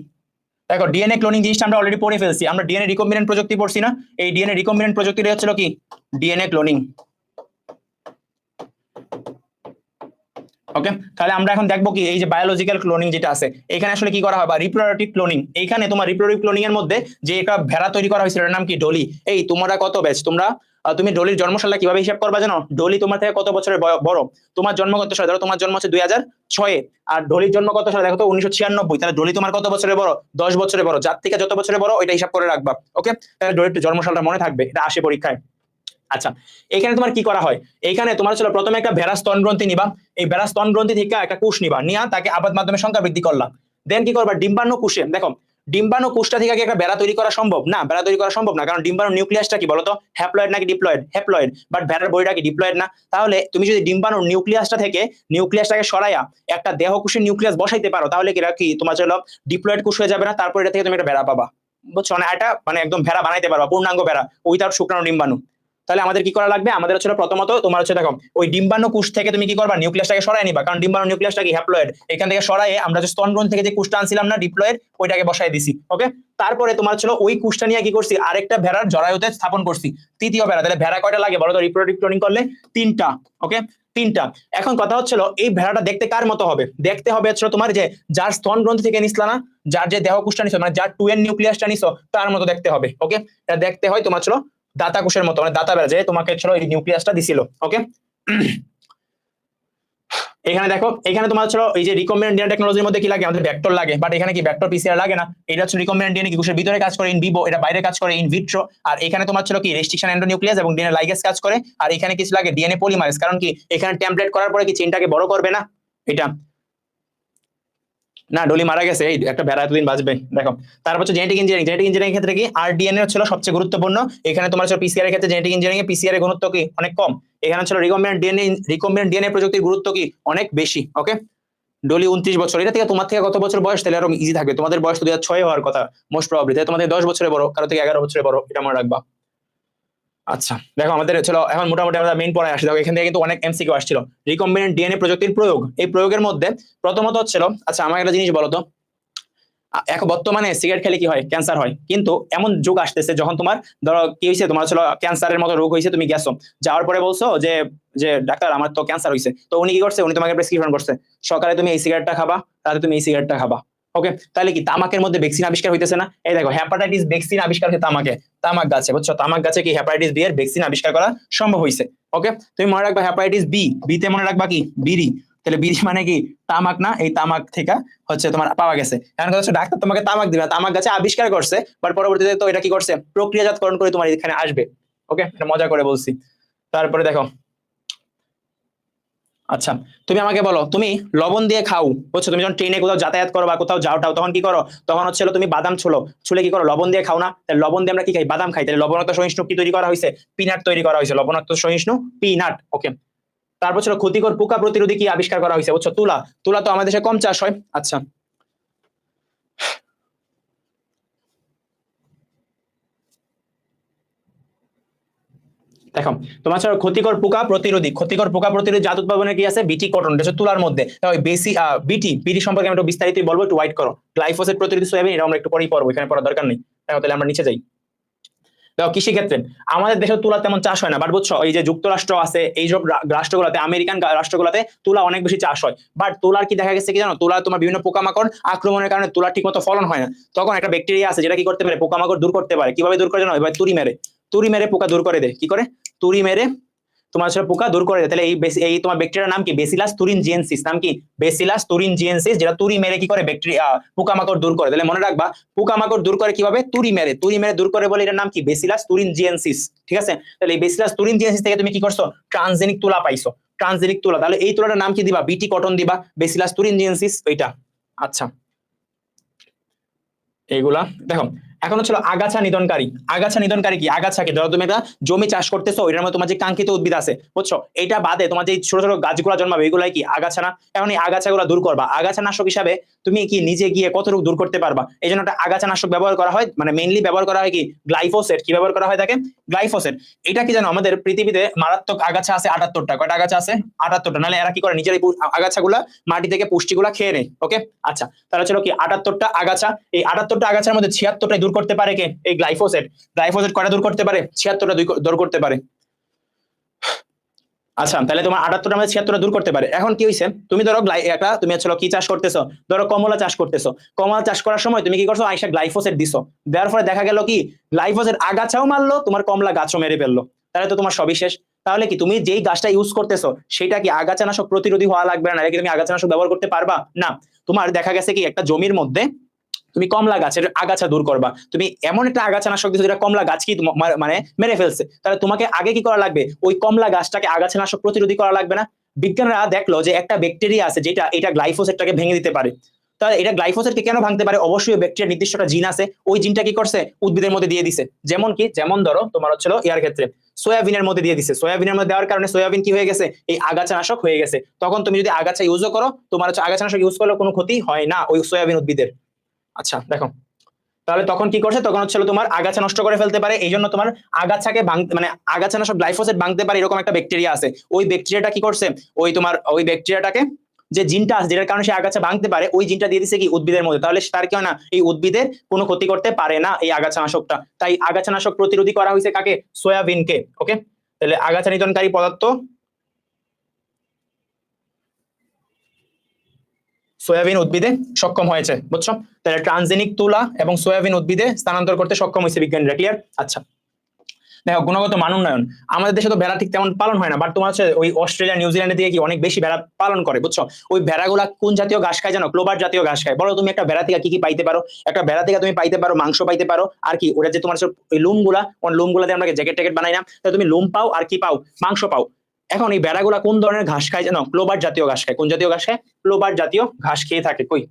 দেখো ডিএনএ ক্লোনিং জিনিসটা আমরা অলরেডি পড়ে ফেলছি, আমরা ডিএনএ রিকম্বিনেন্ট প্রযুক্তি পড়ছি না, এই ডিএনএ রিকম্বিনেন্ট প্রযুক্তিটা হচ্ছিল কি ডিএনএ ক্লোনিং। ওকে তাহলে আমরা এখন দেখবো কি এই যে বায়োলজিক্যাল ক্লোনিং যেটা আছে এখানে আসলে কি করা হয়, বা রিপ্রোডাক্টিভ ক্লোনিং। এইখানে তোমার রিপ্রোডাক্টিভ ক্লোনিং এর মধ্যে যে একটা ভেড়া তৈরি করা হয়েছিল এর নাম কি ডলি। এই তোমরা কত ব্যাচ, তোমরা তুমি ডলির জন্মসালটা কিভাবে হিসাব করবা জানো, ডলি তোমার থেকে কত বছরের বড়, তোমার জন্ম কত সালে, ধরো তোমার জন্ম হচ্ছে 2006 আর ডলির জন্ম কত সালে, দেখো তো 1996, তাহলে ডলি তোমার কত বছরের বড়, 10 বছরের বড়। যার থেকে যত বছরের বড় ওইটা হিসাব করে রাখবা। ওকে তাহলে ডলির জন্মসালটা মনে থাকবে, এটা আসে পরীক্ষায়। আচ্ছা এখানে তোমার কি করা হয়, এইখানে তোমার ছিল প্রথমে একটা ভেড়া স্তনগ্রন্থি নিবা, এই ভেড়া স্তনগ্রন্থি থেকে একটা কোষ নিবা, নিয়া তাকে আবাদ মাধ্যমে সংখ্যা বৃদ্ধি করলাম। দেন কি করবা, ডিম্বাণু কোষে, দেখো ডিম্বাণু কোষটা থেকে কি একটা বেড়া তৈরি করা সম্ভব না, বেড়া তৈরি করা সম্ভব না, কারণ ডিম্বাণু নিউক্লিয়াসটা কি বলতো, হ্যাপ্লয়েড নাকি ডিপ্লয়েড, হ্যাপ্লয়েড, বাট ভেড়ার বডিটা কি ডিপ্লয়েড না। তাহলে তুমি যদি ডিম্বাণুর নিউক্লিয়াসটা থেকে নিউক্লিয়াসটাকে সরাইয়া একটা দেহ কোষের নিউক্লিয়াস বসাইতে পারো, তাহলে কি তোমার চলো ডিপ্লয়েড কোষ হয়ে যাবে না, তারপর এটা থেকে তুমি একটা ভেড়া পাবা, বুঝছো, মানে এটা মানে একদম ভেড়া বানাইতে পারবা, পূর্ণাঙ্গ ভেড়া উইথাউট শুক্রাণু ডিম্বাণু। তাহলে আমাদের কি করা লাগবে, আমাদের হচ্ছে প্রথমত তোমার হচ্ছে দেখো ওই ডিম্বাণু কোষ থেকে তুমি কি করবা, নিউক্লিয়াসটাকে সরাই নিবা, কারণ ডিম্বাণু নিউক্লিয়াসটা কি হ্যাপ্লয়েড, এখান থেকে সরাইয়ে আমরা যে স্তনগ্রন্থি থেকে যে কোষটা আনছিলাম না ডিপ্লয়েড, ওইটাকে বসাই দিছি। ওকে, তারপরে তোমার ছিল ওই কোষটা নিয়ে কি করছি, আরেকটা ভেড়ার জরায়ুতে স্থাপন করছি, তৃতীয় ভেড়া। তাহলে ভেড়া কয়টা লাগে বলো তো, রিপ্রোডাক্টিভ ক্লোনিং করলে 3টা। ওকে, 3টা। এখন কথা হচ্ছিল এই ভেড়াটা দেখতে কার মতো হবে, দেখতে হবে হচ্ছে তোমার যে যার স্তন গ্রন্থি থেকে নিছলা না, যার যে দেহ কোষটা নিছো, মানে যার 2n নিউক্লিয়াসটা নিছো তার মতো দেখতে হবে। ওকে, এটা দেখতে হয় তোমার ছিল দাতা কোষের মতো, মানে দাতা বেড়া যে তোমাকে ছিল এই নিউক্লিয়াসটা দিছিল। ওকে, এখানে দেখো, এখানে তোমার ছিল এই যে রিকম্বিনেন্ট ডিএনএ টেকনোলজির মধ্যে কি লাগে, আমাদের ভেক্টর লাগে, বাট এখানে কি ভেক্টর পিসিআর লাগে না। এটা হচ্ছে রিকম্বিনেন্ট ডিএনএ কি কোষের ভিতরে কাজ করে ইন ভিভো, এটা বাইরে কাজ করে ইন ভিট্রো। আর এখানে তোমার ছিল কি রেস্ট্রিকশন এন্ডোনিউক্লিয়াস এবং ডিএনএ লাইগেজ কাজ করে। আর এখানে কিছু লাগে ডিএনএ পলিমারেজ, কারণ কি এখানে টেমপ্লেট করার পরে কি চেইনটাকে বড় করবে না, এটা না ডলি মারা গেছে, এই একটা ভেড়া এতদিন বাঁচবে। দেখো, তারপর হচ্ছে জেনেটিক ইঞ্জিনিয়ারিং, জেনেটিক ইঞ্জিনিয়ারিং ক্ষেত্রে কি আরডিএনএ ছিল সবচেয়ে গুরুত্বপূর্ণ। এখানে তোমার হচ্ছে পিসিআর এর ক্ষেত্রে জেনেটিক ইঞ্জিনিয়ারিং এ পিসিআর এর গুরুত্ব কি অনেক কম, এখানে ছিল রিকম্বিনেন্ট ডিএনএ প্রযুক্তির গুরুত্ব কি অনেক বেশি। ওকে, ডলি 29 বছর, এটা থেকে তোমার থেকে কত বছর বয়স, তাহলে আরো ইজি থাকবে। তোমাদের বয়স তো 2006 হওয়ার কথা মোস্ট প্রবাবলি, তাহলে তোমাদের 10 বছরের বড়, কারো থেকে 11 বছরের বড়, এটা মনে রাখবা। আচ্ছা দেখো, আমাদের ছিল এখন মোটামুটি আমরা মেইন পড়ায় আসি। দেখো এখান থেকে কিন্তু অনেক এমসিকিউ আসছিল। রিকম্বিনেন্ট ডিএনএ প্রযুক্তির প্রয়োগ, এই প্রয়োগের মধ্যে প্রথমত হচ্ছিল, আচ্ছা আমাকে একটা জিনিস বলো তো, এখন বর্তমানে সিগারেট খেলে কি হয়, ক্যান্সার হয়, কিন্তু এমন যুগ আসতেছে যখন তোমার ধরো কি হয়েছে, তোমার ছিল ক্যান্সারের মতো রোগ হয়েছে, তুমি গেছো, যাওয়ার পরে বলছো যে যে ডাক্তার আমার তো ক্যান্সার হয়েছে, তো উনি কি করছে, উনি তোমাকে প্রেসক্রিপশন করছে সকালে তুমি এই সিগারেটটা খাবা, রাতে তুমি এই সিগারেটটা খাবা। ওকে, তাহলে কি তামাকের মধ্যে ভ্যাকসিন আবিষ্কার হইতেছে না, এই দেখো হ্যাপাটাইটিস ভ্যাকসিন আবিষ্কার হয়েছে তামাকে, তামাক গাছে, বুঝছো, তামাক গাছে কি হ্যাপাটাইটিস বি এর ভ্যাকসিন আবিষ্কার করা সম্ভব হয়েছে। ওকে, তুমি মনে রাখবা হ্যাপাটাইটিস বি, বিতে মনে রাখবা কি বিড়ি, তাহলে বিড়ি মানে কি তামাক না, এই তামাক থেকে হচ্ছে তোমার পাওয়া গেছে। এখন কথা হচ্ছে ডাক্তার তোমাকে তামাক দিবে, তামাক গাছে আবিষ্কার করছে, বাট পরবর্তীতে তো এটা কি করছে, প্রক্রিয়াজাতকরণ করে তোমার এখানে আসবে। ওকে, এটা মজা করে বলছি। তারপরে দেখো, আচ্ছা তুমি আমাকে বলো, তুমি লবণ দিয়ে খাও, বুঝছো, তুমি যখন ট্রেনে কোথাও যাতায়াত করো বা কোথাও যাও টাও, তখন কি করো, তখন হচ্ছে তুমি বাদাম ছুলো, ছুলে কি করো, লবণ দিয়ে খাও না, তাহলে লবণ দিয়ে আমরা কি খাই, বাদাম খাই, তাহলে লবণাক্ত সহিষ্ণু কি তৈরি করা হয়েছে, পিনাট তৈরি করা হয়েছে, লবণাক্ত সহিষ্ণু পিনাট। ওকে, তারপর ছিল ক্ষতিকর পোকা প্রতিরোধী কি আবিষ্কার করা হয়েছে, বুঝছো, তুলা, তুলা তো আমাদের দেশে কম চাষ হয়। আচ্ছা দেখো, তোমার ছাড়া ক্ষতিকর পোকা প্রতিরোধী, ক্ষতিকর পোকা প্রতিরোধী জাত উদ্ভাবনে কি আছে, বিটি কটন, এটা হচ্ছে তুলার মধ্যে। ওই বেসি বিটি বিটি সম্পর্কে আমি একটু বিস্তারিত বলবো, একটু ওয়াইট করো। গ্লাইফোসেট প্রতিরোধী সোয়াবিন, এটা আমরা একটু পরেই পড়বো, এখানে পড়ার দরকার নেই। দেখো তাহলে আমরা নিচে যাই। দেখো কৃষি ক্ষেত্রে আমাদের দেশে তুলা তেমন চাষ হয় না, বাট বুঝছো এই যে যুক্তরাষ্ট্র আছে, এইসব রাষ্ট্রগুলোতে, আমেরিকান রাষ্ট্রগুলোতে তুলা অনেক বেশি চাষ হয়। বাট তুলার কি দেখা গেছে কি জানো, তুলা তোমার বিভিন্ন পোকামাকড় আক্রমণের কারণে তুলার ঠিক মতো ফলন হয় না। তখন একটা ব্যাকটেরিয়া আছে যেটা কি করতে পারে, পোকামাকড় দূর করতে পারে। কিভাবে দূর করে জানো, এবার তুড়ি মেরে, তুড়ি মেরে পোকা দূর করে দেয়। কি করে, তুড়ি মেরে তোমার আসলে পোকা দূর করে দেয়। তাহলে এই তোমার ব্যাকটেরিয়ার নাম কি, বেসিলাস তুরিনজিয়েন্সিস, নাম কি বেসিলাস তুরিনজিয়েন্সিস, যেটা তুড়ি মেরে কি করে ব্যাকটেরিয়া পোকামাকড় দূর করে। তাহলে মনে রাখবা পোকামাকড় দূর করে কিভাবে, তুড়ি মেরে, তুড়ি মেরে দূর করে বলে এটার নাম কি, বেসিলাস তুরিনজিয়েন্সিস। ঠিক আছে, তাহলে এই বেসিলাস তুরিনজিয়েন্সিস থেকে তুমি কি করছো, ট্রান্সজেনিক তুলা পাইছো, ট্রান্সজেনিক তুলা। তাহলে এই তুলাটার নাম কি দিবা, বিটি কটন দিবা, বেসিলাস তুরিনজিয়েন্সিস ওইটা। আচ্ছা এইগুলা দেখো, এখন হচ্ছিল আগাছা নিধনকারী। আগাছা নিধনকারী কি, আগাছা কি, ধরো তুমি একটা জমি চাষ করতেছো, ওইটার মধ্যে তোমার যে কাঙ্ক্ষিত উদ্ভিদ আছে, বুঝছো, এটা বাদে তোমার যে ছোট ছোট গাছগুলা জন্মাবে, এগুলাই কি আগাছা না। এখন এই আগাছাগুলা দূর করবা, আগাছা নাশক হিসাবে তুমি কি নিজে গিয়ে কতটুকু দূর করতে পারবা, এই জন্য একটা আগাছা নাশক ব্যবহার করা হয়, মানে মেইনলি ব্যবহার করা হয় কি গ্লাইফোসেট। কি ব্যবহার করা হয় তাকে, গ্লাইফোসেট। এটা কি জানো, আমাদের পৃথিবীতে মারাত্মক আগাছা আছে 78টা। কয়টা আগাছা আছে, 78টা। নাহলে এরা কি করে, নিজের এই আগাছাগুলা মাটি থেকে পুষ্টিগুলা খেয়ে নেয়। ওকে, আচ্ছা তাহলে ছিল কি 78টা আগাছা, এই 78টা আগাছার মধ্যে 76টাই দূর করতে পারে কে, এই গ্লাইফোসেট। গ্লাইফোসেট কয়টা দূর করতে পারে, 76টা দূর করতে পারে। আচ্ছা তাহলে তোমার 78টার মধ্যে 76টা দূর করতে পারে। এখন কি হয়েছে, তুমি ধরো একটা তুমি হচ্ছে কি চাষ করতেছো, ধরো কমলা চাষ করতেছো, কমলা চাষ করার সময় তুমি কি করছো, আইসা গ্লাইফোসেট দিছো, দেওয়ার ফলে দেখা গেল কি গ্লাইফোসেট আগাছাও মারলো, তোমার কমলা গাছও মেরে ফেললো, তাহলে তো তোমার সবই শেষ। তাহলে কি তুমি যেই গাছটা ইউজ করতেছো সেটা কি আগাছানাশক প্রতিরোধী হওয়া লাগবে না, নাকি তুমি আগাছানাশক ব্যবহার করতে পারবা না। তোমার দেখা গেছে কি একটা জমির মধ্যে তুমি কমলা গাছের আগাছা দূর করবা, তুমি এমন একটা আগাছা নাশক দিচ্ছ যেটা কমলা গাছ কি মানে মেরে ফেলছে, তাহলে তোমাকে আগে কি করা লাগবে, ওই কমলা গাছটাকে আগাছা নাশক প্রতিরোধী করা লাগবে না। বিজ্ঞানীরা দেখলো যে একটা ব্যাকটেরিয়া আছে যেটা এটা গ্লাইফোসেটটাকে ভেঙে দিতে পারে। তাহলে এটা গ্লাইফোসেটকে কেন ভাঙতে পারে, অবশ্যই ব্যাকটেরিয়ার নির্দিষ্ট একটা জিন আছে, ওই জিনটা কি করছে উদ্ভিদের মধ্যে দিয়ে দিছে। যেমন কি, যেমন ধরো তোমার হচ্ছিল ইয়ার ক্ষেত্রে সয়াবিনের মধ্যে দিয়ে দিছে, সয়াবিনের মধ্যে দেওয়ার কারণে সয়াবিন কি হয়ে গেছে, এই আগাছা নাশক হয়ে গেছে। তখন তুমি যদি আগাছা ইউজও করো, তোমার হচ্ছে আগাছা নাশক ইউজ করলে কোনো ক্ষতি হয় না ওই সয়াবিন উদ্ভিদের। আচ্ছা দেখো, তাহলে তখন কি করছে, তখন হচ্ছে তোমার আগাছা নষ্ট করে ফেলতে পারে, এই জন্য তোমার আগাছাকে মানে আগাছা নাশক গ্লাইফোসেট ভাঙতে পারে এরকম একটা ব্যাকটেরিয়া আছে, ওই ব্যাকটেরিয়াটা কি করছে, ওই ব্যাকটেরিয়াটাকে যে জিনটা আছে যেটার কারণে সে আগাছা ভাঙতে পারে ওই জিনটা দিয়ে দিচ্ছে কি উদ্ভিদের মধ্যে, তাহলে তার কি হয় না, এই উদ্ভিদের কোনো ক্ষতি করতে পারে না এই আগাছানাশকটা। তাই আগাছানাশক প্রতিরোধী করা হয়েছে কাকে, সয়াবিনকে। ওকে, তাহলে আগাছা নিধনকারী পদার্থ সয়াবিন উদ্ভিদে সক্ষম হয়েছে, বুঝছো? তাহলে ট্রান্সজেনিক তুলা এবং সয়াবিন উদ্ভিদে স্থানান্তর করতে সক্ষম হয়েছে বিজ্ঞানীরা। ক্লিয়ার? আচ্ছা, দেখো গুণগত মান উন্নয়ন, আমাদের দেশে তো ভেড়া ঠিক তেমন পালন হয় না, বাট তোমার হচ্ছে ওই অস্ট্রেলিয়া নিউজিল্যান্ডের দিকে কি অনেক বেশি ভেড়া পালন করে, বুঝছো? ওই ভেড়াগুলা কোন জাতীয় ঘাস খায় জানো? ক্লোবার জাতীয় ঘাস খায়। বলো তুমি একটা ভেড়া থেকে কি কি পাইতে পারো? একটা ভেড়া থেকে তুমি পাইতে পারো মাংস পাইতে পারো, আর কি ওটা যে তোমার ওই লোমগুলা দিয়ে আমরা জ্যাকেট ট্যাকেট বানাই না, তাহলে তুমি লোম পাও আর কি পাও, মাংস পাও। এখন এই ভেড়াগুলা কোন ধরনের ঘাস খায় জানো? ক্লোবার জাতীয় ঘাস খায়। কোন জাতীয় ঘাস খায়? ক্লোবার জাতীয় ঘাস খেয়ে থাকে। কই,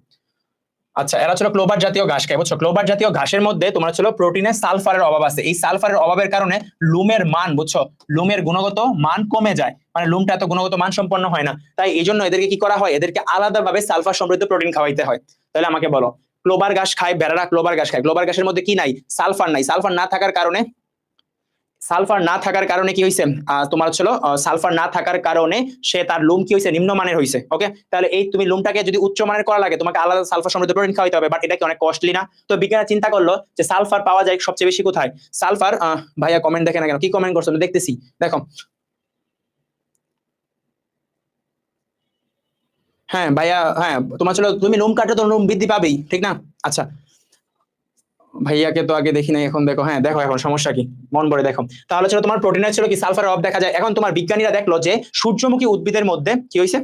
আচ্ছা, এরা ছিল ক্লোবার জাতীয় ঘাস খায়, বুঝছো? ক্লোবার জাতীয় ঘাসের মধ্যে তোমার ছিল প্রোটিনে সালফারের অভাব আছে, এই সালফারের অভাবের কারণে লুমের মান, বুঝছো, লুমের গুণগত মান কমে যায়, মানে লুমটা এত গুণগত মান সম্পন্ন হয় না। তাই এই জন্য এদেরকে কি করা হয়, এদেরকে আলাদাভাবে সালফার সমৃদ্ধ প্রোটিন খাওয়াইতে হয়। তাহলে আমাকে বলো, ক্লোবার ঘাস খায় ভেড়ারা, ক্লোবার ঘাস খায়, ক্লোবার ঘাসের মধ্যে কি নাই? সালফার নাই। সালফার না থাকার কারণে কি হয়েছে, তোমার ছিল সালফার না থাকার কারণে সে তার লুম কি হয়েছে, নিম্নমানের হয়েছে। ওকে, তাহলে এই তুমি লুমটাকে যদি উচ্চমানের করা লাগে তোমাকে আলাদা সালফার সমৃদ্ধ প্রোটিন খাওয়াইতে হবে, বাট এটা কি অনেক কস্টলি না? তো বিজ্ঞানী চিন্তা করলো যে সালফার পাওয়া যায় সবচেয়ে বেশি কোথায়? সালফার, ভাইয়া কমেন্ট দেখে না কেন, কি কমেন্ট করছো আমি দেখতেছি, দেখো। হ্যাঁ ভাইয়া, হ্যাঁ তোমার ছিল তুমি লুম কাটলে তো লুম বৃদ্ধি পাবেই, ঠিক না? আচ্ছা, ভাইয়াকে তো আগে দেখি নাই, এখন দেখো। হ্যাঁ দেখো, এখন সমস্যা কি, মন ভরে দেখো। তাহলে ছিল তোমার প্রোটিনের ছিল কি সালফার অভাব দেখা যায়। এখন তোমার বিজ্ঞানীরা দেখলো যে সূর্যমুখী উদ্ভিদের মধ্যে কি হয়েছে।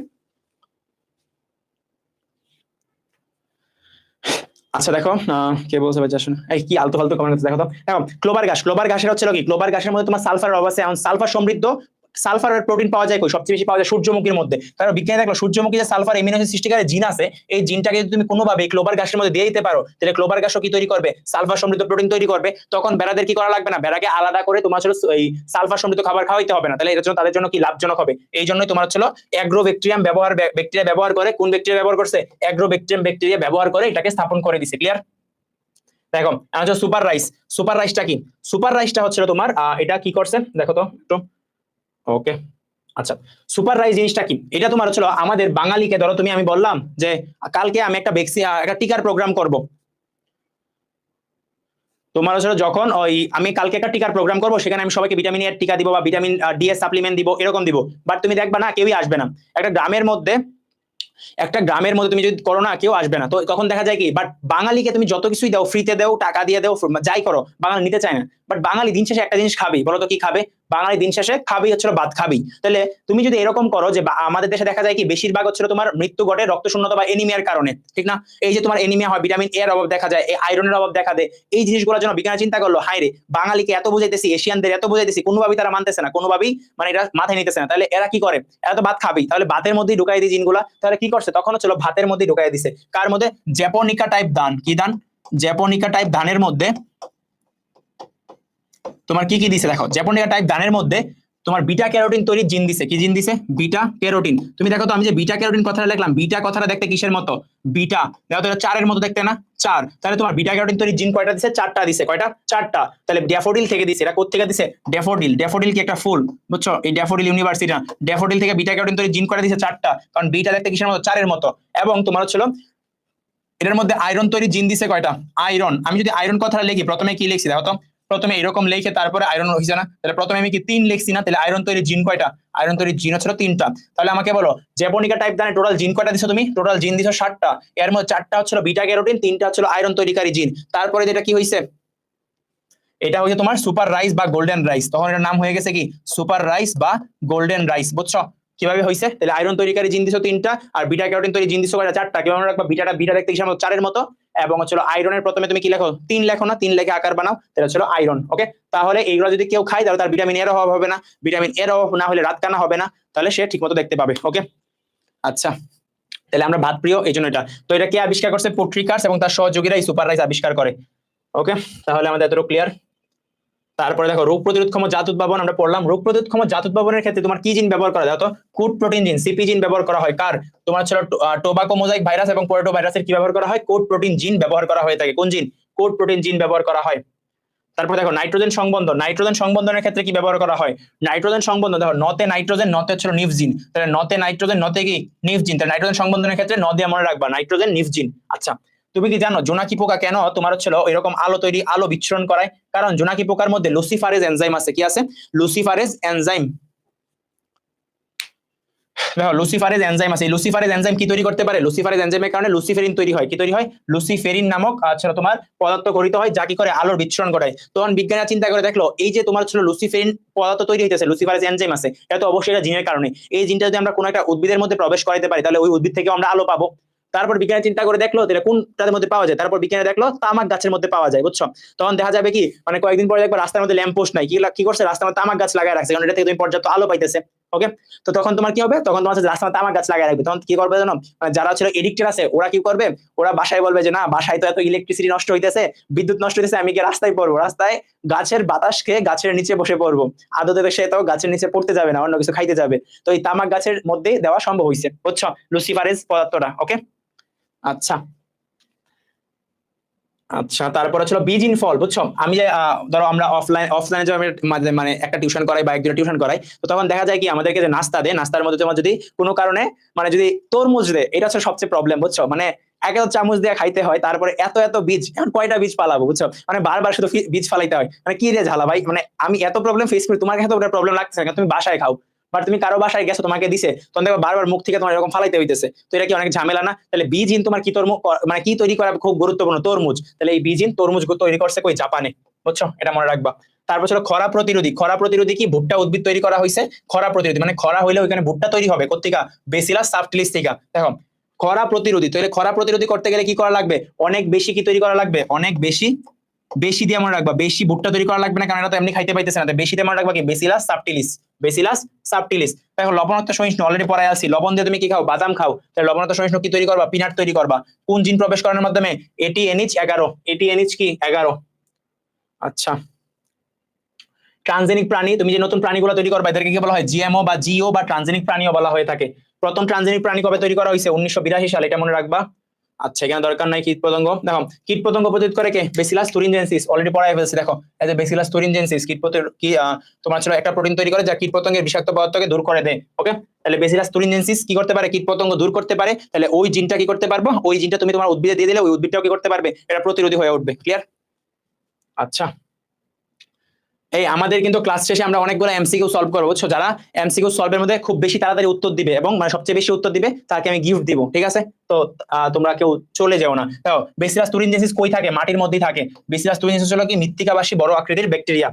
আচ্ছা দেখো, কে বলছে ভাই আসলে, এই কি আলতু ফালতু কমেন্ট দেখো তো। দেখো ক্লোবার ঘাসের হচ্ছে কি, ক্লোবার ঘাসের মধ্যে তোমার সালফার অভাব আছে। এখন সালফার সমৃদ্ধ সালফার আর প্রোটিন পাওয়া যায় কই? সবচেয়ে বেশি পাওয়া যায় সূর্যমুখীর মধ্যে। কারণ বিজ্ঞানী দেখলো সূর্যমুখী যে সালফার এমিনো অ্যাসিড সৃষ্টিকারী জিন আছে, এই জিনটাকে যদি তুমি কোনোভাবে ক্লোবার ঘাসের মধ্যে দিয়ে দিতে পারো, তাহলে ক্লোবার ঘাসও কি তৈরি করবে? সালফার সমৃদ্ধ প্রোটিন তৈরি করবে। তখন বেড়াদের কি করা লাগবে না, বেড়াকে আলাদা করে তোমার হচ্ছে এই সালফার সমৃদ্ধ খাবার খাওয়াইতে হবে না। তাহলে এর জন্য তাদের জন্য কি লাভজনক হবে। এই জন্যই তোমার হচ্ছে অ্যাগ্রোব্যাকটেরিয়াম ব্যাকটেরিয়া ব্যবহার করে, কোন ব্যাকটেরিয়া ব্যবহার করছে? অ্যাগ্রোব্যাকটেরিয়াম ব্যাকটেরিয়া ব্যবহার করে এটাকে স্থাপন করে দিছে। ক্লিয়ার? দেখো হচ্ছে সুপার রাইস। সুপার রাইসটা কি? সুপার রাইসটা হচ্ছে তোমার এটা কি করছে দেখো তো একটু। ওকে, আচ্ছা, সুপার রাইস জিনিসটা কি? এটা তোমার হচ্ছে আমাদের বাঙালিকে, ধরো তুমি, আমি বললাম যে কালকে আমি একটা টিকার প্রোগ্রাম করব। তোমার হচ্ছে যখন ওই আমি কালকে একটা টিকার প্রোগ্রাম করবো, সেখানে আমি সবাইকে ভিটামিন এর টিকা দিব বা ভিটামিন ডি এর সাপ্লিমেন্ট দিব, এরকম দিব। বাট তুমি দেখবা না, কেউই আসবে না। একটা গ্রামের মধ্যে তুমি যদি করো না, কেউ আসবে না। তো তখন দেখা যায় কি, বাট বাঙালিকে তুমি যত কিছুই দাও, ফ্রিতে দাও, টাকা দিয়ে দাও, যাই করো, বাঙালি নিতে চায় না। বাট বাঙালি দিন শেষে একটা জিনিস খাবি, বলো তো কি খাবে? বাঙালি দিন শেষে খাবি হচ্ছিল ভাত খাবি। তাহলে তুমি যদি এরকম করো যে আমাদের দেশে দেখা যায় কি বেশিরভাগ হচ্ছিল তোমার মৃত্যু ঘটে রক্ত শূন্যতা বা এনিমিয়ার কারণে, ঠিক না? এই যে তোমার এনিমিয়া হয়, ভিটামিন এর অভাব দেখা যায়, আয়রনের অভাব দেখা দেয়। এই জিনিসগুলোর জন্য বিজ্ঞানী চিন্তা করলো, হাই রে, বাঙালিকে এত বুঝাইতেছি, এশিয়ানদের এত বুঝাইতেছি, কোনোভাবেই তারা মানতেছে না, কোনোভাবেই মানে এটা মাথায় নিতেছে না। তাহলে এরা কি করে, এরা তো ভাত খাবেই, তাহলে ভাতের মধ্যেই ঢুকাই দিই জিনগুলা। তাহলে কি করছে, তখন হচ্ছিল ভাতের মধ্যে ঢুকাই দিছে। কার মধ্যে? জ্যাপোনিকা টাইপ ধান। কি ধান? জ্যাপোনিকা টাইপ ধানের মধ্যে তোমার কি কি দিছে দেখো। জ্যাপোনিকা টাইপ ধানের মধ্যে তোমার বিটা ক্যারোটিন তৈরি জিন দিছে। কি জিন দিছে? Beta carotene. তুমি দেখো তো, আমি যে বিটা ক্যারোটিন কথাটা লিখলাম, বিটা কথাটা দেখতে কিসের মতো? বিটা দেখো তো, 4 এর মতো দেখতে না? 4। তাহলে তোমার বিটা ক্যারোটিন তৈরি জিন কয়টা দিছে? 4টা দিছে। কয়টা? 4টা। তাহলে ড্যাফোডিল থেকে দিছে। এটা কোথা থেকে দিছে? ড্যাফোডিল। ড্যাফোডিল কি একটা ফুল, বুঝছো? এই ড্যাফোডিল ইউনিভার্সিটি না, ড্যাফোডিল থেকে বিটা ক্যারোটিন তৈরি জিন কয়টা দিছে? 4টা। কারণ বিটা দেখতে কিসের মতো? 4 এর মতো। এবং তোমার হচ্ছিল এটার মধ্যে আয়রন তৈরি জিন দিছে কয়টা? আয়রন। আমি যদি আয়রন কথাটা লিখি, প্রথমে কি লিখছি দেখো তো, প্রথমে এরকম লিখে তারপরে আয়রন হইছে না? তাহলে প্রথমে আমি কি 3 লিখছি না? তাহলে আয়রন তৈরি জিন কয়টা? আয়রন তৈরি জিন হচ্ছে 3টা। তাহলে আমাকে বলো, জ্যাপোনিকা টাইপ ধানে টোটাল জিন কয়টা দিছো তুমি? টোটাল জিন দিছো 7টা। এর মধ্যে 4টা হচ্ছিল বিটা ক্যারোটিন, 3টা হচ্ছিল আয়রন তৈরিকারী জিন। তারপরে যেটা কি হইছে, এটা হচ্ছে তোমার সুপার রাইস বা গোল্ডেন রাইস। তখন এটার নাম হয়ে গেছে কি? সুপার রাইস বা গোল্ডেন রাইস। বুঝছো কিভাবে হয়েছে? তাহলে আয়রন তৈরিকারী জিন দিছো 3টা, আর বিটা ক্যারোটিন তৈরি জিন দিছো কয়টা? 4টা। কিভাবে রাখবা? বিটা দেখতে কিসের মতো? 4 এর মতো। এবং হচ্ছে আয়রনের প্রথমে তুমি কি লেখো? 3 লেখো না? 3 লেখে আকার বানাও, তাহলে হচ্ছে আয়রন। ওকে, তাহলে এইগুলো যদি কেউ খায় তাহলে তার ভিটামিন এর অভাব হবে না। ভিটামিন এর অভাব না হলে রাত কানা হবে না, তাহলে সে ঠিকমতো দেখতে পাবে। ওকে, আচ্ছা, তাহলে আমরা ভাত প্রিয়, এই জন্য এটা। তো এটা কে আবিষ্কার করছে? পোট্রিকার্স এবং তার সহযোগীরা এই সুপার রাইস আবিষ্কার করে। ওকে, তাহলে আমাদের এতটুকু ক্লিয়ার। তারপরে দেখো, রোগ প্রতিরোধক্ষম জাত উদ্ভাবন আমরা পড়লাম। রোগ প্রতিরোধক্ষম জাত উদ্ভাবনের ক্ষেত্রে তোমার কি জিন ব্যবহার করা যায়? তো কোড প্রোটিন জিন, সিপি জিন ব্যবহার করা হয়। কার? তোমার ছিল টোবাকো মোজাইক ভাইরাস এবং পোর্টো ভাইরাসের কি ব্যবহার করা হয়? কোড প্রোটিন জিন ব্যবহার করা হয়ে থাকে। কোন জিন? কোড প্রোটিন জিন ব্যবহার করা হয়। তারপর দেখো নাইট্রোজেন সংবন্ধন, নাইট্রোজেন সংবন্ধনের ক্ষেত্রে কি ব্যবহার করা হয়? নাইট্রোজেন সংবন্ধন দেখো নতে নাইট্রোজেন, নতে হচ্ছে নিভ জিন, তাহলে নতে নাইট্রোজেন, নতে কি নিভ জিন, তাহলে নাইট্রোজেন সংবন্ধনের ক্ষেত্রে ন দিয়ে মনে রাখবা নাইট্রোজেন নিভ জিন। আচ্ছা, তুমি কি জানো জোনাকি পোকা কেন তোমার হচ্ছিল এরকম আলো তৈরি, আলো বিচ্ছুরণ করায়? কারণ জোনাকি পোকার মধ্যে লুসিফারেজ এনজাইম আছে। কি আছে? Luciferase enzyme. দেখো লুসিফারেজ এনজাইম আছে, লুসিফারেজ এনজাইম কি তৈরি করতে পারে? লুসিফারেজ এনজাইমের কারণে লুসিফেরিন তৈরি হয়। কি তৈরি হয়? লুসিফেরিন নামক আচ্ছা তোমার পদার্থ গঠিত হয়, যা কি করে আলোর বিচ্ছুরণ ঘটায়। তখন বিজ্ঞানীরা চিন্তা করে দেখলো এই যে তোমার ছিল লুসিফেরিন পদার্থ তৈরি হইতেছে, লুসিফারেজ এনজাইম আছে, এটা তো অবশ্যই এটা জিনের কারণে। এই জিনটা যদি আমরা কোনো একটা উদ্ভিদের মধ্যে প্রবেশ করাতে পারি তাহলে ওই উদ্ভিদ থেকে আমরা আলো পাবো। তারপর বিজ্ঞানী চিন্তা করে দেখলো এটা কোনটার মধ্যে পাওয়া যায়, তারপর বিজ্ঞানী দেখলো তামাক গাছের মধ্যে পাওয়া যায়, বুঝছো? তখন দেখা যাবে কি মানে কয়েকদিন পরে দেখবো রাস্তার মধ্যে ল্যাম্প পোস্ট নাই, কি করছে রাস্তার মধ্যে তামাক গাছ লাগায় রাখছে, কারণ এটা থেকে তুমি পর্যাপ্ত আলো পাইতেছে। ওকে, তো তখন তোমার কি হবে? তখন তোমার রাস্তার মধ্যে তামাক গাছ লাগায় রাখবে। তখন কি করবে জানো? মানে যারা ছিল এডিক্টেড আছে ওরা কি করবে? ওরা বাসায় বলবে যে না, বাসায় তো এত ইলেকট্রিসিটি নষ্ট হইতেছে, বিদ্যুৎ নষ্ট হইতেছে, আমি কি রাস্তায় পড়বো? রাস্তায় গাছের বাতাস খেয়ে গাছের নিচে বসে পড়বো। আদতে সে তো গাছের নিচে পড়তে যাবে না, অন্য কিছু খাইতে যাবে। তো এই তামাক গাছের মধ্যে দেওয়া সম্ভব হয়েছে, বুঝছো, লুসিফারেজ পদার্থটা। ওকে, আচ্ছা আচ্ছা, তারপরে ছিল বীজ ইন ফল, বুঝছো? আমি যে ধরো আমরা অফলাইনে যে মানে একটা টিউশন করাই বা একজনের টিউশন করাই, তো তখন দেখা যায় কি আমাদেরকে যে নাস্তা দেয়, নাস্তার মধ্যে তোমার যদি কোনো কারণে মানে যদি তরমুজ দেয়, এটা হচ্ছে সবচেয়ে প্রবলেম, বুঝছো? মানে এক এক চামচ দিয়ে খাইতে হয়, তারপরে এত এত বীজ, এখন কয়টা বীজ পালাবো, বুঝছো? মানে বারবার শুধু বীজ ফালাইতে হয়, মানে কি রে ঝালা ভাই, মানে আমি এত প্রবলেম ফেস করি, তোমার এত প্রবলেম লাগছে না, তুমি বাসায় খাও। বাট তুমি কারো বাসায় গেছো, তোমাকে দিছে, তখন দেখো বারবার মুখ থেকে তোমার এরকম ফালাইতে হইতেছে, তো এটা কি অনেক ঝামেলা না? তাহলে বীজহীন তোমার কি তরমুজ মানে কি তৈরি করা খুব গুরুত্বপূর্ণ, তরমুজ। তাহলে এই বীজহীন তরমুজ তৈরি করছে কই? জাপানে, বুঝছো? এটা মনে রাখবা। তারপর ছিল খরা প্রতিরোধী, খরা প্রতিরোধী কি? ভুট্টা উদ্ভিদ তৈরি করা হয়েছে খরা প্রতিরোধী, মানে খরা হইলে ওইখানে ভুট্টা তৈরি হবে কোত্থেকা? বেসিলাস সাবটিলিস থেকে। দেখো খরা প্রতিরোধী, তাহলে খরা প্রতিরোধী করতে গেলে কি করা লাগবে? অনেক বেশি কি তৈরি করা লাগবে? অনেক বেশি, বেশি দিয়ে মনে রাখবা, বেশি ভুট্টা তৈরি করা লাগবে না, কারণ এটা তো এমনি খাইতে পাইতেছে না, বেশি দিয়ে মনে রাখবা কি? Bacillus subtilis, bacillus subtilis. দেখো লবণাক্ত সহিষ্ণু অলরেডি পড়ায় আসি, লবণ দিয়ে তুমি কি খাও? বাদাম খাও, তাহলে লবণাক্ত সহিষ্ণু কি তৈরি করবা? পিনাট তৈরি করবা। কোন জিন প্রবেশ করানোর মাধ্যমে? ATNH11, ATNH কি 11। আচ্ছা, ট্রানজেনিক প্রাণী, তুমি যে নতুন প্রাণীগুলো তৈরি করবা এদেরকে কি বলা হয়? জিএমও বা জিও বা ট্রানজেনিক প্রাণীও বলা হয়ে থাকে। প্রথম ট্রানজেনিক প্রাণী কবে তৈরি করা হয়েছে? 1982 সালে, এটা মনে রাখবা। আচ্ছা, এখানে দরকার নাই কীট পতঙ্গ। দেখো কীট পতঙ্গ প্রতিরোধ করে কে? বেসিলাস তুরিনজেনসিস, অলরেডি পড়ায় ফেলছি। দেখো এই যে বেসিলাস তুরিনজেনসিস কীট কি তোমার ছিল একটা প্রোটিন তৈরি করে যা কীট পতঙ্গের বিষাক্ত পদার্থকে দূর করে দেয়। ওকে, তাহলে বেসিলাস তুরিনজেনসিস কি করতে পারে? কীট পতঙ্গ দূর করতে পারে। তাহলে ওই জিনটা কি করতে পারবো? ওই জিনটা তুমি তোমার উদ্ভিদে দিয়ে দিলে ওই উদ্ভিদটাও কি করতে পারবে? এটা প্রতিরোধী হয়ে উঠবে। ক্লিয়ার? আচ্ছা, এই আমাদের কিন্তু ক্লাস শেষে আমরা অনেকগুলো এমসিকিউ সলভ করবো, বুঝছো? যারা এমসিকিউ সলভের মধ্যে খুব বেশি তাড়াতাড়ি উত্তর দিবে এবং মানে সবচেয়ে বেশি উত্তর দিবে তাকে আমি গিফট দিব, ঠিক আছে? তো তোমরা কেউ চলে যাও না। দেখো বেসিলাস তুরিনজেনসিস কই থাকে? মাটির মধ্যেই থাকে। বেসিলাস তুরিনজেনসিস হলো কি? মৃত্তিকাবাসী বড় আকৃতির ব্যাকটেরিয়া।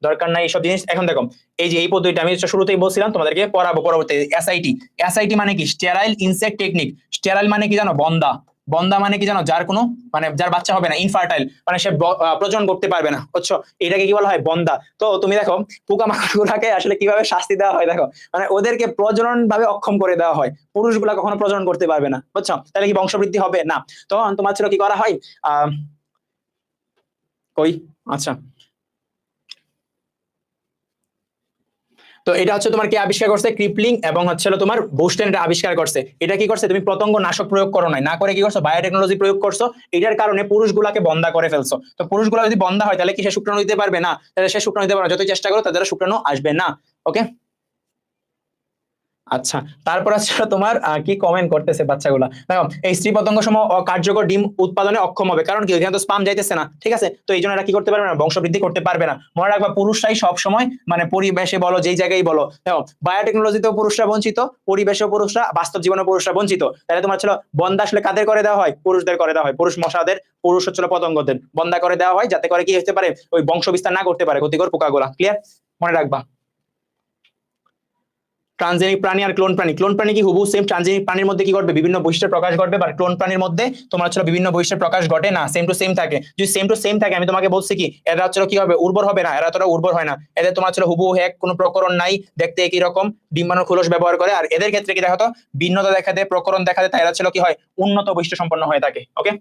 দরকার নাই এইসব জিনিস। এখন দেখো এই যে এই পদ্ধতিটা আমি শুরুতেই বলছিলাম তোমাদেরকে পড়াবো পরবর্তী। এসআইটি, এসআইটি মানে কি? Sterile insect technique. স্টেরাইল মানে কি জানো? বন্দা। বন্দা মানে কি জানো? যার কোনো মানে যার বাচ্চা হবে না, ইনফার্টাইল, মানে সে প্রজনন করতে পারবে না, বুঝছো? এটাকে কি বলা হয়? বন্দা। তো তুমি দেখো পোকামাকড় গুলাকে আসলে কিভাবে শাস্তি দেওয়া হয়, দেখো মানে ওদেরকে প্রজনন ভাবে অক্ষম করে দেওয়া হয়, পুরুষগুলা কখনো প্রজনন করতে পারবে না, বুঝছো? তাহলে কি বংশবৃদ্ধি হবে না? তখন তোমার ছিল কি করা হয়? কই আচ্ছা, তো এটা হচ্ছে তোমার কি আবিষ্কার করছে? ক্রিপলিং এবং হচ্ছে তোমার বুস্টেন এটা আবিষ্কার করছে। এটা কি করছে? তুমি পতঙ্গ নাশক প্রয়োগ করো নাই, না করে কি করছো? বায়োটেকনোলজি প্রয়োগ করছো। এটার কারণে পুরুষগুলাকে বন্ধা করে ফেলছো। তো পুরুষগুলা যদি বন্ধা হয় তাহলে কি সে শুক্রাণু দিতে পারবে না? তাহলে সে শুক্রাণু দিতে পারবে না, যতই চেষ্টা করো তাদের শুক্রাণু আসবে না। ওকে, আচ্ছা, তারপর আছে তোমার কি কমেন্ট করতেছে বাচ্চাগুলা। দেখো এই স্ত্রী পতঙ্গ সমূহ অকার্যকর ডিম উৎপাদনে অক্ষম হবে, কারণ কি? ওইখানে তো স্পাম যাইতেছে না, ঠিক আছে? তো এই জন্য এরা কি করতে পারবে না? বংশবৃদ্ধি করতে পারবে না। মনে রাখবা পুরুষরাই সব সময় মানে পরিবেশে বলো যেই জায়গায় বলো, দেখো বায়োটেকনোলজিতেও পুরুষরা বঞ্চিত, পরিবেশেও পুরুষরা, বাস্তব জীবনে পুরুষরা বঞ্চিত। তাহলে তোমার ছিল বন্ধা আসলে কাদের করে দেওয়া হয়? পুরুষদের করে দেওয়া হয়, পুরুষ মশাদের, পুরুষ হচ্ছিল পতঙ্গদের বন্ধা করে দেওয়া হয়, যাতে করে কি হতে পারে? ওই বংশ বিস্তার না করতে পারে ক্ষতিকর পোকাগুলা। ক্লিয়ার? মনে রাখবা। ট্রানজেনিক প্রাণী আর ক্লোন প্রাণী, ক্লোন প্রাণী কি হুবহু সেম ট্রানজেনিক প্রাণীর মধ্যে কি ঘটবে? বিভিন্ন বৈশিষ্ট্যের প্রকাশ ঘটবে, বা ক্লোন প্রাণীর মধ্যে তোমার হচ্ছে বিভিন্ন বৈশিষ্ট্যের প্রকাশ ঘটে না, সেম টু সেম থাকে। যদি সেম টু সেম থাকে, আমি তোমাকে বলছি কি এরা হচ্ছে কি হবে? উর্বর হবে না, এরা তোরা উর্বর হয় না। এদের তোমার হচ্ছে হুবহু এক কোনো প্রকরণ নাই, দেখতে একই রকম, ডিম্বাণুর খোলস ব্যবহার করে। আর এদের ক্ষেত্রে কি দেখা তো ভিন্নতা দেখা দেয়, প্রকরণ দেখা দেয়, তাই এরা ছিল কি হয়? উন্নত বৈশিষ্ট্য সম্পন্ন হয়ে থাকে। ওকে,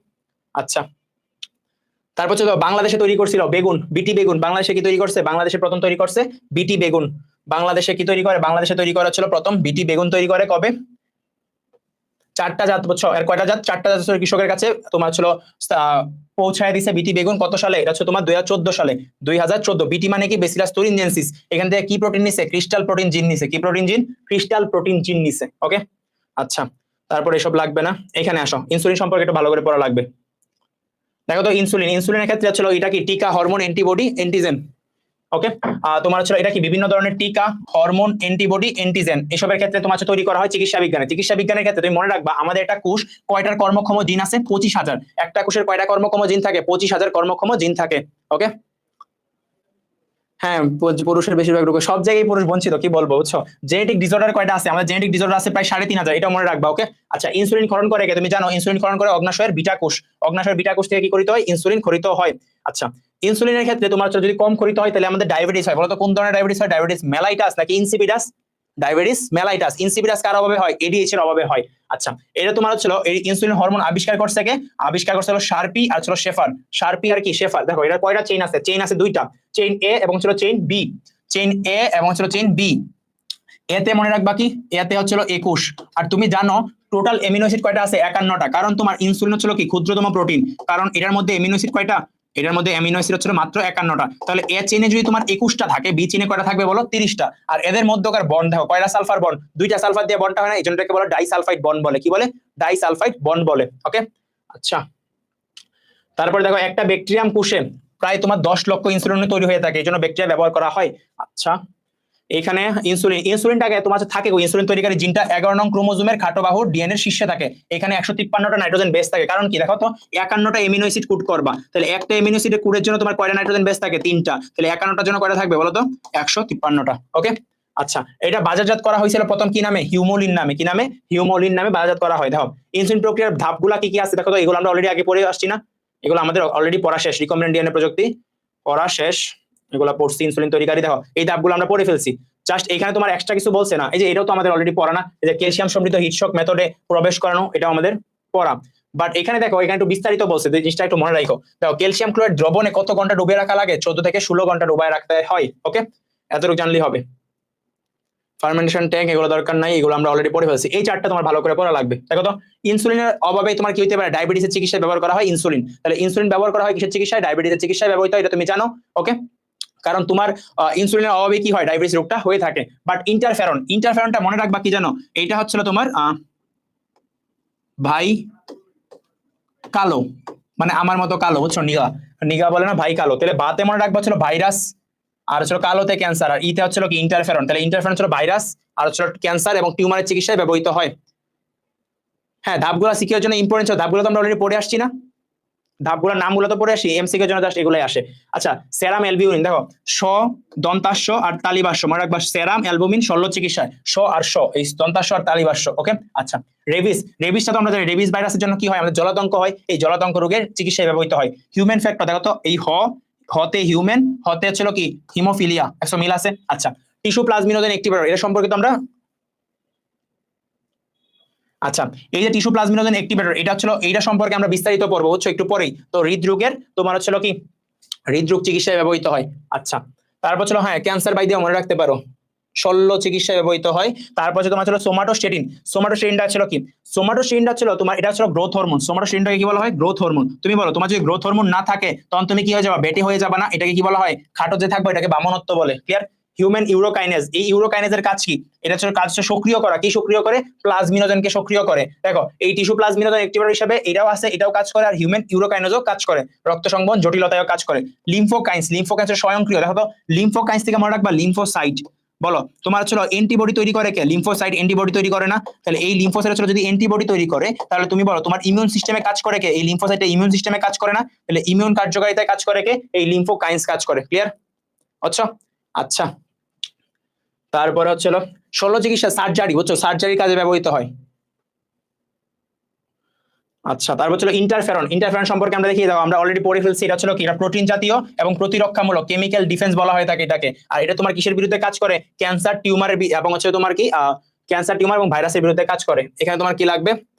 আচ্ছা, তারপর হচ্ছে বাংলাদেশে তৈরি করছিল বেগুন, বিটি বেগুন। বাংলাদেশে কি তৈরি করছে? বাংলাদেশে প্রথম তৈরি করছে বিটি বেগুন। বাংলাদেশে কি তৈরি করে? বাংলাদেশে তৈরি করা ছিল প্রথম বিটি বেগুন তৈরি করে কবে? 4টা জাত বুঝছো, এর কয়টা জাত? 4টা জাত হচ্ছে কৃষকের কাছে তোমার ছিল পৌঁছায় দিছে বিটি বেগুন কত সালে? এটা হচ্ছে তোমার 2014 সালে। 2014। বিটি মানে কি? বেসিলাস তুরিনজেনসিস। এখান থেকে কি প্রোটিন নিছে? ক্রিস্টাল প্রোটিন জিন নিছে। কি প্রোটিন জিন? ক্রিস্টাল প্রোটিন জিন নিছে। ওকে, আচ্ছা তারপরে এসব লাগবে না, এখানে আসো, ইনসুলিন সম্পর্কে একটু ভালো করে পড়া লাগবে। দেখো তো ইনসুলিনের ক্ষেত্রে ছিল এটা কি? টিকা, হরমোন, অ্যান্টিবডি, অ্যান্টিজেন। ওকে, তোমার হচ্ছে এটা কি? বিভিন্ন ধরনের টিকা, হরমোন, অ্যান্টিবডি, অ্যান্টিজেন এসবের ক্ষেত্রে তোমার হচ্ছে তৈরি করা হয় চিকিৎসা বিজ্ঞানে। চিকিৎসা বিজ্ঞানের ক্ষেত্রে তুমি মনে রাখবা আমাদের একটা কোষ কয়টার কর্মক্ষম জিন আছে? 25,000। একটা কোষের কয়টা কর্মক্ষম জিন থাকে? 25,000 কর্মক্ষম জিন থাকে। ওকে, হ্যাঁ পুরুষের বেশিরভাগ রোগ, সব জায়গায় পুরুষ বঞ্চিত, কি বলবো বুঝছো। জেনেটিক ডিসঅর্ডার কয়টা আছে? আমাদের জেনেটিক ডিসঅর্ডার আছে প্রায় 3,500, এটা মনে রাখবা। ওকে, আচ্ছা ইনসুলিন ক্ষরণ করে কে? তুমি জানো ইনসুলিন ক্ষরণ করে অগ্নাশয়ের বিটা কোষ। অগ্নাশয়ের বিটা কোষ থেকে কি করিত হয়? ইনসুলিন ক্ষরিত হয়। আচ্ছা, ইনসুলিনের ক্ষেত্রে তোমার যদি কম ক্ষরিত হয় তাহলে আমাদের ডায়াবেটিস হয়। বলতো কোন ধরনের ডায়াবেটিস হয়? ডায়াবেটিস মেলাইটাস নাকি ইনসিপিডাস? Diabetes mellitus. ইনসিপিডাস কার অভাবে হয়? এডিএইচ এর অভাবে হয়। আচ্ছা, এটা তোমার হচ্ছিল এই ইনসুলিন হরমোন আবিষ্কার করছে কে? আবিষ্কার করছে হলো শার্পি আর ছিল শেফার। শার্পি আর কি শেফার। দেখো এটা কয়টা চেইন আছে? চেইন আছে দুইটা, চেইন এ এবং ছিল চেইন বি। চেইন এ এবং ছিল চেইন বি। এতে মনে রাখবা কি? এতে হচ্ছিল 21। আর তুমি জানো টোটাল অ্যামিনো অ্যাসিড কয়টা আছে? 51টা। কারণ তোমার ইনসুলিন হচ্ছিল কি? ক্ষুদ্রতম প্রোটিন। কারণ এটার মধ্যে অ্যামিনো অ্যাসিড কয়টা? এটার মধ্যে অ্যামিনো অ্যাসিড হচ্ছিল মাত্র 51টা। তাহলে এ চেইনে যদি তোমার 21টা থাকে, বি চেইনে কয়টা থাকবে বলো? 30টা। আর এদের মধ্যকার বন্ড দেখো কয়টা সালফার বন্ড? দুইটা সালফার দিয়ে বন্ডটা হয় না, এই জন্য এটাকে বলে ডাইসালফাইড বন্ড বলে। কি বলে? ডাইসালফাইড বন্ড বলে। ওকে, আচ্ছা তারপরে দেখো একটা ব্যাকটেরিয়াম কোষে প্রায় তোমার 10 লক্ষ ইনসুলিন তৈরি হয়ে থাকে, এই জন্য ব্যাকটেরিয়া ব্যবহার করা হয়। আচ্ছা, এখানে ইনসুলিনটাকে তোমার থাকে ইনসুলিন তৈরিকারী জিনটা 11 নং ক্রোমোজোমের খাটো বাহুর ডিএনএর শীর্ষে থাকে। এখানে 153টা নাইট্রোজেন বেস থাকে। কারণ কি? দেখো তো 51টা এমিনো অ্যাসিড কোড করবা, তাহলে একটা এমিনো অ্যাসিডের কোডের জন্য তোমার কয়টা নাইট্রোজেন বেস থাকে? 3টা। তাহলে 51টার জন্য কয়টা থাকবে বলো তো? 153টা। ওকে, আচ্ছা এটা বাজারজাত করা হয়েছিল প্রথম কি নামে? হিউমোলিন নামে। কি নামে? হিউমোলিন নামে বাজারজাত করা হয়। দেখো ইনসুলিন প্রক্রিয়ার ধাপগুলা কি কি আছে দেখো তো, এগুলো আমরা অলরেডি আগে পড়ে আসছি না? এগুলো আমাদের অলরেডি পড়া শেষ। রিকম্বিনেন্ট ডিএনএ প্রযুক্তি পড়া শেষ, এগুলো পড়ছি। ইনসুলিন তৈরিকারী দেখো এই ধাপগুলো আমরা পড়ে ফেলছি। জাস্ট এখানে তোমার এক্সট্রা কিছু বলছে না, এই যে এটাও তো আমাদের অলরেডি পড়া না, এই যে ক্যালসিয়াম সমৃদ্ধ হিটশক মেথডে প্রবেশ করানো, এটাও আমাদের পড়া। বাট এখানে দেখো এখানে একটু বিস্তারিত বলছে, যে জিনিসটা একটু মনে রাখো। দেখো ক্যালসিয়াম ক্লোরাইড দ্রবণে কত ঘন্টা ডুবিয়ে রাখা লাগে? 14 থেকে 16 ঘন্টা ডুবায় রাখতে হয়। ওকে, এতটুকু জানলেই হবে। ফার্মেন্টেশন ট্যাঙ্ক এগুলো দরকার নাই, এগুলো আমরা অলরেডি পড়ে ফেলছি। এই চারটা তোমার ভালো করে পড়া লাগবে। দেখো তো ইনসুলিনের অভাবে তোমার কি হতে পারে? ডায়াবেটিসের চিকিৎসায় ব্যবহার করা হয় ইনসুলিন। তাহলে ইনসুলিন ব্যবহার করা হয় কিসের চিকিৎসায়? ডায়াবেটিসের চিকিৎসায় ব্যবহৃত হয়, এটা তুমি জানো। ওকে, কারণ তোমার ইনসুলিনের অভাবে কি হয়? ডায়াবেটিস রোগটা হয়ে থাকে। বাট ইন্টারফেরনটা মনে রাখবা কি জানো? এইটা হচ্ছিল তোমার ভাই কালো, মানে আমার মতো কালো, বুঝছো? নিগা নিগা বলে না, ভাই কালো। তাহলে বাতে মনে রাখবা হচ্ছিল ভাইরাস, আর হচ্ছিল কালোতে ক্যান্সার, আর ইতে হচ্ছিল কি? ইন্টারফেরন। তাহলে ইন্টারফেরন হচ্ছিল ভাইরাস, আর হচ্ছিল ক্যান্সার এবং টিউমারের চিকিৎসায় ব্যবহৃত হয়। হ্যাঁ, ধাপগুলো শিখিয়ার জন্য ইম্পর্টেন্ট, ধাপগুলো তো আমরা অলরেডি পড়ে আসছি না? ধাপগুলোর নামগুলো তো পড়ে আসি, এমসিকিউর জন্য জাস্ট এগুলাই আসে। আচ্ছা, সেরাম অ্যালবিউমিন দেখো স দন্তাস্য আর তালিবাস্য মনে রাখবা। সেরাম অ্যালবুমিন শল্য চিকিৎসায় স আর স, এই দন্তাস্য আর তালিবাস্য। ওকে, আচ্ছা রেবিসটা তো আমরা জানি, রেবিস ভাইরাসের জন্য কি হয়? আমাদের জলাতঙ্ক হয়, এই জলাতঙ্ক রোগের চিকিৎসায় ব্যবহৃত হয়। হিউম্যান ফ্যাক্টর দেখো তো, এই হতে হিউম্যান, হতে ছিল কি? হিমোফিলিয়া। 100 মিল আছে। আচ্ছা, টিস্যু প্লাজমিনোজেন অ্যাক্টিভেটর, এটা সম্পর্কে তো আমরা আচ্ছা এই যে টিস্যু প্লাজমিনোজেন অ্যাক্টিভেটর, এটা হচ্ছিল এইটা সম্পর্কে আমরা বিস্তারিত পড়বো, বুঝছো, একটু পরেই। তো হৃদরোগের তোমার হচ্ছিল কি? হৃদরোগ চিকিৎসায় ব্যবহৃত হয়। আচ্ছা, তারপর ছিল হ্যাঁ ক্যান্সার বাই দিয়ে মনে রাখতে পারো, শল্য চিকিৎসায় ব্যবহৃত হয়। তারপর তোমার ছিল সোমাটোস্টেটিন। সোমাটোস্টেটিনটা ছিল কি? সোমাটোস্টেটিনটা ছিল তোমার, এটা ছিল গ্রোথ হরমোন। সোমাটোস্টেটিনটাকে কি বলা হয়? Growth hormone. তুমি বলো তোমার যদি গ্রোথ হরমোন না থাকে তখন তুমি কি হয়ে যাবে? বেটে হয়ে যাবে না? এটাকে কি বলা হয়? খাটো যে থাকবে এটাকে বামনত্ব বলে। ক্লিয়ার? হিউম্যান ইউরোকাইনেজ, এই ইউরোকাইনেজের কাজ কি? এটা হচ্ছে কাজ হচ্ছে সক্রিয় করা। কি সক্রিয় করে? প্লাজমিনোজেনকে সক্রিয় করে। দেখো এই টিস্যু প্লাজমিনোজেন অ্যাক্টিভেটর হিসেবে এটাও আছে, এটাও কাজ করে। আর হিউম্যান ইউরোকাইনেজও কাজ করে, রক্ত সংবহন জটিলতায়ও কাজ করে। লিম্ফোকাইন্স, লিম্ফোকাইন্স স্বয়ংক্রিয়। দেখো তো লিম্ফোকাইন্স থেকে মনে রাখবা লিম্ফোসাইট। বলো তোমার হচ্ছে অ্যান্টিবডি তৈরি করে কে? লিম্ফোসাইট অ্যান্টিবডি তৈরি করে না? তাহলে এই লিম্ফোসাইট হচ্ছে যদি অ্যান্টিবডি তৈরি করে, তাহলে তুমি বলো তোমার ইমিউন সিস্টেমে কাজ করে কে? এই লিম্ফোসাইটে ইমিউন সিস্টেমে কাজ করে না? তাহলে ইমিউন কার্যকারিতায় কাজ করে কে? এই লিম্ফোকাইন্স কাজ করে। ক্লিয়ার? আচ্ছা, আচ্ছা তারপরে হচ্ছিল শল্য চিকিৎসা, সার্জারি, বুঝছো, সার্জারি কাজে ব্যবহৃত হয়। আচ্ছা, তারপর ছিল ইন্টারফেরন। ইন্টারফেরন সম্পর্কে আমরা দেখিয়ে দাও, আমরা অলরেডি পড়ে ফেলছি। এটা ছিল কি? এটা প্রোটিন জাতীয় এবং প্রতিরক্ষামূলক, কেমিক্যাল ডিফেন্স বলা হয় থাকে এটাকে। আর এটা তোমার কিসের বিরুদ্ধে কাজ করে? ক্যান্সার, টিউমারের এবং হচ্ছে তোমার কি ক্যান্সার, টিউমার এবং ভাইরাসের বিরুদ্ধে কাজ করে। এখানে তোমার কি লাগবে?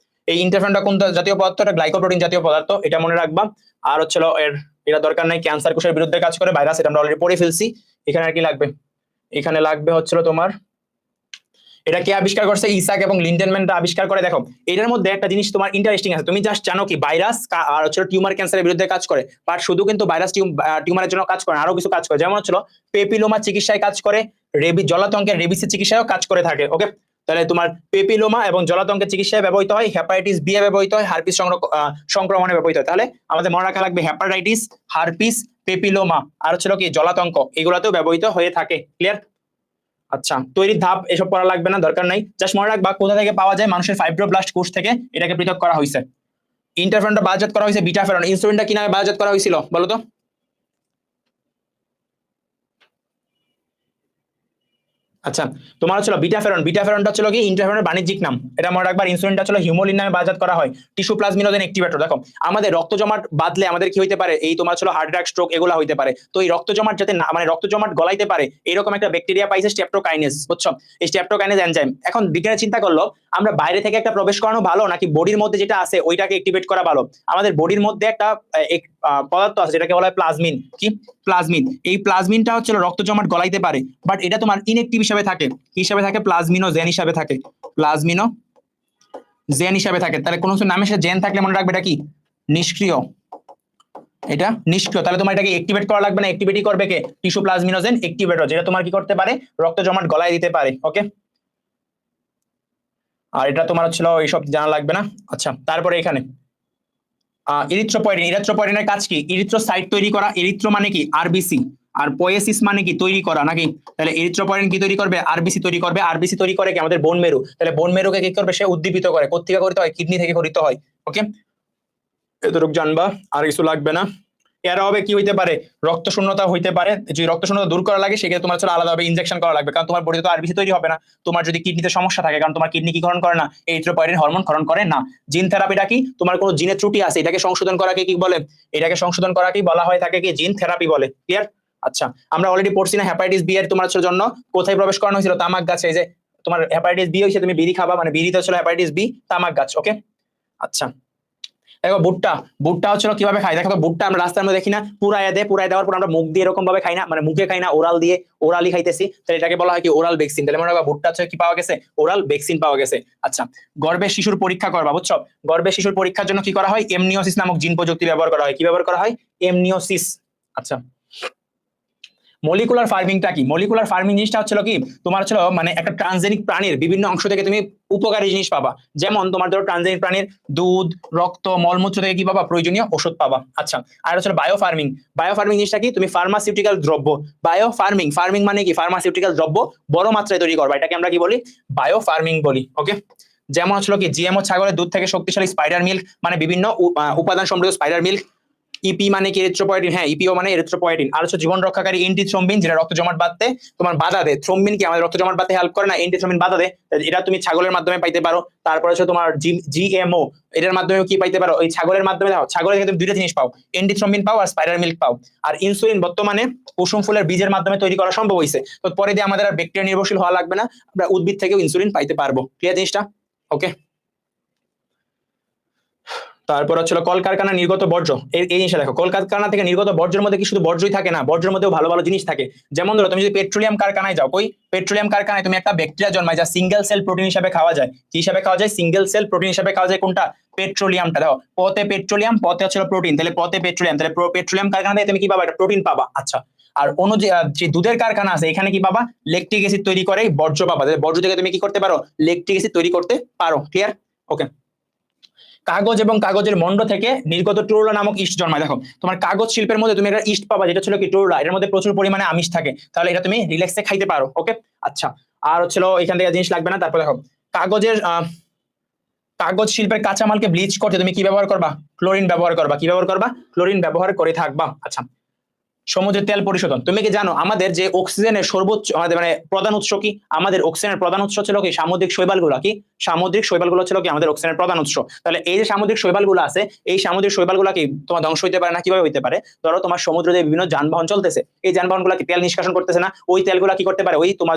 এই ইন্টারফেরনটা কোন জাতীয় পদার্থ? এটা গ্লাইকোপ্রোটিন জাতীয় পদার্থ, এটা মনে রাখবা। আর হচ্ছিল এটা দরকার নাই, ক্যান্সার কোষের বিরুদ্ধে কাজ করে, ভাইরাস, এটা আমরা অলরেডি পড়ে ফেলছি। এখানে আর কি লাগবে? এখানে লাগবে হচ্ছিল তোমার এটা কে আবিষ্কার করছে? ইসাক এবং লিন্ডেনম্যানরা আবিষ্কার করে। দেখো এটার মধ্যে একটা জিনিস তোমার ইন্টারেস্টিং আছে, তুমি জাস্ট জানো কি ভাইরাস আর হচ্ছে টিউমার ক্যান্সারের বিরুদ্ধে কাজ করে, বাট শুধু কিন্তু ভাইরাস টিউমারের জন্য কাজ করে না, আরো কিছু কাজ করে, যেমন হচ্ছে পেপিলোমা চিকিৎসায় কাজ করে, জলাতঙ্কের রেবিসের চিকিৎসায়ও কাজ করে থাকে। ওকে, তাহলে তোমার পেপিলোমা এবং জলাতঙ্কের চিকিৎসায় ব্যবহৃত হয়, হেপাটাইটিস বি এ ব্যবহৃত হয়, হারপিস সংক্রমণে ব্যবহৃত হয়। তাহলে আমাদের মনে রাখা লাগবে হেপাটাইটিস, হারপিস, পেপিলোমা আর হচ্ছে কি জলাতঙ্ক, এগুলোতেও ব্যবহৃত হয়ে থাকে। ক্লিয়ার? আচ্ছা, তৈরির ধাপ এসব করা লাগবে না, দরকার নাই, জাস্ট মনে রাখবা কোথা থেকে পাওয়া যায়, মানুষের ফাইব্রোব্লাস্ট কোষ থেকে এটাকে পৃথক করা হয়েছে। ইন্টারফেরনটা বাজাত করা হয়েছে বিটাফেরন। ইনসুলিনটা কি নামে বাজাত করা হয়েছিল বলো তো? আচ্ছা, তোমার হচ্ছে বিটাফেরন, বিটাফেরনটা হচ্ছে কি ইন্টারফেরনের বাণিজ্যিক নাম, এটা মনে রাখবার। ইনসুলিনটা হচ্ছে হিউমোলিন নামে বাজাত করা হয়। Tissue plasminogen activator. দেখো আমাদের রক্ত জমাট বাঁধলে আমাদের কি হইতে পারে, এই তোমার হচ্ছে হার্ট অ্যাটাক, স্ট্রোক এগুলো হইতে পারে। তো এই রক্ত জমাট যাতে না, মানে রক্ত জমাট গলাইতে পারে এরকম একটা ব্যাকটেরিয়া পাইছে স্ট্রেপ্টোকাইনেস, বুঝছো? এই স্ট্রেপ্টোকাইনেস এনজাইম। এখন বিজ্ঞানী চিন্তা করলো আমরা বাইরে থেকে একটা প্রবেশ করানো ভালো নাকি বডির মধ্যে যেটা আছে ওইটাকে অ্যাক্টিভেট করা ভালো। আমাদের বডির মধ্যে একটা পদার্থ আছে যেটাকে বলা হয় প্লাজমিন। কি প্লাজমিন? এই প্লাজমিনটা হচ্ছে রক্ত জমাট গলাইতে পারে, বাট এটা তোমার ইনঅ্যাক্টিভ হিসাবে থাকে। কি হিসাবে থাকে? প্লাজমিনোজেন হিসাবে থাকে। প্লাজমিনোজেন হিসাবে থাকে। তাহলে কোনো কিছু নামের সাথে জেন থাকলে মনে রাখবে এটা কি নিষ্ক্রিয়, এটা নিষ্ক্রিয়। তাহলে তোমার এটাকে অ্যাক্টিভেট করা লাগবে না, অ্যাক্টিভিটি করবে কে? টিস্যু প্লাজমিনোজেন অ্যাক্টিভেটর, যেটা তোমার কি করতে পারে, রক্ত জমাট গলায় দিতে পারে। ওকে, আর এটা তোমার হচ্ছিল এইসব জানা লাগবে না। আচ্ছা, তারপরে এখানে ইরিথ্রোপয়েটিন। ইরিথ্রোপয়েটিনের কাজ কি? ইরিথ্রোসাইট তৈরি করা। ইরিথ্রো মানে কি? আরবিসি। আর পোয়েসিস মানে কি? তৈরি করা, নাকি? তাহলে ইরিথ্রোপয়েটিন কি তৈরি করবে? আরবিসি তৈরি করবে। আরবিসি তৈরি করে কি? আমাদের বোন মেরু। তাহলে বোন মেরুকে কি করবে? সে উদ্দীপিত করে। কোত্থেকে করিতে হয়? কিডনি থেকে করিতে হয়। ওকে, এতটুকু জানবা, আর কিছু লাগবে না। এর হবে কি হইতে পারে? রক্ত শূন্যতা হইতে পারে। যদি রক্ত শূন্যতা দূর করা লাগে সেক্ষেত্রে তোমার আলাদাভাবে ইনজেকশন করা লাগবে, কারণ তোমার বডিতে তো আরবিসি তৈরি হবে না। তোমার যদি কিডনিতে সমস্যা থাকে, কারণ তোমার কিডনি কি গ্রহণ করে না? এরিথ্রোপয়েটিন হরমোন গ্রহণ করে না। জিন থেরাপিটা কি? তোমার কোনো জিনের ত্রুটি আছে, এটাকে সংশোধন করাকে কি বলে? এটাকে সংশোধন করাকেই বলা হয় থাকে কি? জিন থেরাপি বলে। ক্লিয়ার? আচ্ছা, আমরা অলরেডি পড়ছি না হেপাটাইটিস বি এর তোমার জন্য কোথায় প্রবেশ করানো হয়েছিল? তামাক গাছে। এই যে তোমার হেপাটাইটিস বি হয়েছে, তুমি বিড়ি খাবা, মানে বিড়িতে ছিল হেপাটাইটিস বি, তামাক গাছ। ওকে, আচ্ছা। দেখো ভুট্টা, ভুট্টা হচ্ছে কিভাবে খাই? দেখো তো ভুট্টা আমরা রাস্তার মধ্যে দেখি না, পুরাইয়া দেয়, পুরাই দেওয়ার পর আমরা মুখ দিয়ে এরকম ভাবে খাই না, মানে মুখে খাই না, ওরাল দিয়ে, ওরালি খাইতেছি। তাহলে এটাকে বলা হয় কি? Oral vaccine. তাহলে মনে রাখবা ভুট্টা হচ্ছে কি পাওয়া গেছে? ওরাল ভ্যাকসিন পাওয়া গেছে। আচ্ছা, গর্ভে শিশুর পরীক্ষা করবা, বুঝছো? গর্ভে শিশুর পরীক্ষার জন্য কি করা হয়? এমনিওসিস নামক জিন প্রযুক্তি ব্যবহার করা হয়। কি ব্যবহার করা হয়? এমনিওসিস। আচ্ছা, মলিকুলার ফার্মিংটা কি? মলিকুলার ফার্মিং জিনিসটা হচ্ছিল কি? তোমার হচ্ছিল মানে একটা ট্রান্সজেনিক প্রাণীর বিভিন্ন অংশ থেকে তুমি উপকারী জিনিস পাবা। যেমন তোমার ধরো ট্রান্সজেনিক প্রাণীর দুধ, রক্ত, মলমূত্র থেকে কি পাবা? প্রয়োজনীয় ওষুধ পাবা। আচ্ছা, আর হচ্ছে বায়ো ফার্মিং। বায়ো ফার্মিং জিনিসটা কি? তুমি ফার্মাসিউটিক্যাল দ্রব্য, বায়ো ফার্মিং, ফার্মিং মানে কি? ফার্মাসিউটিক্যাল দ্রব্য বড় মাত্রায় তৈরি করবা, এটাকে আমরা কি বলি? বায়ো ফার্মিং বলি। ওকে, যেমন হচ্ছিল কি? জিএমও ছাগলের দুধ থেকে শক্তিশালী স্পাইডার মিল্ক, মানে বিভিন্ন উপাদান সমৃদ্ধ স্পাইডার মিল্ক। ইপি মানে কি? এরিথ্রোপয়েটিন। হ্যাঁ, ইপিও মানে এরিথ্রোপয়েটিন। আর হচ্ছে জীবন রক্ষাকারী এন্টিথ্রম্বিন, যেটা রক্ত জমাট বাঁধতে তোমার বাধা দেয়। থ্রম্বিন কি আমাদের রক্ত জমাট বাঁধতে হেল্প করে না? এন্টিথ্রম্বিন বাধা দেয়। এটা তুমি ছাগলের মাধ্যমে পাইতে পারো। তারপরে হচ্ছে তোমার জিএমও, এটার মাধ্যমে কি পাইতে পারো? ওই ছাগলের মাধ্যমে দাও, ছাগলের থেকে তুমি দুইটা জিনিস পাও, এন্টিথ্রম্বিন পাও আর স্পাইডার মিল্ক পাও। আর ইনসুলিন বর্তমানে কুসুম ফুলের বীজের মাধ্যমে তৈরি করা সম্ভব হয়েছে। তো পরে দিয়ে আমাদের আর ব্যাকটেরিয়া নির্ভরশীল হওয়া লাগবে না, আমরা উদ্ভিদ থেকেও ইনসুলিন পাইতে পারবো। ক্লিয়ার জিনিসটা? ওকে, তারপর হচ্ছে কলকারখানা নির্গত বর্জ্য। এই জিনিসটা দেখো, কলকারখানা থেকে নির্গত বর্জ্যের মধ্যে কি শুধু বর্জ্যই থাকে না, বর্জ্যের মধ্যেও ভালো ভালো জিনিস থাকে। যেমন ধরো তুমি যদি পেট্রোলিয়াম কারখানায় যাও, কই পেট্রোলিয়াম কারখানায় তুমি একটা ব্যাকটেরিয়া জন্মায় যা সিঙ্গেল সেল প্রোটিন হিসেবে খাওয়া যায়। কি হিসাবে খাওয়া যায়? সিঙ্গেল সেল প্রোটিন হিসেবে খাওয়া যায়। কোনটা? পেট্রোলিয়ামটা। দেখো পথে পেট্রোলিয়াম, পথে হচ্ছে প্রোটিন, তাহলে পথে পেট্রোলিয়াম, তাহলে পেট্রোলিয়াম কারখানা থেকে তুমি কি পাবা? এটা প্রোটিন পাবা। আচ্ছা, আর অন্য যে দুধের কারখানা আছে এখানে কি পাবা? ল্যাকটিক অ্যাসিড তৈরি করে বর্জ্য পাবা। বর্জ্য থেকে তুমি কি করতে পারো? ল্যাকটিক অ্যাসিড তৈরি করতে পারো। ক্লিয়ার? ওকে, কাগজ এবং কাগজের মন্ড থেকে নির্গত টোরোলা নামক ইস্ট জন্মায়। দেখো তোমার কাগজ শিল্পের মধ্যে তুমি একটা ইস্ট পাবা, যেটা ছিল কি? টোরোলা। এর মধ্যে প্রচুর পরিমাণে আমিষ থাকে, তাহলে এটা তুমি রিল্যাক্সে খাইতে পারো। ওকে, আচ্ছা, আর হচ্ছিল এখান থেকে জিনিস লাগবে না। তারপর দেখো কাগজের কাগজ শিল্পের কাঁচামালকে ব্লিচ করতে তুমি কি ব্যবহার করবা? ক্লোরিন ব্যবহার করবা। কি ব্যবহার করবা? ক্লোরিন ব্যবহার করে থাকবা। আচ্ছা, সমুদ্রের তেল পরিশোধন। তুমি কি জানো আমাদের যে অক্সিজেনের সর্বোচ্চ, আমাদের মানে প্রধান উৎস কি? আমাদের অক্সিজেনের প্রধান উৎস ছিল কি? সামুদ্রিক শৈবালগুলো। কি সামুদ্রিক শৈবালগুলো ছিল কি আমাদের অক্সিজেনের প্রধান উৎস। তাহলে এই যে সামুদ্রিক শৈবালগুলো আছে, এই সামুদ্রিক শৈবালগুলো কি তোমার ধ্বংস হইতে পারে না? কিভাবে হইতে পারে? ধরো তোমার সমুদ্রে যে বিভিন্ন যানবাহন চলতেছে, এই যানবাহনগুলো কি তেল নিষ্কাশন করতেছে না? ওই তেলগুলো কি করতে পারে? ওই তোমার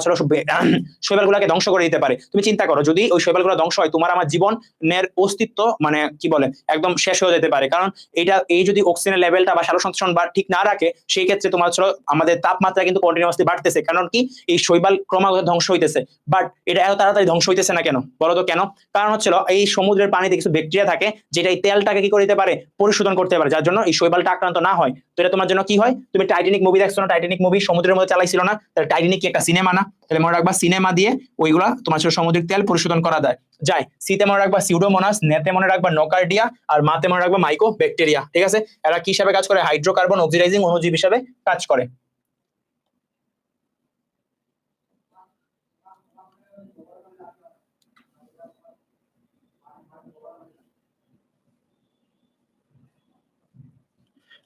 শৈবালগুলোকে ধ্বংস করে দিতে পারে। তুমি চিন্তা করো, যদি ওই শৈবালগুলো ধ্বংস হয়, তোমার আমার জীবনের অস্তিত্ব মানে কি বলে একদম শেষ হয়ে যেতে পারে। কারণ এই যদি অক্সিজেনের লেভেলটা বা সালোকসংশ্লেষণ বা ঠিক না রাখে, সেই ক্ষেত্রে তোমার আমাদের তাপমাত্রা কিন্তু কন্টিনিউয়াসলি বাড়তেছে। কারণ কি এই শৈবাল ক্রমাগত ধ্বংস হইতেছে। বাট এটা এত তাড়াতাড়ি ধ্বংস হইতেছে না কেন বলো তো? কেন? কারণ হচ্ছিল এই সমুদ্রের পানিতে কিছু ব্যাকটেরিয়া থাকে, যেটা এই তেলটাকে কি করতে পারে? পরিশোধন করতে পারে, যার জন্য এই শৈবালটা আক্রান্ত না হয়। তো এটা তোমার জন্য কি হয়? তুমি টাইটানিক মুভি দেখছো না? টাইটানিক মুভি সমুদ্রের মধ্যে চালাইছিল না? তাহলে টাইটানিক কি একটা সিনেমা না? তাহলে মনে রাখবা সিনেমা দিয়ে ওইগুলা তোমার সামুদ্রিক তেল পরিশোধন করা যায়। সিতে মনে রাখবা সিউডোমোনাস, নেতে মনে রাখবা নোকার্ডিয়া, আর মাতে মনে রাখবা মাইকো ব্যাকটেরিয়া। ঠিক আছে? এরা কি হিসাবে কাজ করে? হাইড্রোকার্বন অক্সিডাইজিং অণুজীব হিসাবে কাজ করে।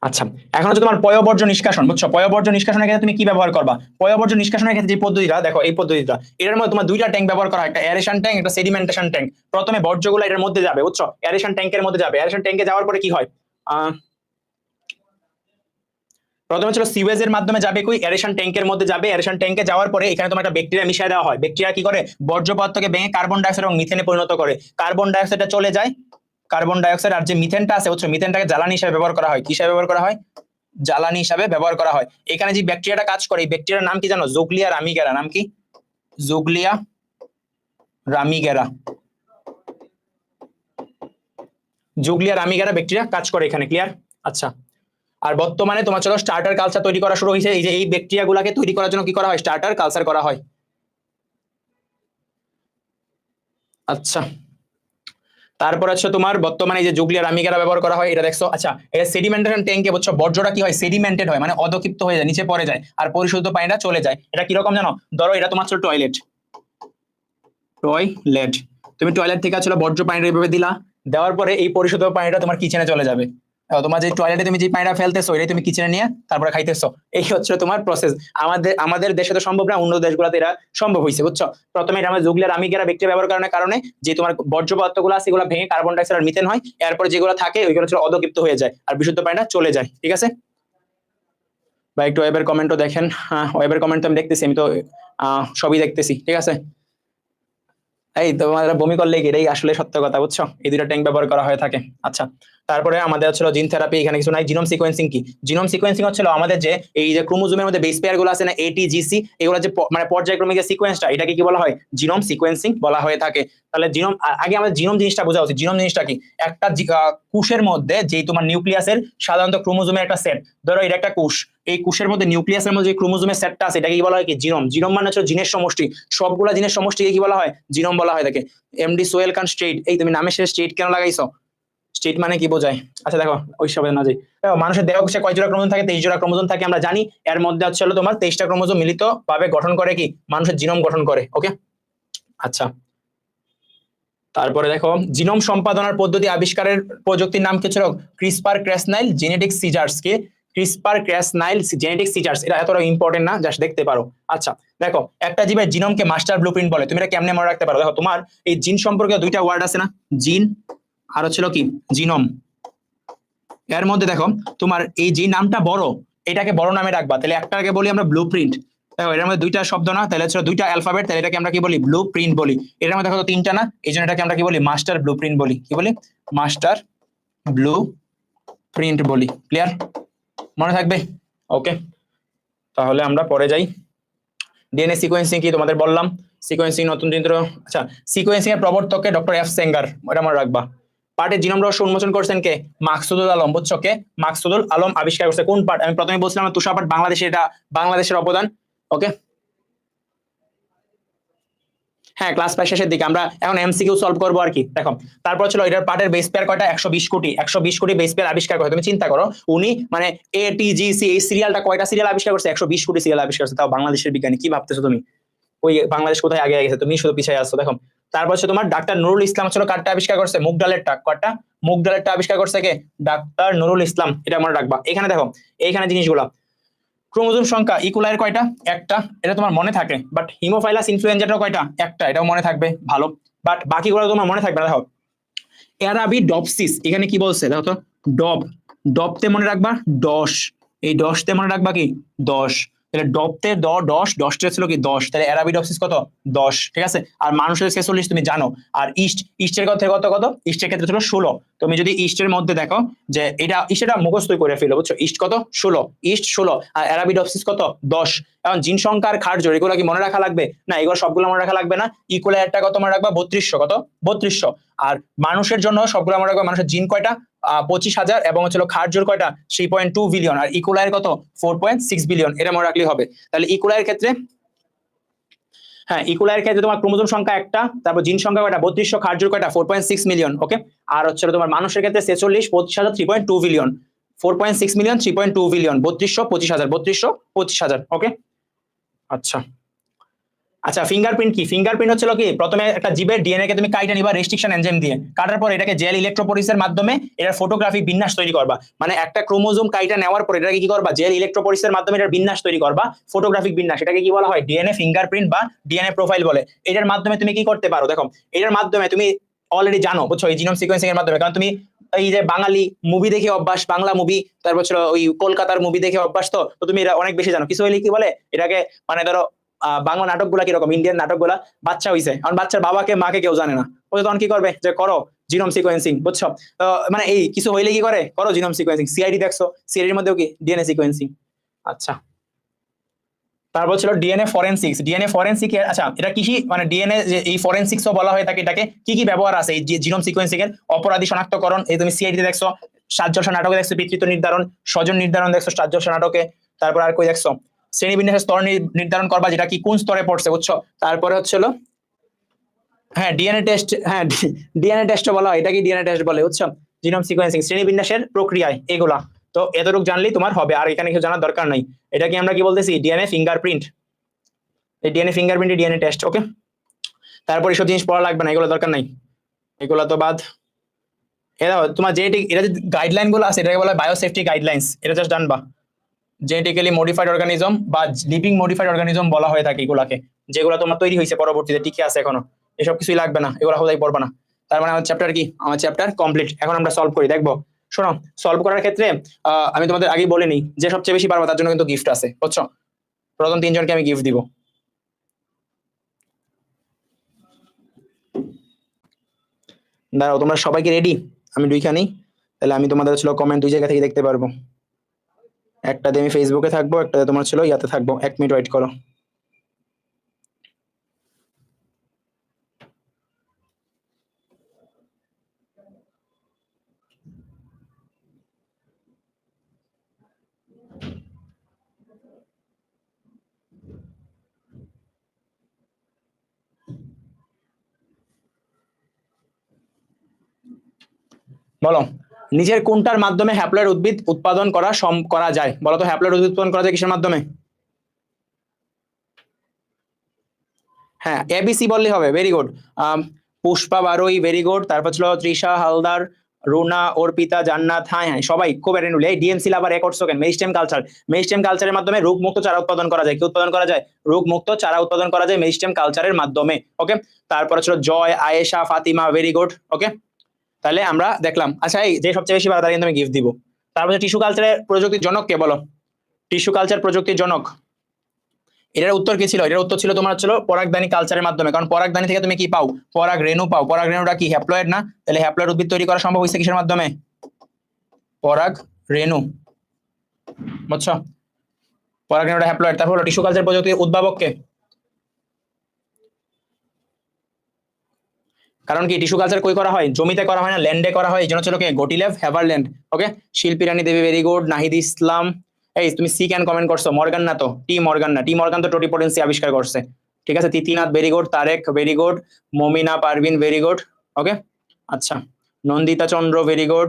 আচ্ছা, এখন হচ্ছে তোমার পয়ঃবর্জ্য নিষ্কাশন। বুঝছো? পয়ঃবর্জ্য নিষ্কাশনের ক্ষেত্রে তুমি কি ব্যবহার করবা? পয়ঃবর্জ্য নিষ্কাশনের ক্ষেত্রে যে পদ্ধতিটা দেখো, এই পদ্ধতিটা, এর মধ্যে তোমার দুইটা ট্যাঙ্ক ব্যবহার করা হয়, একটা এরেশন ট্যাঙ্ক, একটা সেডিমেন্টেশন ট্যাঙ্ক। প্রথমে বর্জ্যগুলো এর মধ্যে যাবে, বুঝছো? এরেশন ট্যাঙ্কের মধ্যে যাবে। এরেশন ট্যাঙ্কে যাওয়ার পরে কি হয়? প্রথমে ছিল সিওয়েজের মাধ্যমে যাবে, কই এরেশন ট্যাঙ্কের মধ্যে যাবে। এরেশন ট্যাঙ্কে যাওয়ার পরে এখানে তোমার একটা ব্যাকটেরিয়া মিশিয়ে দেওয়া হয়। ব্যাকটেরিয়া কি করে? বর্জ্য পদার্থকে ভেঙে কার্বন ডাইঅক্সাইড এবং মিথেনে পরিণত করে। কার্বন ডাইঅক্সাইডটা চলে যায়, কার্বন ডাইঅক্সাইড, আর যে মিথেনটা আছে, বুঝছো, মিথেনটাকে জ্বালানি হিসেবে ব্যবহার করা হয়। কি হিসেবে ব্যবহার করা হয়? জ্বালানি হিসাবে ব্যবহার করা হয়। এখানে যে ব্যাকটেরিয়াটা কাজ করে, এই ব্যাকটেরিয়ার নাম কি জানো? জুগলিয়া রামিগেরা। নাম কি? জুগলিয়া রামিগেরা। জুগলিয়া রামিগেরা ব্যাকটেরিয়া কাজ করে এখানে। ক্লিয়ার? আচ্ছা, আর বর্তমানে তোমার চলো স্টার্টার কালচার তৈরি করা শুরু হয়েছে। এই যে এই ব্যাকটেরিয়া গুলাকে তৈরি করার জন্য কি করা হয়? স্টার্টার কালচার করা হয়। আচ্ছা, তারপর হচ্ছে তোমার বর্তমানে এই যে জুগলিয়া রামিগেরা ব্যবহার করা হয়, এটা দেখছো। আচ্ছা, এটা সেডিমেন্টেশন ট্যাঙ্কে, বুঝছো, বর্জ্যটা কি হয়? সেডিমেন্টেড হয়, মানে অধক্ষিপ্ত হয়ে যায়, নিচে পড়ে যায়, আর পরিশোধিত পানিটা চলে যায়। এটা কিরকম জানো? ধরো এটা তোমার ছিল টয়লেট। টয়লেট, তুমি টয়লেট থেকে আসলে বর্জ্য পানিটা এইভাবে দিলা, দেওয়ার পরে এই পরিশোধিত পানিটা তোমার কিচেনে চলে যাবে। তোমার যে টয়লেটে তুমি যে পানিটা ফেলতেছো, এটাই তুমি কিচেনে নিয়ে তারপরে খাইতেছো। এই হচ্ছে তোমার প্রসেস। আমাদের দেশে তো সম্ভব না, অন্য দেশগুলোতে এটা সম্ভব হয়েছে, বুঝছো। প্রথমে এটা আমরা জুগলিয়া রামিগেরা ব্যাকটেরিয়া ব্যবহার করার কারণে যে তোমার বর্জ্য পদার্থগুলো আছে, এগুলো ভেঙে কার্বন ডাইঅক্সাইড আর মিথেন হয়। এরপরে যেগুলো থাকে ওইগুলো হচ্ছে অধক্ষিপ্ত হয়ে যায়, আর বিশুদ্ধ পানিটা চলে যায়। ঠিক আছে? বা একটু ওয়েবের কমেন্টও দেখেন। হ্যাঁ, ওয়েবের কমেন্ট তো আমি দেখতেছি, আমি তো সবই দেখতেছি। ঠিক আছে? এই তোমার বমি করলে এটাই আসলে সত্য কথা, বুঝছো। এই দুটো ট্যাঙ্ক ব্যবহার করা হয়ে থাকে। আচ্ছা, তারপরে আমাদের হচ্ছিল জিন থেরাপি। এখানে কিছু নাই। জিনোম সিকোয়েন্সিং কি? জিনোম সিকোয়েন্সিং হচ্ছিল আমাদের যে এই যে ক্রোমোজোমের মধ্যে বেস পেয়ার গুলো আছে না, ATGC, এগুলো যে মানে পর্যায়ক্রমিক যে সিকোয়েন্সটা, এটাকে কি বলা হয়? জিনোম সিকোয়েন্সিং বলা হয়ে থাকে। তাহলে জিনোম, আগে আমাদের জিনোম জিনিসটা বোঝা উচিত। জিনোম জিনিসটা কি? একটা কোষের মধ্যে যে তোমার নিউক্লিয়াসের সাধারণত ক্রোমোজোমের একটা সেট। ধরো এটা একটা কোষ, এই কোষের মধ্যে নিউক্লিয়াসের মধ্যে যে ক্রোমোজোমের সেটটা আছে, এটাকে কি বলা হয়? কি? জিনোম। জিনোম মানে হচ্ছে জিনের সমষ্টি। সবগুলা জিনের সমষ্টিকে কি বলা হয়? জিনোম বলা হয় থাকে। এমডি সোহেল খান স্ট্রেট, এই তুমি নামের শেষে স্ট্রেট কেন লাগাইছো? স্ট্রেট মানে কি বোঝায়? আচ্ছা দেখো, ওই সবে না যাই। দেখো, মানুষের দেহ কোষে কয় জোড়া ক্রোমোজোম থাকে? 23 জোড়া ক্রোমোজোম থাকে, আমরা জানি। এর মধ্যে হচ্ছে তোমার 23টা ক্রোমোজোম মিলিত ভাবে গঠন করে কি? মানুষের জিনোম গঠন করে। ওকে, আচ্ছা। তারপরে দেখো, জিনোম সম্পাদনার পদ্ধতি আবিষ্কারের প্রযুক্তির নাম কি ছিল? ক্রিসপার ক্রেসনাইল জেনেটিক সিজার্স। কে? ক্রিসপার ক্রেসনাইল জেনেটিক সিজার্স। এটা এতটা ইম্পর্টেন্ট না, জাস্ট দেখতে পারো। আচ্ছা, দেখো, একটা জীবের জিনোমকে মাস্টার ব্লুপ্রিন্ট বলে। তুমি এটা কেমনে মনে রাখতে পারো? দেখো, তোমার এই জিন সম্পর্কে দুইটা ওয়ার্ড আছে না, জিন আর হচ্ছিল কি জিনোম। এর মধ্যে দেখো, তোমার এই যে নামটা বড়, এটাকে বড় নামে রাখবা। তাহলে একটাকে বলি আমরা ব্লুপ্রিন্ট। দেখো, এর মধ্যে দুইটা শব্দ না, তাহলে হচ্ছে দুইটা অ্যালফাবেট, তাহলে এটাকে আমরা কি বলি? ব্লুপ্রিন্ট বলি। এর মধ্যে দেখো তিনটা না, এই জন্য এটাকে আমরা কি বলি? মাস্টার ব্লুপ্রিন্ট বলি। কি বলি? মাস্টার ব্লু প্রিন্ট বলি। ক্লিয়ার? মনে থাকবে? ওকে, তাহলে আমরা পরে যাই। ডিএনএ সিকোয়েন্সিং কি তোমাদের বললাম। সিকোয়েন্সিং নতুন যন্ত্র। আচ্ছা, সিকোয়েন্সিং এর প্রবর্তককে ডক্টর এফ সেঙ্গার, এটা মনে রাখবা। পার্টের জিনোম রহস্য উন্মোচন করছেন কে? মাকসুদুল আলম। বুঝছো? কে? মাকসুদুল আলম আবিষ্কার করছে। কোন পার্ট? আমি প্রথমে বলছিলাম তুষার পার্ট বাংলাদেশে, এটা বাংলাদেশের অবদান। ওকে, হ্যাঁ, ক্লাস প্রায় শেষের দিকে, আমরা এখন এমসিকিউ সলভ করবো আর কি। দেখো, তারপর ছিল এটার পার্টের বেস পেয়ার কয়টা? 120 কোটি। 120 কোটি বেস পেয়ার আবিষ্কার করে। তুমি চিন্তা করো, উনি মানে ATGC এই সিরিয়ালটা কয়টা সিরিয়াল আবিষ্কার করছে? 120 কোটি সিরিয়াল আবিষ্কার করছে, তাও বাংলাদেশের বিজ্ঞানী। কি ভাবতেছো তুমি? ওই বাংলাদেশ কোথায় আগে গেছে, তুমি শুধু পিছিয়ে আসছো। দেখো, তারপর হচ্ছে তোমার ডাক্তার নুরুল ইসলাম ছিল কারটা আবিষ্কার করছে? মুগ ডালেরটা। কয়টা? মুগ ডালেরটা আবিষ্কার করছে কে? ডাক্তার নুরুল ইসলাম। এটা মনে রাখবা। এখানে দেখো, এইখানে জিনিসগুলা, ক্রোমোজোম সংখ্যা ইকুলাইয়ের কয়টা? একটা, এটা তোমার মনে থাকে। বাট হিমোফাইলাস ইনফ্লুয়েঞ্জাটাও কয়টা? একটা, এটাও মনে থাকবে। ভালো। বাট বাকিগুলো তোমার মনে থাকবে না। দেখো অ্যারাবিডপসিস, এখানে কি বলছে দেখো তো, ডব, ডবতে মনে রাখবা 10, এই 10তে মনে রাখবা কি 10, তাহলে ডবতে 10, 10টা ছিল কি 10, তাহলে অ্যারাবিডপসিস কত 10, ঠিক আছে। আর মানুষের 46 তুমি জানো। আর ইস্টের কথা কত কত, ইস্টের ক্ষেত্রে ছিল 16। তুমি যদি ইস্টের মধ্যে দেখো যে এটা ইস্টটা মুখস্থই করে ফেলো, বুঝছো, ইস্ট কত 16, ইস্ট 16, আর অ্যারাবিডপসিস কত 10। এখন জিন সংখ্যা আর খার্য এগুলো কি মনে রাখা লাগবে না, এগুলো সবগুলো মনে রাখা লাগবে না। ইকুয়ালারটা কত মনে রাখবা 3200, কত 3200। আর মানুষের জন্য সবগুলো মনে রাখবা, মানুষের জিন কয়টা 25,000, এবং হচ্ছে খার্জুর কয়টা 3.2 বিলিয়ন, আর ইকুলায়ের কত 4.6 বিলিয়ন, এটা মনে রাখলেই হবে। তাহলে ইকুলায়ের ক্ষেত্রে, হ্যাঁ ইকুলায়ের ক্ষেত্রে তোমার ক্রোমোজোম সংখ্যা একটা, তারপর জিন সংখ্যা কয়টা 3200, খার্জুর কয়টা 4.6 মিলিয়ন, ওকে। আর হচ্ছে তোমার মানুষের ক্ষেত্রে 46, 25,000, 3.2 বিলিয়ন, 4.6 মিলিয়ন, 3.2 বিলিয়ন, 3200, 25,000, 3200, 25,000, ওকে। আচ্ছা আচ্ছা, ফিঙ্গারপ্রিন্ট কি? ফিঙ্গারপ্রিন্ট হচ্ছে কি, প্রথমে একটা জীবের ডিএনএ কে তুমি কাইটা নিবা রেস্ট্রিকশন এনজাইম দিয়ে, কাটার পর এটাকে জেল ইলেকট্রোপোরেসিসের মাধ্যমে এটার ফটোগ্রাফিক বিন্যাস তৈরি করবা। মানে একটা ক্রোমোজোম কাইটা নেওয়ার পর এটাকে কি করবা, জেল ইলেকট্রোপোরেসিসের মাধ্যমে এটার বিন্যাস তৈরি করবা, ফটোগ্রাফিক বিন্যাস, এটাকে কি বলা হয় ডিএনএ ফিঙ্গারপ্রিন্ট বা ডিএনএ প্রোফাইল বলে। এটার মাধ্যমে তুমি কি করতে পারো, দেখো এটার মাধ্যমে তুমি অলরেডি জানো, বুঝছো, এই জিনোম সিকোয়েন্সিং এর মাধ্যমে, কারণ তুমি এই যে বাঙালি মুভি দেখে অভ্যাস, বাংলা মুভি, তারপর ওই কলকাতার মুভি দেখে অভ্যাস, তো তুমি এটা অনেক বেশি জানো। কিছু হইলে কি বলে এটাকে, মানে ধরো বাংলা নাটকগুলা কিরকম, ইন্ডিয়ান নাটকগুলা, বাচ্চা হইছে এখন বাচ্চার বাবাকে মাকে কেউ জানে না, ও তখন কি করবে যে করো জিনোম সিকোয়েন্সিং, বুঝছো। তো মানে এই কিছু হইলে কি করে, করো জিনোম সিকোয়েন্সিং। সিআইডি দেখছো, সিআইডির মধ্যেও কি ডিএনএ সিকোয়েন্সিং। আচ্ছা, তারপর ছিল ডিএনএ ফরেনসিক্স। ডিএনএ ফরেনসিক, আচ্ছা এটা কৃষি মানে ডিএনএ এই ফরেনসিক্সও বলা হয়ে থাকে এটাকে। কি কি ব্যবহার আছে এই জিনোম সিকোয়েন্সিং এর? অপরাধী শনাক্তকরণ, এই তুমি সিআইডি দেখছো, সাতজশা নাটকে দেখছো পিতৃত্ব নির্ধারণ, স্বজন নির্ধারণ দেখছো সাতজশা নাটকে, তারপর আর কই দেখছো শ্রেণীবিন্যাসের স্তর নির্ধারণ করবা, যেটা কি কোন স্তরে পড়ছে, বুঝছো। তারপরে হচ্ছিল হ্যাঁ ডিএনএ টেস্ট, হ্যাঁ ডিএনএ টেস্ট বলা হয়, এটা কি ডিএনএ টেস্ট বলে, বুঝছো। জিনোম সিকোয়েন্সিং শ্রেণীবিন্যাসের প্রক্রিয়ায় এগুলা। তো এতটুকু জানলেই তোমার হবে, আর এখানে কিছু জানার দরকার নাই। এটা কি আমরা কি বলতেছি, ডিএনএ ফিঙ্গারপ্রিন্ট, এই ডিএনএ ফিঙ্গারপ্রিন্ট, ডিএনএ টেস্ট, ওকে। তারপর এসব জিনিস পড়া লাগবে না, এগুলো দরকার নাই, এগুলো তো বাদ। এরা তোমার জেনেটিক, এটা যে গাইডলাইন গুলো আছে এটাকে বলা হয় বায়োসেফটি গাইডলাইন্স, এটা জাস্ট জানবা। জেনেটিক্যালি মডিফাইড অর্গানিজম বা লিভিং মডিফাইড অর্গানিজম বলা হয়ে থাকে এগুলাকে, যেগুলো তোমার তৈরি হয়েছে পরবর্তীতে, টিকে আছে এখনো, এসব কিছুই লাগবে না, এগুলো হোদাই পড়বা না। তার মানে আমার চ্যাপ্টার কি, আমার চ্যাপ্টার কমপ্লিট। এখন আমরা সলভ করি, দেখবো। শোনো, সলভ করার ক্ষেত্রে আমি তোমাদের আগেই বলে নিই, যে সবচেয়ে বেশি পারবো তার জন্য কিন্তু গিফট আছে, বুঝছো। প্রথম 3 জনকে আমি গিফট দিব। দাঁড়াও, তোমরা সবাই কি রেডি? আমি দুইখানি, তাহলে আমি তোমাদের ছিল কমেন্ট 2 জায়গা থেকে দেখতে পারবো। একটাতে আমি ফেসবুকে থাকবো, একটাতে তোমার ছিল ইয়াতে থাকবো। 1 মিনিট ওয়েট করো। বলো, নিচের কোনটার মাধ্যমে হ্যাপ্লয়েড উদ্ভিদ উৎপাদন করা যায়? বলো তো, হ্যাপ্লয়েড উদ্ভিদ উৎপাদন করা যায় কিসের মাধ্যমে? হ্যাঁ এবিসি বললেই হবে, ভেরি গুড। পুষ্পা বারোই, ভেরি গুড। তারপর ছিল তৃষা হালদার, রুনা, অর্পিতা, জান্নাত, হ্যাঁ হ্যাঁ সবাই খুব অ্যাটেন্ড। এই ডিএমসি লাভার রেকর্ডস কেন, মেরিস্টেম কালচার, মেরিস্টেম কালচারের মাধ্যমে রোগমুক্ত চারা উৎপাদন করা যায়। কি উৎপাদন করা যায়? রোগমুক্ত চারা উৎপাদন করা যায় মেরিস্টেম কালচারের মাধ্যমে, ওকে। তারপরে ছিল জয়, আয়েশা, ফাতিমা, ভেরি গুড, ওকে। তাহলে আমরা দেখলাম। আচ্ছা, এই যে সবচেয়ে বেশি পারা তার কিন্তু আমি গিফট দিব। তারপর টিস্যু কালচারের প্রযুক্তির জনক কে, বলো? টিস্যু কালচার প্রযুক্তির জনক, এটার উত্তর কি ছিল? এটার উত্তর ছিল তোমার ছিল পরাগদানি কালচারের মাধ্যমে। কারণ পরাগদানি থেকে তুমি কি পাও? পরাগ রেণু পাও। পরাগ রেণুটা কি হ্যাপ্লয়েড না? তাহলে হ্যাপ্লয়েড উদ্ভিদ তৈরি করা সম্ভব হয়েছে কিসের মাধ্যমে? পরাগ রেণু, বুঝছো। পরাগ রেণুটা হ্যাপ্লয়েড। তারপর টিস্যু কালচার প্রযুক্তির উদ্ভাবক কে? কারণ কি টিস্যু কালচার কই করা হয়? জমিতে করা হয় না, ল্যান্ডে করা হয়। এই জন্য ছিল কে? গটিলেভ হ্যাভারল্যান্ড, ওকে। শিল্পী রানী দেবী, ভেরি গুড। নাহিদ ইসলাম, এই তুমি সি ক্যান কমেন্ট করছো। মর্গান না তো, টি মর্গান না, টি মর্গান তো টোটিপোটেন্সি আবিষ্কার করছে, ঠিক আছে। Titinath, very good. Tareq, very good. Momina Parvin, very good, okay. আচ্ছা, নন্দিতা চন্দ্র, ভেরি গুড।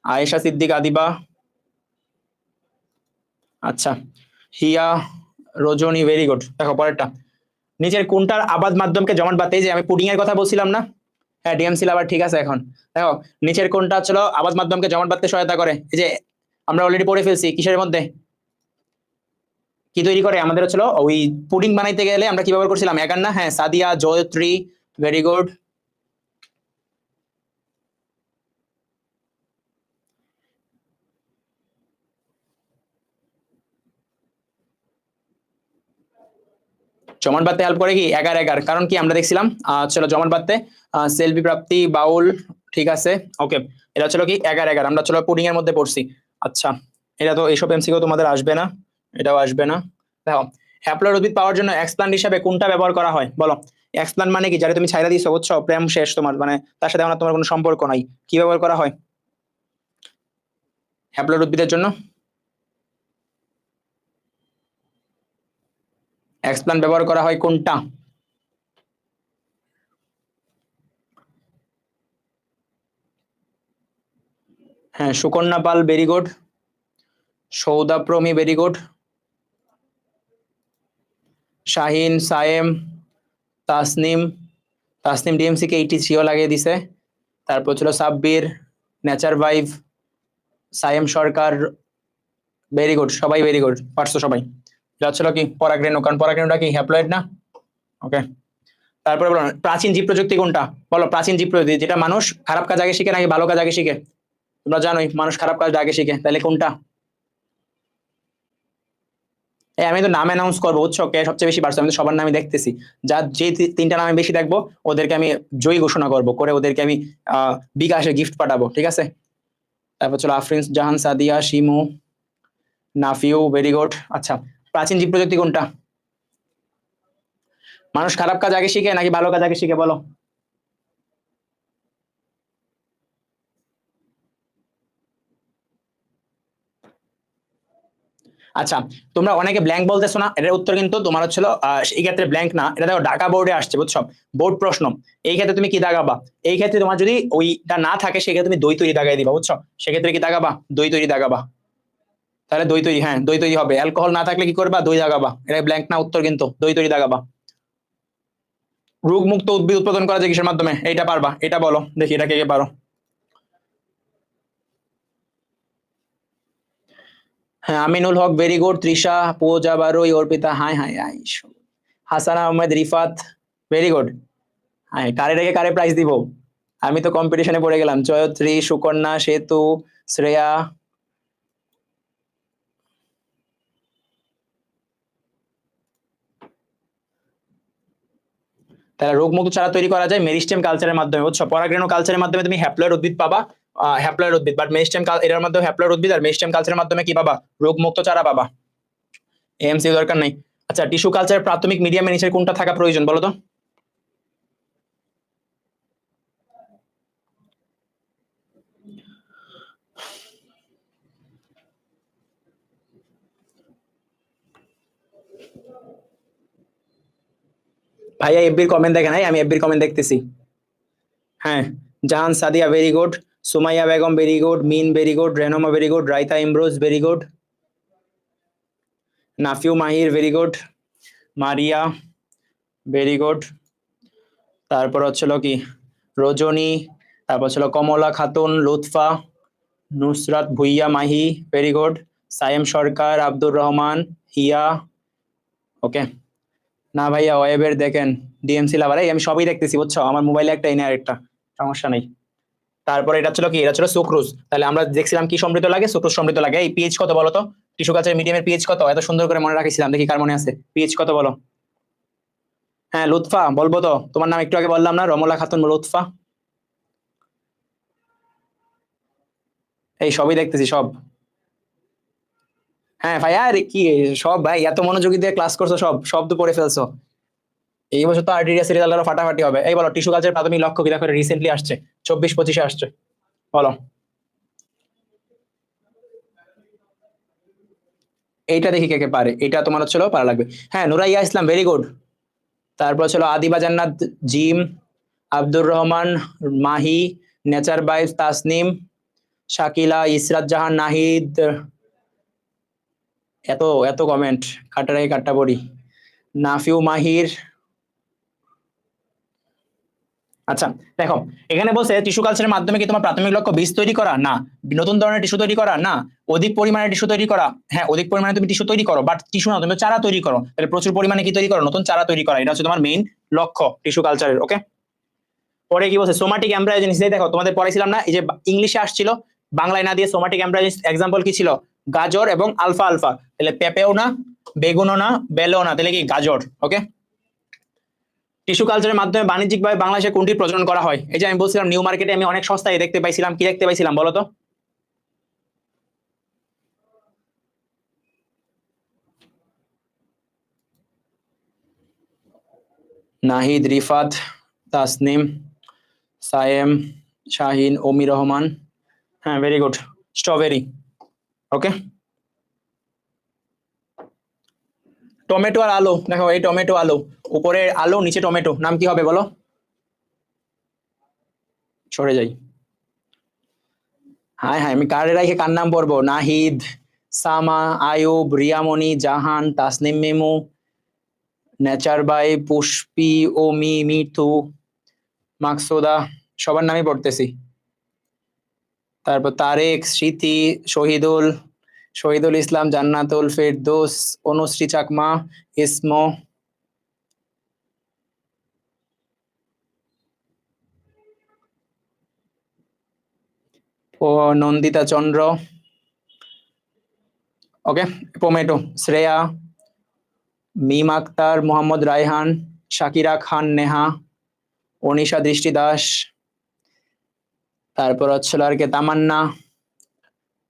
আয়েশা সিদ্দিক আদিবা, আচ্ছা। Hiya Rajani, very good. দেখো পরেরটা, নিচের কোনটার আবাদ মাধ্যমকে জমাট বাঁধতে, যে আমি পুডিং এর কথা বলছিলাম না, হ্যাঁ ডিএমসি আবার ঠিক আছে। এখন দেখো, নিচের কোনটা ছিল আবাদ মাধ্যমকে জমাট বাঁধতে সহায়তা করে? এই যে আমরা অলরেডি পড়ে ফেলছি, কিসের মধ্যে কি তৈরি করে? আমাদের হচ্ছিল ওই পুডিং বানাইতে গেলে আমরা কি ব্যবহার করছিলাম? এগার না? হ্যাঁ সাদিয়া, জয়ত্রী, ভেরি গুড। জমাট বাঁধতে হেল্প করে কি এগার এগার, কারণ কি আমরা দেখছিলাম চলো জমাট বাঁধতে সেলফি প্রাপ্তি বাউল, ঠিক আছে ওকে, এটা ছিল কি এগার এগার, আমরা চলো পুডিং এর মধ্যে পড়ছি। আচ্ছা এটা তো এইসব এমসিকিউ তোমাদের আসবে না, এটাও আসবে না। দেখো হ্যাপ্লয়েড উদ্ভিদ পাওয়ার জন্য এক্সপ্লান্ট হিসাবে কোনটা ব্যবহার করা হয় বলো? এক্সপ্লান্ট মানে কি, যারা তুমি ছাইরা দিছো বুঝছো, প্রেম শেষ তোমার, মানে তার সাথে আমার তোমার কোনো সম্পর্ক নাই, কি ব্যবহার করা হয় হ্যাপ্লয়েড উদ্ভিদের জন্য? এক্সপ্লান্ট ব্যবহার করা হয় কোনটা? হ্যাঁ Sukanya Pal very good, Soudapromi very good, Shahin Sayem, Tasnim, Tasnim DMC কে 83 লাগিয়ে দিছে, তারপর ছিল Sabbir, nature vibe, Sayem Sarkar, very good, সবাই ভেরি গুড, পারছো সবাই। এটা ছিল কি পরাগরেণু, কারণ পরাগরেণুটা কি হ্যাপ্লয়েড না? ওকে তারপরে বলো প্রাচীন জীব প্রযুক্তি কোনটা বলো? প্রাচীন জীব প্রযুক্তি যেটা মানুষ খারাপ কাজ আগে শিখে নাকি ভালো কাজ আগে শিখে? তোমরা জানোই মানুষ খারাপ কাজ আগে শিখে, তাহলে কোনটা? এই আমি তো নাম অ্যানাউন্স করবো বুঝছো, কে সবচেয়ে বেশি পারছো, আমি তো সবার নামই দেখতেছি, যা যে তিনটা নামে বেশি দেখবো ওদেরকে আমি জয়ী ঘোষণা করবো, করে ওদেরকে আমি বিকাশে গিফট পাঠাবো, ঠিক আছে? তারপর চলো আফরিন জাহান, সাদিয়া, শিমু, নাফিউ ভেরি গুড। আচ্ছা প্রাচীন জীব প্রযুক্তি কোনটা? মানুষ খারাপ কাজ আগে শিখে নাকি ভালো কাজ আগে শিখে বলো? আচ্ছা তোমরা অনেকে ব্ল্যাঙ্ক বলতেছো না, এটার উত্তর কিন্তু তোমার হচ্ছিল এই ক্ষেত্রে ব্ল্যাঙ্ক না, এটা দেখো ঢাকা বোর্ডে আসছে বুঝছো, বোর্ড প্রশ্ন। এই ক্ষেত্রে তুমি কি দাগাবা? এই ক্ষেত্রে তোমার যদি ওইটা না থাকে সেক্ষেত্রে তুমি দই তৈরি দাগাই দিবা বুঝছো, সেক্ষেত্রে কি দাগাবা? দই তৈরি দাগাবা, তাহলে দই তৈরি, হ্যাঁ দই তৈরি হবে। অ্যালকোহল না থাকলে কি করবা? দই দাগাবা, এটা ব্ল্যাঙ্ক না উত্তর কিন্তু, দই তৈরি দাগাবা। রোগমুক্ত উদ্ভিদ উৎপাদন করা যায় কিসের মাধ্যমে? এইটা পারবা, এটা বলো দেখি, এটা কে কে পারো? হ্যাঁ Aminul Haque very good, Trisha, Puja Barui, Arpita, hi hi hi, Hasan Ahmed, Rifat very good. হ্যাঁ কারে রেখে কারে প্রাইজ দিব, আমি তো কম্পিটিশনে পড়ে গেলাম। জয়ত্রী, সুকন্যা, সেতু, শ্রেয়া, তাহলে রোগমুক্ত চারা তৈরি করা যায় মেরিস্টেম কালচারের মাধ্যমে বুঝছো। পরাগরেণু কালচারের মাধ্যমে তুমি হ্যাপ্লয়েড উদ্ভিদ পাবা, হ্যাপ্লয়েড উদ্ভিদ, বাট মেরিস্টেম এর মাধ্যমে হ্যাপ্লয়েড উদ্ভিদ আর মেরিস্টেম কালচারের মাধ্যমে কি পাবা? রোগমুক্ত চারা পাবা, এমসি দরকার নেই। আচ্ছা টিস্যু কালচার প্রাথমিক মিডিয়াম নিচের কোনটা থাকা প্রয়োজন বলো তো? ভাইয়া এফবির কমেন্ট দেখে নাই, আমি এফবির কমেন্ট দেখতেছি। হ্যাঁ Jahan Sadia very good, Sumaiya Begum very good, Min very good, Renoma very good, Raita Imroz very good, Nafiu Mahir very good, Maria very good, তারপর হচ্ছিল কি রজনী, তারপর ছিল Kamala Khatun, Lutfa, Nusrat Bhuiyan Mahi very good, Sayem Sarkar, Abdur Rahman, Hiya, okay. না ভাইয়া ওয়েবের দেখেন ডিএমসি লাভার, এই আমি সবই দেখতেছি বুঝছো, আমার মোবাইলে একটা এনে আরেকটা, সমস্যা নেই। তারপরে এটা ছিল কি, এটা ছিল সুক্রোজ, তাহলে আমরা দেখছিলাম কি সমৃদ্ধ লাগে, সুক্রোজ সমৃদ্ধ লাগে। এই পিএইচ কত বলো তো? টিস্যু কালচার মিডিয়ামের পিএইচ কত? এত সুন্দর করে মনে রাখিছিলাম, দেখি কার মনে আছে পিএইচ কত বলো? হ্যাঁ লুৎফা বলবো তো, তোমার নাম একটু আগে বললাম না, রমলা খাতুন লুৎফা। এই সবই দেখতেছি সব। হ্যাঁ ভাই আর কি সব, ভাই এত মনোযোগী দিয়ে ক্লাস করছো, সব সব তো পড়ে ফেলছো। এই বছর তো আরটিডিএস এর রেজাল্ট ফাটাফাটি হবে। এই বলো টিস্যু কালচার প্রাথমিক লক্ষ্য কি, দেখো রিসেন্টলি আসছে 24-25-এ আসছে, বলো। এইটা দেখি কে কে পারে, এটা তোমার হচ্ছিল পারা লাগবে। হ্যাঁ নুরাইয়া ইসলাম ভেরি গুড, তারপর ছিল আদিবা জান্নাত, জিম, আব্দুর রহমান, মাহি, নেচার বাইস, তাসনিম, শাকিলা, ইসরাত জাহান, নাহিদ, এত এত কমেন্ট, কাটা রেখে কাটটা পড়ি, নাফিউ মাহির। আচ্ছা দেখো এখানে বলছে টিস্যু কালচারের মাধ্যমে কি তোমার প্রাথমিক লক্ষ্য বীজ তৈরি করা? না। নতুন ধরনের টিস্যু তৈরি করা? না। অধিক পরিমাণে টিস্যু তৈরি করা? হ্যাঁ অধিক পরিমাণে তুমি টিস্যু তৈরি করো, বাট টিস্যু না, তুমি চারা তৈরি করো, তাহলে প্রচুর পরিমাণে কি তৈরি করো? নতুন চারা তৈরি করা, এটা হচ্ছে তোমার মেইন লক্ষ্য টিস্যু কালচারের, ওকে। পরে কি বলছে সোমাটিক এমব্রায়োজেনিস, দেখো তোমাদের পড়াইছিলাম না, এই যে ইংলিশে আসছিল বাংলায় না দিয়ে সোমাটিক এমব্রায়োজেনিস এক্সাম্পল কি ছিল? গাজর এবং আলফা আলফা, তাহলে পেঁপেও না, বেগুনও না, বেলও না, তাহলে কি গাজর, ওকে। টিস্যু কালচারের মাধ্যমে বাণিজ্যিকভাবে বাংলাদেশে কোনটি প্রজনন করা হয়? এই যে আমি বলছিলাম নিউ মার্কেটে আমি অনেক সস্তায় দেখতে পাইছিলাম, কি দেখতে পাইছিলাম বলো তো? নাহিদ, রিফাত, তাসনিম, সায়েম, শাহিন, ওমি রহমান। হ্যাঁ, ভেরি গুড, স্ট্রবেরি। ওকে, টমেটো আর আলু, দেখো এই টমেটো আলু, উপরে আলু নিচে টমেটো, নাম কি হবে বলো? সরে যাই। হ্যাঁ হ্যাঁ, আমি কারে রাখে কার নাম পড়বো? নাহিদ, সামা, আয়ুব, রিয়ামণি, জাহান, তাসনিম, মেমু, নেচার বাই, পুষ্পি, ওমি, মিঠু, মাকসুদা, সবার নামই পড়তেছি। তারপর তারেক, স্মৃতি, শহীদুল, শহীদুল ইসলাম, জান্নাতুল, ফেরদৌস, অনুশ্রী চাকমা, ইসমো, ও নন্দিতা চন্দ্র। ওকে, টমেটো, শ্রেয়া, মিম আক্তার, মোহাম্মদ রায়হান, শাকিরা খান নেহা, অনিশা দৃষ্টি দাস, তারপর হচ্ছিল আর কে, তামান্না,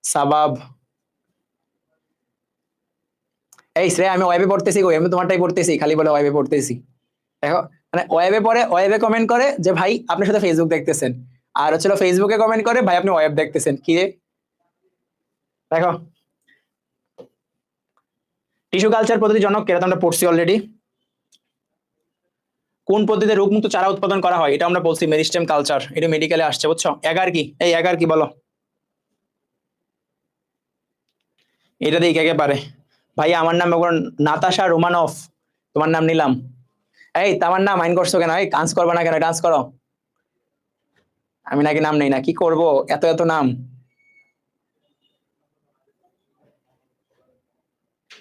সাবাব। এই শ্রেয়া, আমি ওয়েবে পড়তেছি গো, আমি তোমারটাই পড়তেছি, খালি বলে ওয়েবে পড়তেছি। দেখো, মানে ওয়েবে পড়ে, ওয়েবে কমেন্ট করে যে ভাই আপনি শুধু ফেসবুক দেখতেছেন, আর হচ্ছিল ফেসবুকে কমেন্ট করে ভাই আপনি ওয়েব দেখতেছেন, কি রে? দেখো, টিস্যু কালচার পদ্ধতি জনক কে? এটা তো আমরা পড়ছি অলরেডি। কোন পদ্ধতিতে রোগমুক্ত চারা উৎপাদন করা হয়? এটা আমরা বলছি মেরিস্টেম কালচার, এটা মেডিকেলে আসছে, বুঝছো? এগার কি? এই এগার কি বলো? এটা দিয়ে কে কে পারে? ভাই আমার নাম এখন নাতাশা রোমানফ, তোমার নাম নিলাম। এই তোমার নাম মাইন্ড করছো কেন? এই ডান্স করবে না কেন? ডান্স করো। আমি নাকি নাম নেই না, কি করব এত এত নাম?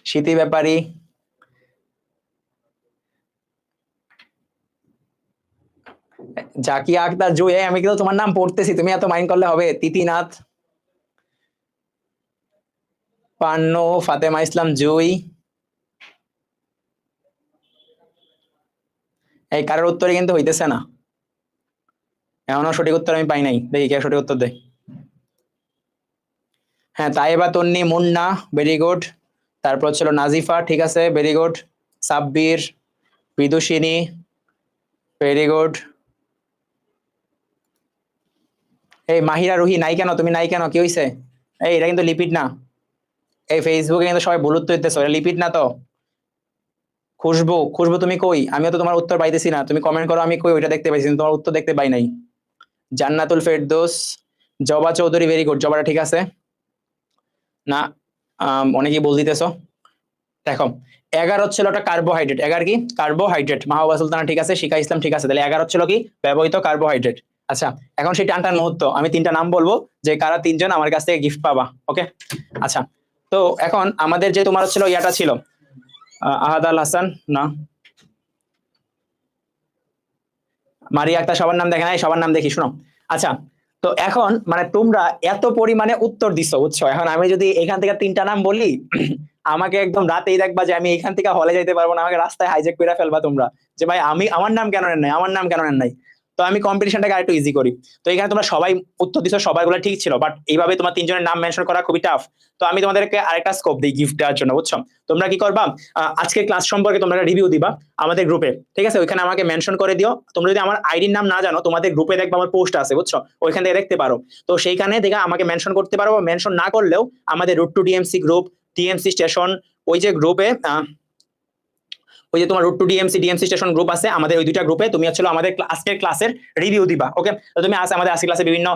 স্মৃতি ব্যাপারী, জাকিয়া আক্তার, জুই। এই আমি কিন্তু তোমার নাম পড়তেছি, তুমি এত মাইন্ড করলে হবে? তিতিনাথ, পান্নু, ফাতেমা ইসলাম, জুই। এই কারোর উত্তরে কিন্তু হইতেছে না, এমনও সঠিক উত্তর আমি পাই নাই, দেখি কে সঠিক উত্তর দেয়। হ্যাঁ, তাইবা, তন্নি, মুন্না, ভেরি গুড। তারপর ছিল নাজিফা, ঠিক আছে, very good. Sabbir, Bidushini, very good. এই মাহিরা রুহি, নাই কেন? তুমি নাই কেন, কি হইছে? এই এটা কিন্তু লিপিড না, এই ফেসবুকে কিন্তু সবাই ভুল উত্তর দিতেছো, এটা লিপিড না তো। খুশবু, খুশবু তুমি কই? আমিও তো তোমার উত্তর পাইতেছি না, তুমি কমেন্ট করো আমি কই, ওইটা দেখতে পাইছি কিন্তু তোমার উত্তর দেখতে পাই নাই। জান্নাতুল ফেরদৌস, জবা চৌধুরী, ভেরি গুড, জবাটা ঠিক আছে না? অনেকেই বল দিতেছো। দেখো, এগার হচ্ছিল ওটা কার্বোহাইড্রেট, এগার কি? কার্বোহাইড্রেট। মাহবুবা সুলতানা ঠিক আছে, শিখা ইসলাম ঠিক আছে, তাহলে এগার হচ্ছিল কি? ব্যবহৃত কার্বোহাইড্রেট। আচ্ছা, এখন সেই টানটার মুহূর্ত, আমি তিনটা নাম বলবো, যে কারা তিনজন আমার কাছ থেকে গিফট পাবা। ওকে, আচ্ছা, তো এখন আমাদের যে তোমার হচ্ছিল ইয়াটা ছিল, আহাদ আল হাসান না, মারিয়া আক্তার, সবার নাম দেখে নাই, সবার নাম দেখি, শোনো। আচ্ছা, তো এখন মানে তোমরা এত পরিমাণে উত্তর দিছো, বুঝছো? এখন আমি যদি এখান থেকে তিনটা নাম বলি, আমাকে একদম রাতেই দেখবা যে আমি এখান থেকে হলে যাইতে পারবো না, আমাকে রাস্তায় হাইজ্যাক করে ফেলবা তোমরা, যে ভাই আমি আমার নাম কেন নেন নাই, আমার নাম কেন নেন নাই। তো আমি কম্পিটিশনটাকে আরেকটু ইজি করি। তো এখানে তোমরা সবাই উত্তর দিছো, সবাইগুলো ঠিক ছিল, বাট এইভাবে তোমার তিনজনের নাম মেনশন করা খুবই টাফ। তো আমি তোমাদেরকে আরেকটা স্কোপ দিই গিফট দেওয়ার জন্য, বুঝছো? তোমরা কি করবা, আজকে ক্লাস সম্পর্কে তোমরা রিভিউ দিবা আমাদের গ্রুপে, ঠিক আছে? ওইখানে আমাকে মেনশন করে দিও। তোমরা যদি আমার আইডির নাম না জানো, তোমাদের গ্রুপে দেখবা আমার পোস্ট আছে, বুঝছো? ওইখান থেকে দেখতে পারো। তো সেইখানে দেখে আমাকে মেনশন করতে পারো, মেনশন না করলেও আমাদের route to DMC group, TMC station, ওই যে গ্রুপে, ওই যে তোমার route to DMC, DMC station group আছে, আমাদের ওই দুইটা গ্রুপে তুমি হচ্ছে আমাদের আজকের ক্লাসের রিভিউ দিবা। ওকে, তো তুমি আমাদের আজকের ক্লাসে বিভিন্ন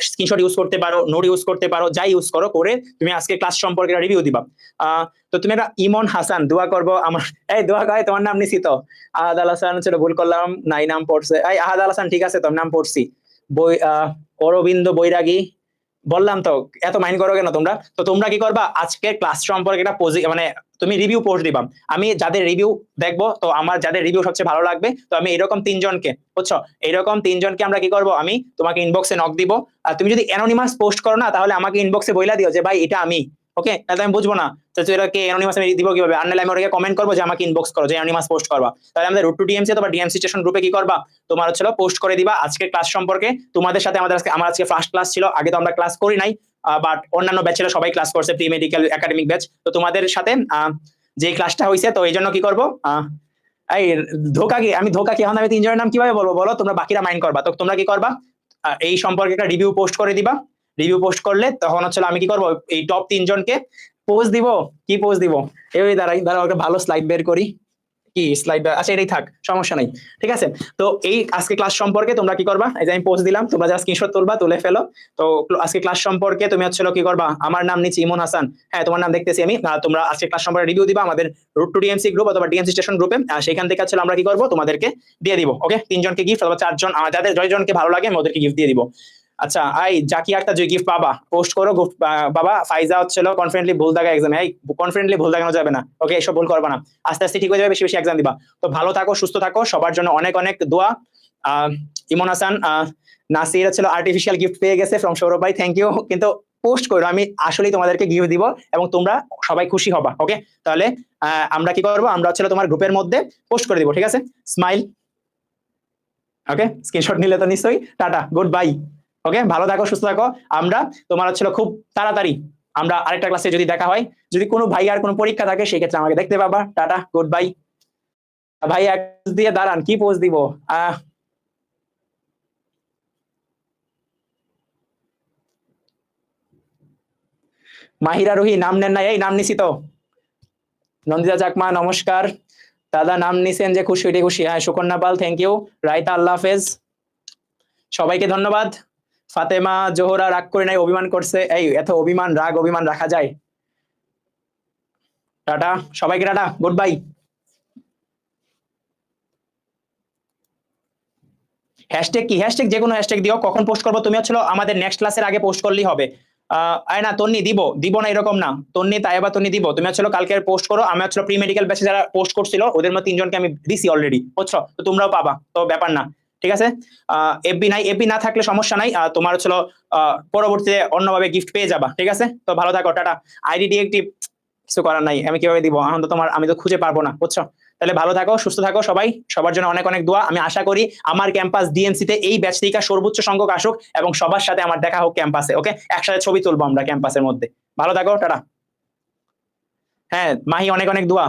স্ক্রিনশট ইউজ করতে পারো, নোট ইউজ করতে পারো, যাই ইউজ করো, করে তুমি আজকে ক্লাস সম্পর্কে রিভিউ দিবা। তো তুমি একটা ইমন হাসান, দোয়া করবো আমার, এই দোয়া করে, তোমার নাম নিছি তো। আহাদ আল হাসান ছিল, ভুল করলাম, নাই নাম পড়ছে। এই আহাদ আল হাসান ঠিক আছে, তোর নাম পড়ছি। বই, অরবিন্দ বৈরাগী, বললাম তো, এত মাইন্ড করো কেন তোমরা? তো তোমরা কি করবা, আজকে ক্লাস সম্পর্কে একটা মানে তুমি রিভিউ পোস্ট দিবা। আমি যাদের রিভিউ দেখবো, তো আমার যাদের রিভিউ সবচেয়ে ভালো লাগবে, তো আমি এরকম তিনজনকে, বুঝছো, এরকম তিনজনকে আমরা কি করব, আমি তোমাকে ইনবক্সে নক দিব। আর তুমি যদি অ্যানোনিমাস পোস্ট করো না, তাহলে আমাকে ইনবক্সে বইলা দিও যে ভাই এটা আমি, ওকে, তাহলে আমি বুঝবো না তুই এটাকে অ্যানোনিমাস আমি দিব কিভাবে, আর নাহলে আমি ওটাকে কমেন্ট করবো যে আমাকে ইনবক্স করো যে অ্যানোনিমাস পোস্ট করবা। তাহলে আমাদের রুট টু ডিএমসি অথবা ডিএমসি স্টেশন গ্রুপে কি করবা, তোমার হচ্ছে পোস্ট করে দিবা আজকের ক্লাস সম্পর্কে। তোমাদের সাথে আমার আজকে ফার্স্ট ক্লাস ছিল, আগে তো আমরা ক্লাস করি নাই, বাট অন্যান্য ব্যাচেরা সবাই ক্লাস করছে, প্রি মেডিকেল একাডেমিক ব্যাচ। তো তোমাদের সাথে যে ক্লাসটা হয়েছে, তো এই জন্য কি করবো, এই ধোকা কি এখন আমি তিনজনের নাম কিভাবে বলবো বলো, তোমরা বাকিরা মাইন্ড করবা। তো তোমরা কি করবা, এই সম্পর্কে একটা রিভিউ পোস্ট করে দিবা। রিভিউ পোস্ট করলে তখন হচ্ছে আমি কি করবো, এই টপ 3 জনকে পোস্ট দিব। কি পোস্ট দিব, এই দাঁড়াও একটা ভালো স্লাইড বের করি। কি স্লাইড, আচ্ছা এটাই থাক, সমস্যা নাই, ঠিক আছে। তো এই আজকে ক্লাস সম্পর্কে তোমরা কি করবা, এই যে আমি পোস্ট দিলাম, তোমরা যা স্ক্রিনশট তুলবা, তুলে ফেলো। তো আজকে ক্লাস সম্পর্কে তুমি হচ্ছে কি করবা, আমার নাম নিচে ইমন হাসান, হ্যাঁ তোমার নাম দেখতেছি আমি, তোমরা আজকে ক্লাস সম্পর্কে রিভিউ দিবা আমাদের রুট টু ডিএমসি গ্রুপ অথবা ডিএমসি স্টেশন গ্রুপে। সেখান থেকে হচ্ছে আমরা কি করবো, তোমাদেরকে দিয়ে দিব। ওকে, 3 জনকে গিফট অথবা 4 জন, যাদের 6 জনকে ভালো লাগে আমি ওদেরকে গিফট দিয়ে দিব। আচ্ছা, আই জাকি একটা যে গিফট পাবা, পোস্ট করো বাবা। ফাইজা হচ্ছিল কনফিডেন্টলি ভুল দাগা এক্সাম, এই কনফিডেন্টলি ভুল দাগানো যাবে না, ওকে এসব ভুল করবা না, আস্তে আস্তে ঠিক হয়ে যাবে, বেশি বেশি এক্সাম দিবা। তো ভালো থাকো, সুস্থ থাকো, সবার জন্য অনেক অনেক দোয়া। ইমন হাসান নাসির হচ্ছিল আর্টিফিশিয়াল গিফট পেয়ে গেছে ফ্রম সৌরভ ভাই, থ্যাংক ইউ। কিন্তু পোস্ট করো, আমি আসলেই তোমাদেরকে গিফট দিব এবং তোমরা সবাই খুশি হবা। ওকে, তাহলে আমরা কি করবো, আমরা হচ্ছিল তোমার গ্রুপের মধ্যে পোস্ট করে দিব, ঠিক আছে। স্মাইল, ওকে, স্ক্রিনশট নিলে তো নিশ্চয়ই। Tata, good bye. ওকে, ভালো থাকো, সুস্থ থাকো। আমরা তোমার হচ্ছিল খুব তাড়াতাড়ি আমরা আরেকটা ক্লাসে যদি দেখা হয়, যদি কোনো ভাই আর কোনো পরীক্ষা থাকে সেই ক্ষেত্রে আমাকে দেখতে পাবা। Tata, good bye. ভাই এক দিয়ে দাঁড়ান, কি পোজ দিব, মাহিরা রুহি নাম নেন না, এই নাম নিছি তো। নন্দিতা চাকমা নমস্কার, দাদা নাম নিছেন যে খুশি, এটাই খুশি। হ্যাঁ, সুকন্যা পাল থ্যাংক ইউ। রাইতা আল্লাহ হাফেজ, সবাইকে ধন্যবাদ। ফাতেমা জোহরা রাগ করে নাই, অভিমান করছে, এই এত অভিমান, রাগ অভিমান রাখা যায়। টাটা সবাইকে, টাটা, গুড বাই। হ্যাশট্যাগ কি, হ্যাশট্যাগ যে কোনো হ্যাশট্যাগ দিও, কখন পোস্ট করবো তুমি হচ্ছিল আমাদের নেক্সট ক্লাসের আগে পোস্ট করলেই হবে। না তন্নি দিব না এরকম না, তন্নি তাইবা তন্নি দিব, তুমি হচ্ছিল কালকে পোস্ট করো। আমি হচ্ছিল প্রি মেডিকেল ব্যাচে যারা পোস্ট করছিল ওদের মধ্যে 3 জনকে আমি দিছি অলরেডি, বুঝছো, তো তোমরাও পাবা, তো ব্যাপার না, ঠিক আছে। এফবি নাই, এফবি না থাকলে সমস্যা নাই, তোমার হচ্ছিল পরবর্তীতে অন্যভাবে গিফট পেয়ে যাবা, ঠিক আছে। তো ভালো থাকো, টাটা। আইডি ডিএক্টিভ কিছু করার নাই, আমি কিভাবে দিব এখন, তো তোমার আমি তো খুঁজে পারবো না, বুঝছো। তাহলে ভালো থাকো, সুস্থ থাকো সবাই, সবার জন্য অনেক অনেক দোয়া। আমি আশা করি আমার ক্যাম্পাস ডিএমসি তে এই ব্যাচ থেকে সর্বোচ্চ সংখ্যক আসুক এবং সবার সাথে আমার দেখা হোক ক্যাম্পাসে। ওকে, একসাথে ছবি তুলবো আমরা ক্যাম্পাসের মধ্যে। ভালো থাকো, টাটা। হ্যাঁ মাহি, অনেক অনেক দোয়া।